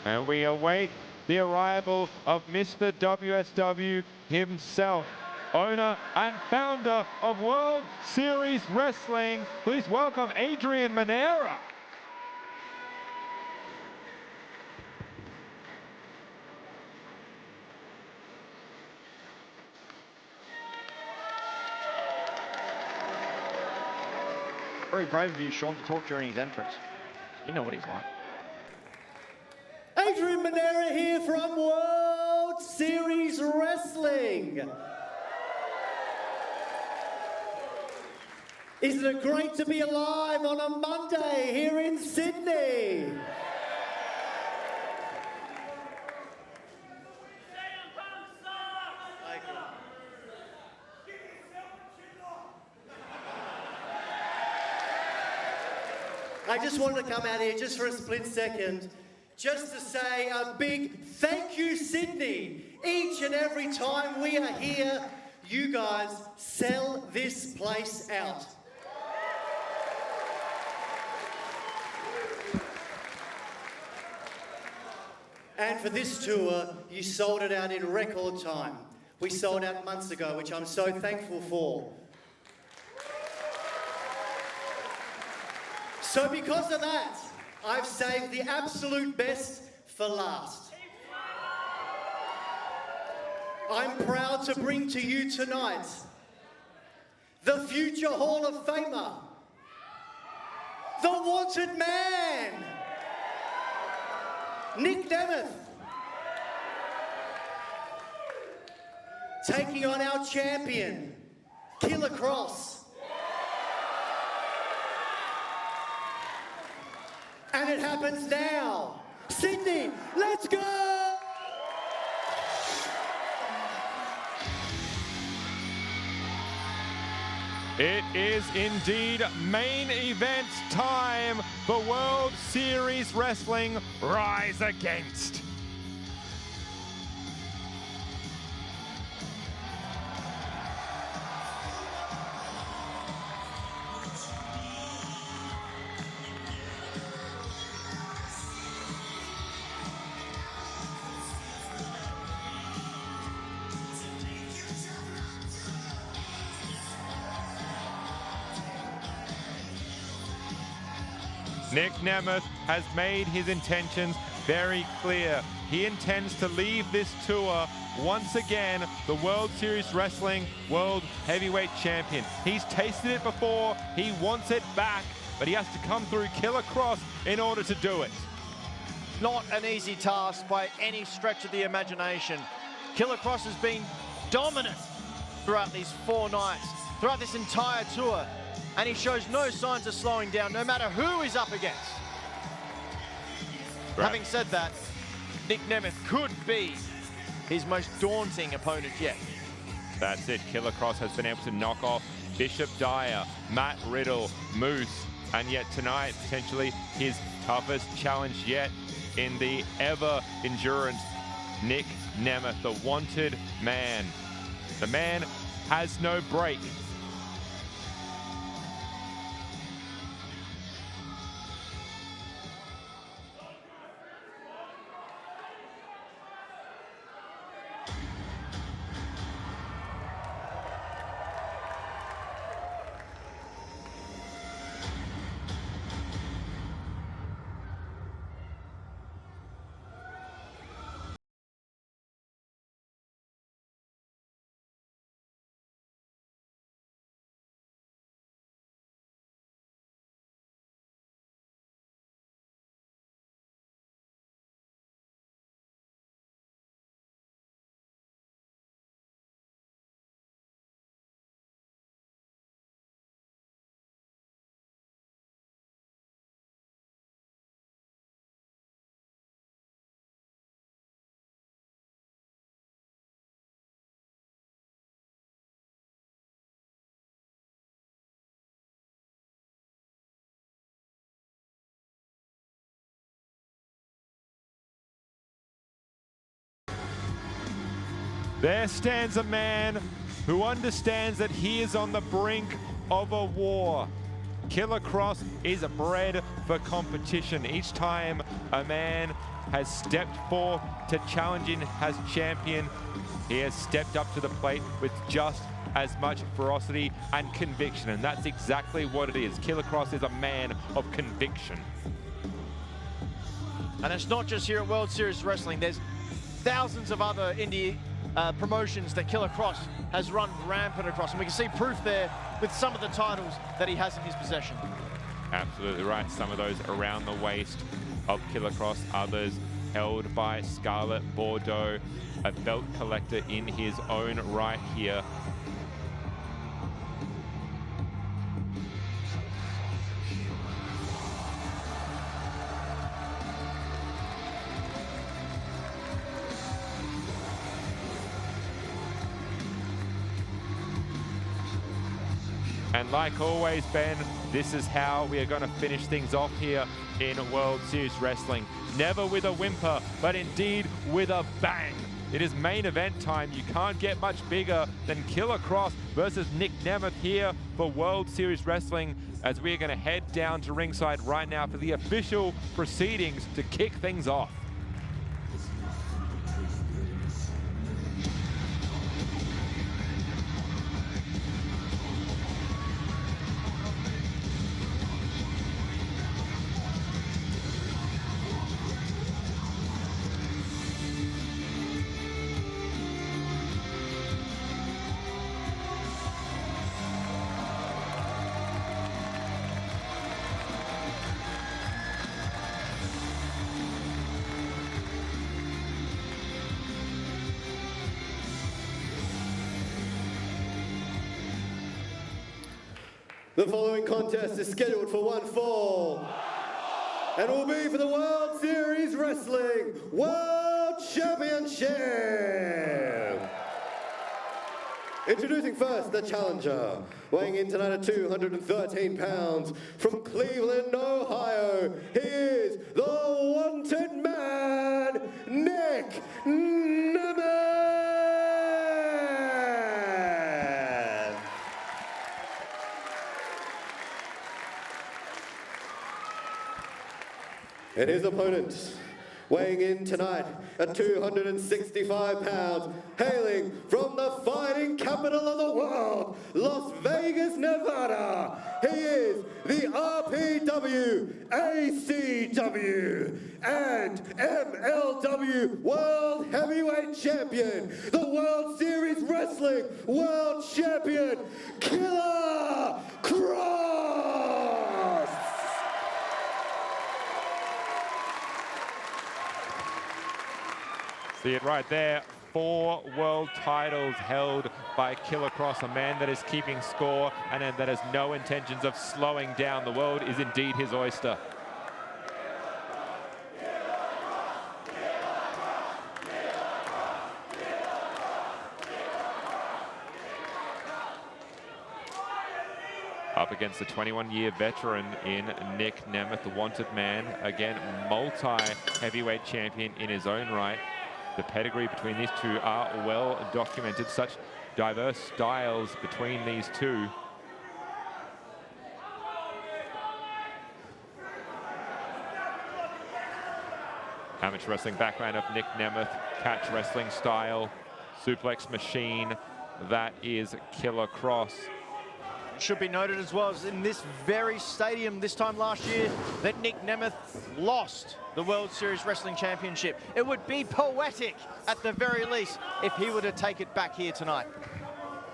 [SPEAKER 2] And we await the arrival of Mr. WSW himself, owner and founder of World Series Wrestling. Please welcome Adrian Manera.
[SPEAKER 3] Very brave of you, Sean, to talk during his entrance. You know what he's like.
[SPEAKER 7] Adrian Manera here from World Series Wrestling. Isn't it great to be alive on a Monday here in Sydney? I just wanted to come out here just for a split second, just to say a big thank you, Sydney. Each and every time we are here, you guys sell this place out. And for this tour, you sold it out in record time. We sold out months ago, which I'm so thankful for. So because of that, I've saved the absolute best for last. I'm proud to bring to you tonight the future Hall of Famer, the Wanted Man, Nic Nemeth, taking on our champion, Killer Kross. And it happens now. Sydney, let's go!
[SPEAKER 2] It is indeed main event time for World Series Wrestling Rise Against. Nic Nemeth has made his intentions very clear. He intends to leave this tour once again the World Series Wrestling World Heavyweight Champion. He's tasted it before, he wants it back, but he has to come through Killer Kross in order to do it.
[SPEAKER 3] Not an easy task by any stretch of the imagination. Killer Kross has been dominant throughout these 4 nights, throughout this entire tour, and he shows no signs of slowing down, no matter who he's up against.
[SPEAKER 2] Right.
[SPEAKER 3] Having said that, Nic Nemeth could be his most daunting opponent yet.
[SPEAKER 2] That's it. Killer Kross has been able to knock off Bishop Dyer, Matt Riddle, Moose, and yet tonight, potentially his toughest challenge yet in the ever-endurance Nic Nemeth, the wanted man. The man has no break. There stands a man who understands that he is on the brink of a war. Killer Kross is bred for competition. Each time a man has stepped forth to challenge him as champion, he has stepped up to the plate with just as much ferocity and conviction, and that's exactly what it is. Killer Kross is a man of conviction.
[SPEAKER 3] And it's not just here at World Series Wrestling. There's thousands of other indie promotions that Killer Kross has run rampant across, and we can see proof there with some of the titles that he has in his possession.
[SPEAKER 2] Absolutely right. Some of those around the waist of Killer Kross, others held by Scarlet Bordeaux, a belt collector in his own right here. And like always, Ben, this is how we are going to finish things off here in World Series Wrestling. Never with a whimper, but indeed with a bang. It is main event time. You can't get much bigger than Killer Kross versus Nic Nemeth here for World Series Wrestling, as we are going to head down to ringside right now for the official proceedings to kick things off.
[SPEAKER 7] The following contest is scheduled for one fall and will be for the World Series Wrestling World Championship. Introducing first the challenger, weighing in tonight at 213 pounds, from Cleveland, Ohio, he is the wanted man, Nic Nemeth. And his opponent, weighing in tonight at 265 pounds, hailing from the fighting capital of the world, Las Vegas, Nevada, he is the RPW ACW, and MLW World Heavyweight Champion, the World Series Wrestling World Champion, Killer Kross!
[SPEAKER 2] See it right there. 4 world titles held by Killer Kross, a man that is keeping score and that has no intentions of slowing down. The world is indeed his oyster. Up against the 21-year veteran in Nic Nemeth, the wanted man. Again, multi-heavyweight champion in his own right. The pedigree between these two are well documented. Such diverse styles between these two. Amateur wrestling background of Nic Nemeth, catch wrestling style, suplex machine. That is Killer Kross.
[SPEAKER 3] Should be noted as well as in this very stadium this time last year that Nic Nemeth lost the World Series Wrestling Championship. It would be poetic at the very least if he were to take it back here tonight.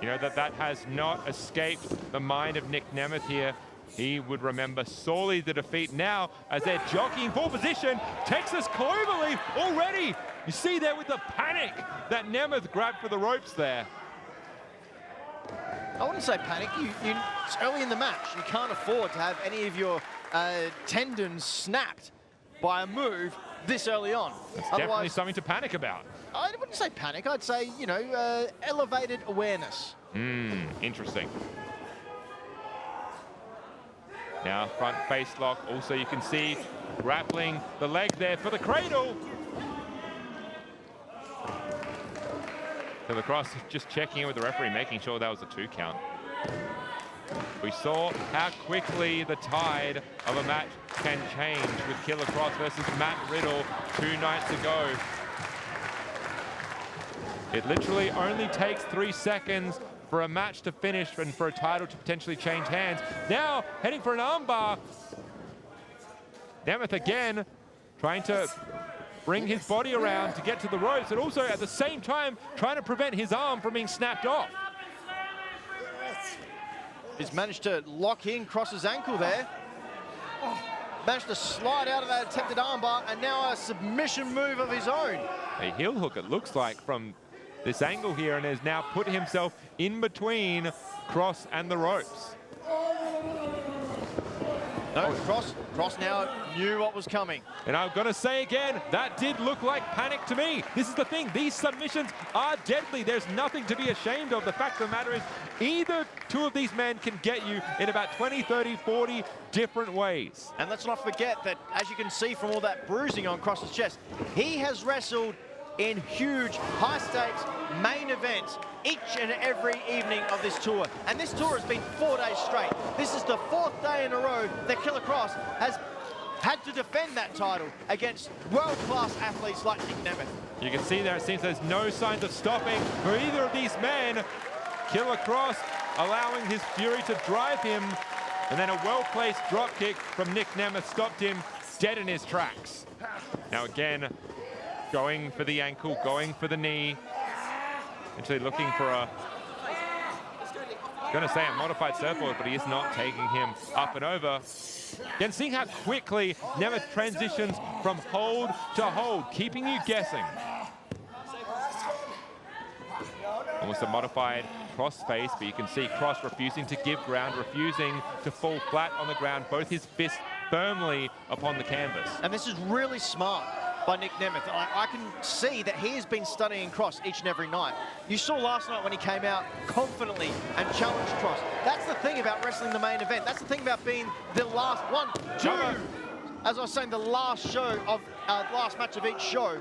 [SPEAKER 2] You know, that has not escaped the mind of Nic Nemeth here. He would remember sorely the defeat now as they're jockeying for position. Texas Cloverleaf already. You see there with the panic that Nemeth grabbed for the ropes there.
[SPEAKER 3] I wouldn't say panic. It's early in the match. You can't afford to have any of your tendons snapped by a move this early on.
[SPEAKER 2] It's definitely something to panic about.
[SPEAKER 3] I wouldn't say panic. I'd say, you know, elevated awareness.
[SPEAKER 2] Interesting. Now front face lock. Also you can see grappling the leg there for the cradle. Killer Kross just checking in with the referee, making sure that was a 2 count. We saw how quickly the tide of a match can change with Killer Kross versus Matt Riddle 2 nights ago. It literally only takes 3 seconds for a match to finish and for a title to potentially change hands. Now heading for an armbar. Nemeth again trying to bring his body around to get to the ropes, and also at the same time trying to prevent his arm from being snapped off.
[SPEAKER 3] He's managed to lock in Kross's ankle there. Managed to slide out of that attempted armbar, and now a submission move of his own.
[SPEAKER 2] A heel hook, it looks like, from this angle here, and has now put himself in between Kross and the ropes.
[SPEAKER 3] No, Kross now knew what was coming.
[SPEAKER 2] And I'm going to say again, that did look like panic to me. This is the thing, these submissions are deadly. There's nothing to be ashamed of. The fact of the matter is, either 2 of these men can get you in about 20, 30, 40 different ways.
[SPEAKER 3] And let's not forget that, as you can see from all that bruising on Kross's chest, he has wrestled in huge, high-stakes main events each and every evening of this tour. And this tour has been 4 days straight. This is the 4th day in a row that Killer Kross has had to defend that title against world-class athletes like Nic Nemeth.
[SPEAKER 2] You can see there, it seems there's no signs of stopping for either of these men. Killer Kross allowing his fury to drive him, and then a well-placed drop kick from Nic Nemeth stopped him dead in his tracks. Now again, going for the ankle, going for the knee. Actually looking for a, going to say a modified surfboard, but he is not taking him up and over. Again, seeing how quickly Nemeth transitions from hold to hold, keeping you guessing. Almost a modified crossface, but you can see Kross refusing to give ground, refusing to fall flat on the ground, both his fists firmly upon the canvas.
[SPEAKER 3] And this is really smart by Nic Nemeth. I can see that he has been studying Kross each and every night. You saw last night when he came out confidently and challenged Kross. That's the thing about wrestling the main event. That's the thing about being the last 1, 2. As I was saying, the last show of last match of each show.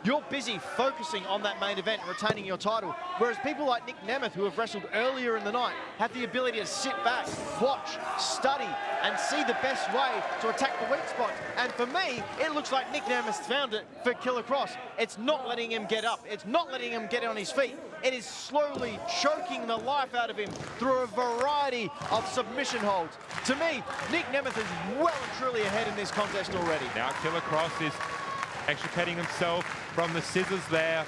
[SPEAKER 3] you're busy focusing on that main event and retaining your title. Whereas people like Nic Nemeth, who have wrestled earlier in the night, have the ability to sit back, watch, study, and see the best way to attack the weak spots. And for me, it looks like Nic Nemeth's found it for Killer Kross. It's not letting him get up. It's not letting him get on his feet. It is slowly choking the life out of him through a variety of submission holds. To me, Nic Nemeth is well and truly ahead in this contest already.
[SPEAKER 2] Now Killer Kross is extricating himself from the scissors there,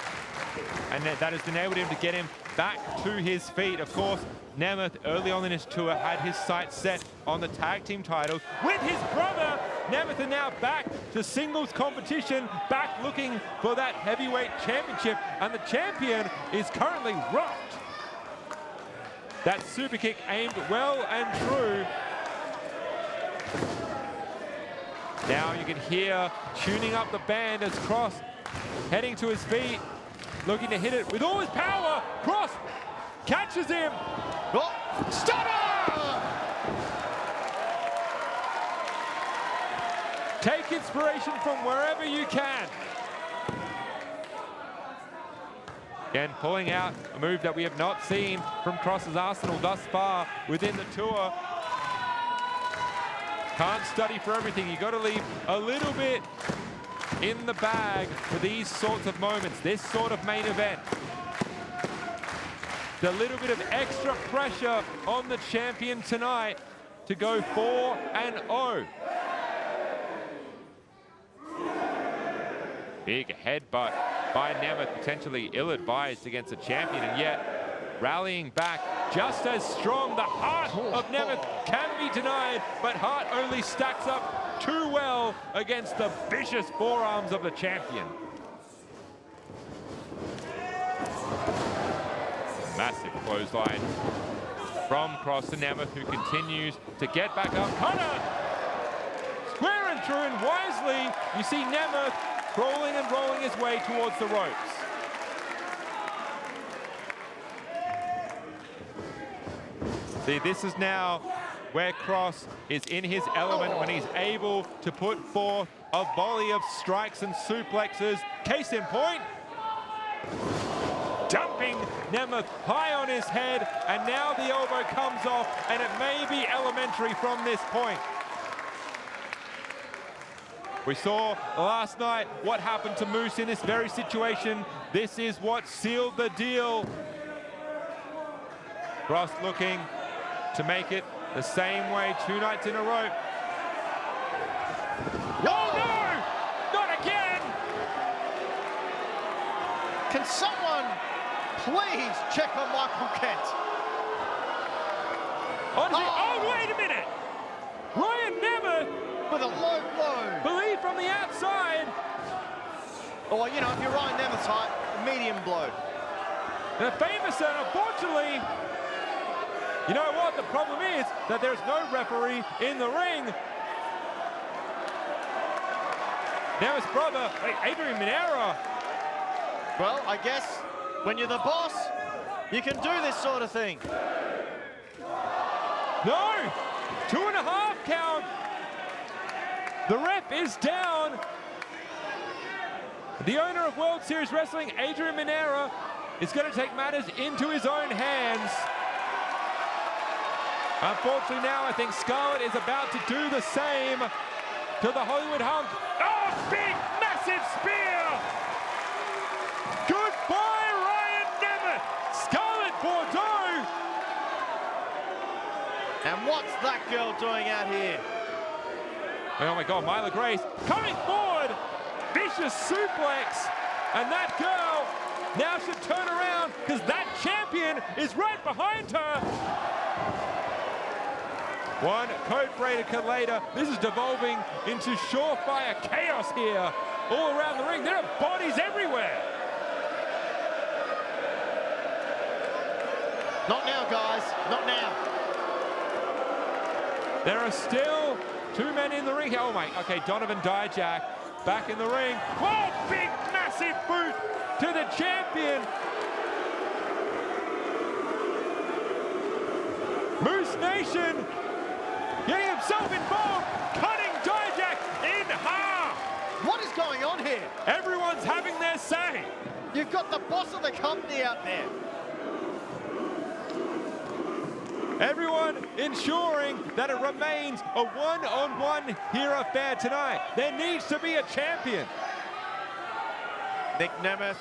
[SPEAKER 2] and that has enabled him to get him back to his feet. Of course, Nemeth early on in his tour had his sights set on the tag team titles with his brother. Nemeth are now back to singles competition, back looking for that heavyweight championship, and the champion is currently rocked. That super kick aimed well and true. Now you can hear tuning up the band as Kross heading to his feet, looking to hit it with all his power. Kross catches him.
[SPEAKER 3] Oh, stunner!
[SPEAKER 2] Take inspiration from wherever you can. Again, pulling out a move that we have not seen from Kross's arsenal thus far within the tour. Can't study for everything. You got to leave a little bit in the bag for these sorts of moments, this sort of main event. A little bit of extra pressure on the champion tonight to go 4-0. Big headbutt by Nemeth, potentially ill-advised against the champion, and yet rallying back just as strong. The heart of Nemeth can be denied, but heart only stacks up too well against the vicious forearms of the champion. Massive clothesline from Kross to Nemeth, who continues to get back up. Cutter! Square and true, and wisely, you see Nemeth crawling and rolling his way towards the ropes. See, this is now where Kross is in his element, when he's able to put forth a volley of strikes and suplexes. Case in point, dumping Nemeth high on his head, and now the elbow comes off, and it may be elementary from this point. We saw last night what happened to Moose in this very situation. This is what sealed the deal. Kross looking to make it the same way 2 nights in a row. Oh no! Not again!
[SPEAKER 3] Can someone please check on Michael Kent?
[SPEAKER 2] Oh, wait a minute! Ryan Nemeth
[SPEAKER 3] with a low blow.
[SPEAKER 2] Believe from the outside.
[SPEAKER 3] Or, you know, if you're Ryan Nemeth's height, medium blow.
[SPEAKER 2] The famous, and unfortunately, you know what? The problem is that there's no referee in the ring. Nemeth's brother, Adrian Minera.
[SPEAKER 3] Well, I guess when you're the boss, you can do this sort of thing.
[SPEAKER 2] No! 2.5 count. The ref is down. The owner of World Series Wrestling, Adrian Minera, is going to take matters into his own hands. Unfortunately now, I think Scarlett is about to do the same to the Hollywood Hunk. Oh, big, massive spear! Goodbye, Ryan Nemeth! Scarlett Bordeaux!
[SPEAKER 3] And what's that girl doing out here?
[SPEAKER 2] Oh my God, Myla Grace coming forward! Vicious suplex! And that girl now should turn around, because that champion is right behind her! One code breaker later, this is devolving into surefire chaos here. All around the ring, there are bodies everywhere.
[SPEAKER 3] Not now, guys, not now.
[SPEAKER 2] There are still 2 men in the ring. Oh my, okay, Donovan Djack back in the ring. Whoa, big, massive boot to the champion. Moose Nation getting himself involved, cutting Dyer in half.
[SPEAKER 3] What is going on here?
[SPEAKER 2] Everyone's having their say.
[SPEAKER 3] You've got the boss of the company out there.
[SPEAKER 2] Everyone ensuring that it remains a one-on-one hero affair tonight. There needs to be a champion.
[SPEAKER 3] Nic Nemeth.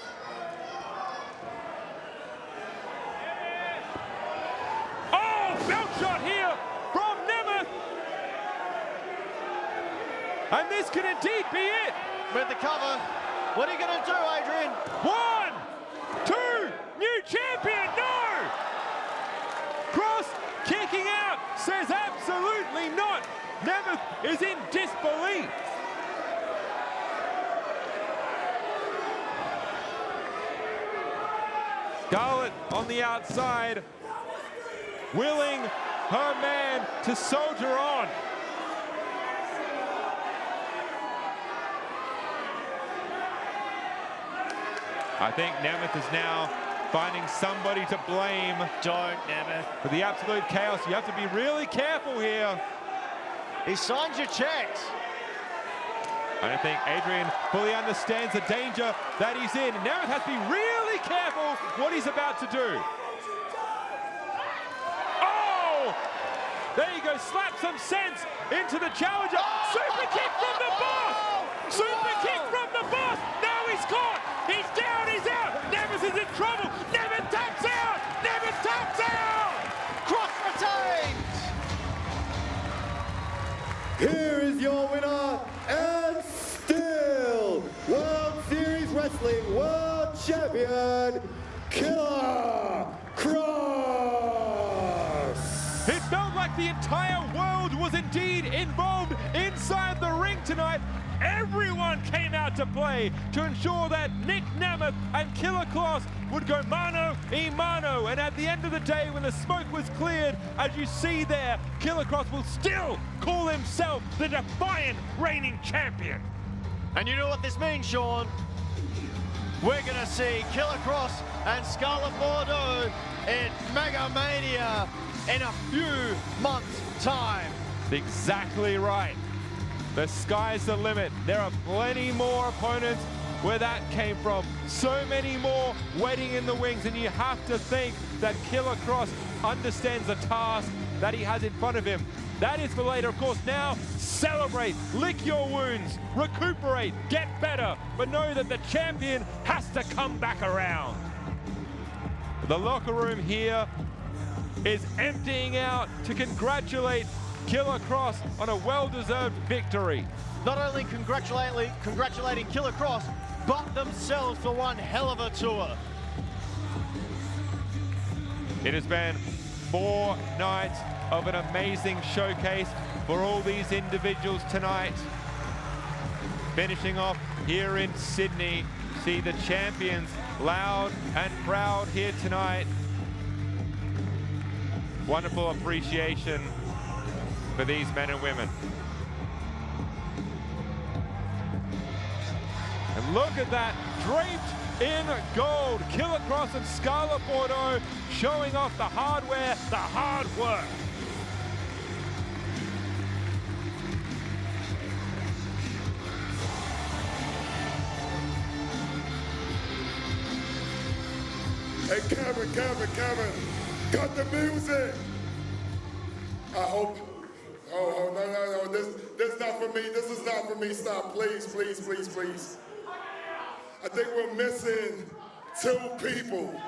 [SPEAKER 2] Oh, belt shot here from Nemeth. And this could indeed be it.
[SPEAKER 3] With the cover. What are you going to do, Adrian?
[SPEAKER 2] 1, 2, new champion, no! Kross kicking out, says absolutely not. Nemeth is in disbelief. Scarlett on the outside, willing her man to soldier on. I think Nemeth is now finding somebody to blame.
[SPEAKER 3] Don't, Nemeth.
[SPEAKER 2] For the absolute chaos. You have to be really careful here.
[SPEAKER 3] He signs your checks.
[SPEAKER 2] I don't think Adrian fully understands the danger that he's in. Nemeth has to be really careful what he's about to do. Oh! There you go, slap some sense into the challenger. Oh! Super kick from the boss! Super kick from the boss! Now he's caught! He's down, he's out! Nemeth is in trouble! Nemeth taps out! Nemeth taps out!
[SPEAKER 3] Kross retains!
[SPEAKER 7] Here is your winner and still World Series Wrestling World Champion, Killer Kross.
[SPEAKER 2] It felt like the entire world was indeed involved inside the ring tonight. Everyone came out to play to ensure that Nic Nemeth and Killer Kross would go mano a mano. And at the end of the day, when the smoke was cleared, as you see there, Killer Kross will still call himself the defiant reigning champion.
[SPEAKER 3] And you know what this means, Sean? We're going to see Killer Kross and Scarlett Bordeaux in Mega Mania in a few months' time.
[SPEAKER 2] Exactly right. The sky's the limit. There are plenty more opponents where that came from. So many more waiting in the wings, and you have to think that Killer Kross understands the task that he has in front of him. That is for later, of course. Now, celebrate, lick your wounds, recuperate, get better, but know that the champion has to come back around. The locker room here is emptying out to congratulate Killer Kross on a well-deserved victory.
[SPEAKER 3] Not only congratulating Killer Kross, but themselves for one hell of a tour.
[SPEAKER 2] It has been 4 nights of an amazing showcase for all these individuals tonight. Finishing off here in Sydney, see the champions loud and proud here tonight. Wonderful appreciation for these men and women. And look at that, draped in gold. Killer Kross and Scarlett Bordeaux showing off the hardware, the hard work.
[SPEAKER 4] Hey, Kevin, cut the music. I hope, oh, no, this is not for me. This is not for me. Stop, please. I think we're missing 2 people.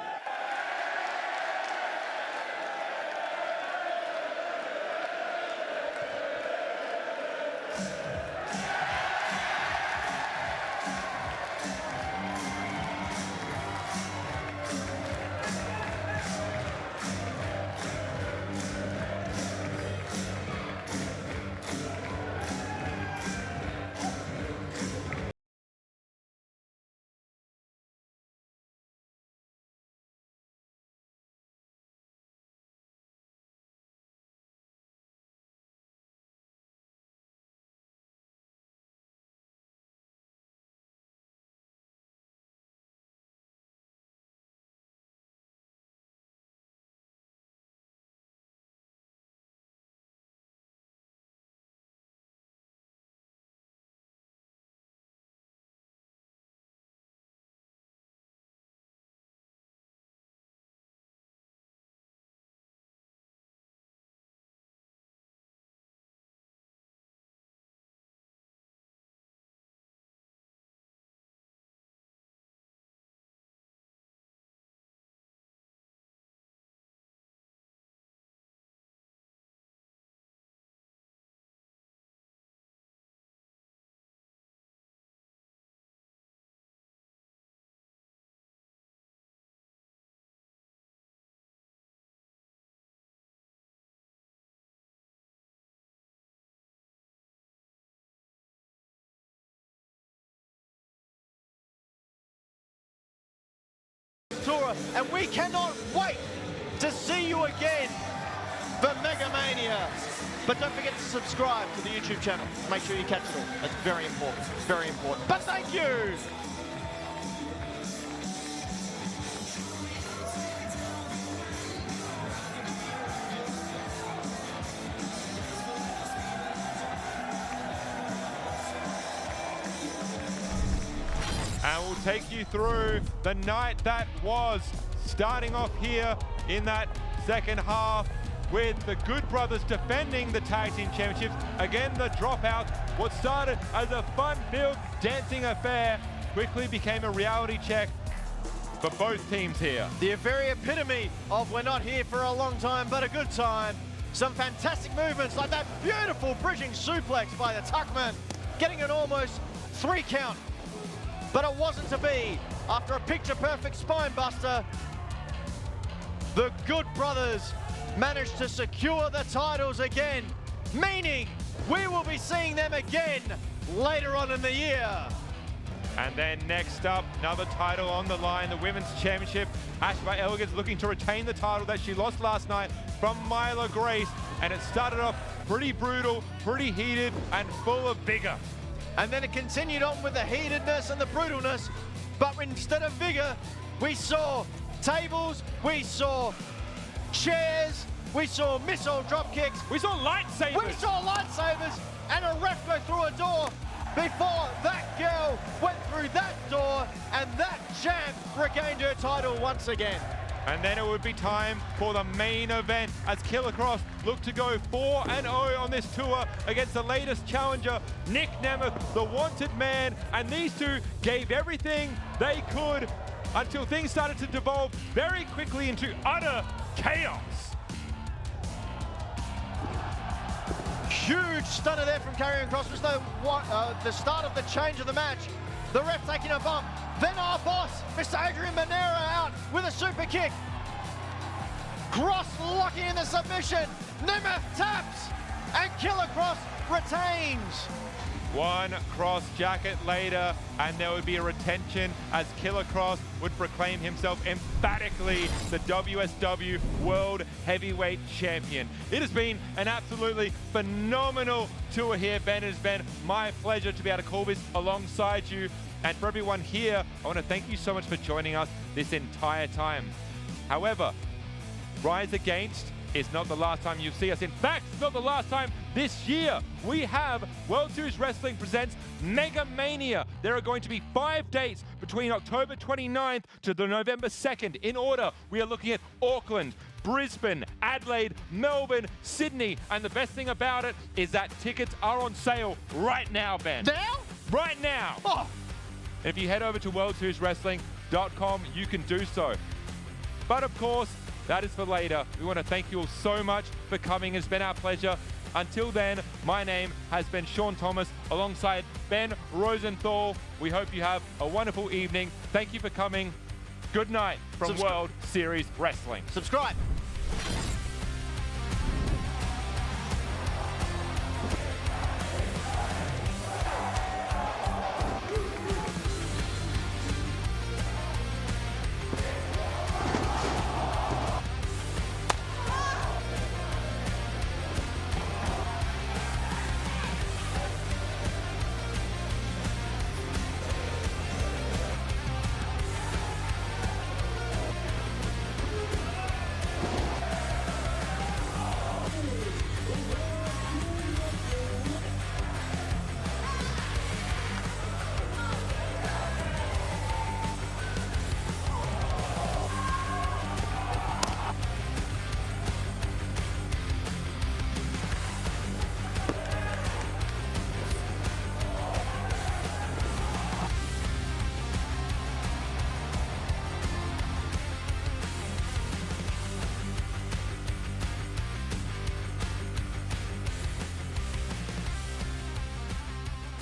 [SPEAKER 3] tour, and we cannot wait to see you again for Mega Mania. But don't forget to subscribe to the YouTube channel. Make sure you catch it all. That's very important. Very important. But thank you.
[SPEAKER 2] And we'll take you through the night that was, starting off here in that second half with the Good Brothers defending the Tag Team Championships. Again, the dropout, what started as a fun-filled dancing affair, quickly became a reality check for both teams here.
[SPEAKER 3] The very epitome of we're not here for a long time, but a good time. Some fantastic movements like that beautiful bridging suplex by the Tuckman, getting an almost 3 count. But it wasn't to be. After a picture-perfect spine buster, the Good Brothers managed to secure the titles again, meaning we will be seeing them again later on in the year.
[SPEAKER 2] And then next up, another title on the line, the Women's Championship. Ash by Elegance looking to retain the title that she lost last night from Myla Grace. And it started off pretty brutal, pretty heated, and full of vigor.
[SPEAKER 3] And then it continued on with the heatedness and the brutalness, but instead of vigor, we saw tables, we saw chairs, we saw missile drop kicks,
[SPEAKER 2] we saw lightsabers.
[SPEAKER 3] We saw lightsabers, and a ref go through a door before that girl went through that door, and that champ regained her title once again.
[SPEAKER 2] And then it would be time for the main event as Killer Kross looked to go 4-0 on this tour against the latest challenger, Nic Nemeth, the wanted man. And these two gave everything they could until things started to devolve very quickly into utter chaos.
[SPEAKER 3] Huge stunner there from Karrion Kross was the start of the change of the match. The ref taking a bump. Then our boss, Mr. Adrian Manera, out with a super kick. Kross locking in the submission. Nemeth taps, and Killer Kross retains.
[SPEAKER 2] One cross jacket later, and there would be a retention as Killer Kross would proclaim himself emphatically the WSW World Heavyweight Champion. It has been an absolutely phenomenal tour here, Ben. It has been my pleasure to be able to call this alongside you. And for everyone here, I want to thank you so much for joining us this entire time. However, Rise Against is not the last time you'll see us. In fact, it's not the last time this year. We have World Series Wrestling presents Mega Mania. There are going to be 5 dates between October 29th to the November 2nd. In order, we are looking at Auckland, Brisbane, Adelaide, Melbourne, Sydney. And the best thing about it is that tickets are on sale right now, Ben.
[SPEAKER 3] Now?
[SPEAKER 2] Right now.
[SPEAKER 3] Oh.
[SPEAKER 2] If you head over to worldserieswrestling.com, you can do so. But of course, that is for later. We want to thank you all so much for coming. It's been our pleasure. Until then, my name has been Sean Thomas alongside Ben Rosenthal. We hope you have a wonderful evening. Thank you for coming. Good night from World Series Wrestling.
[SPEAKER 3] Subscribe.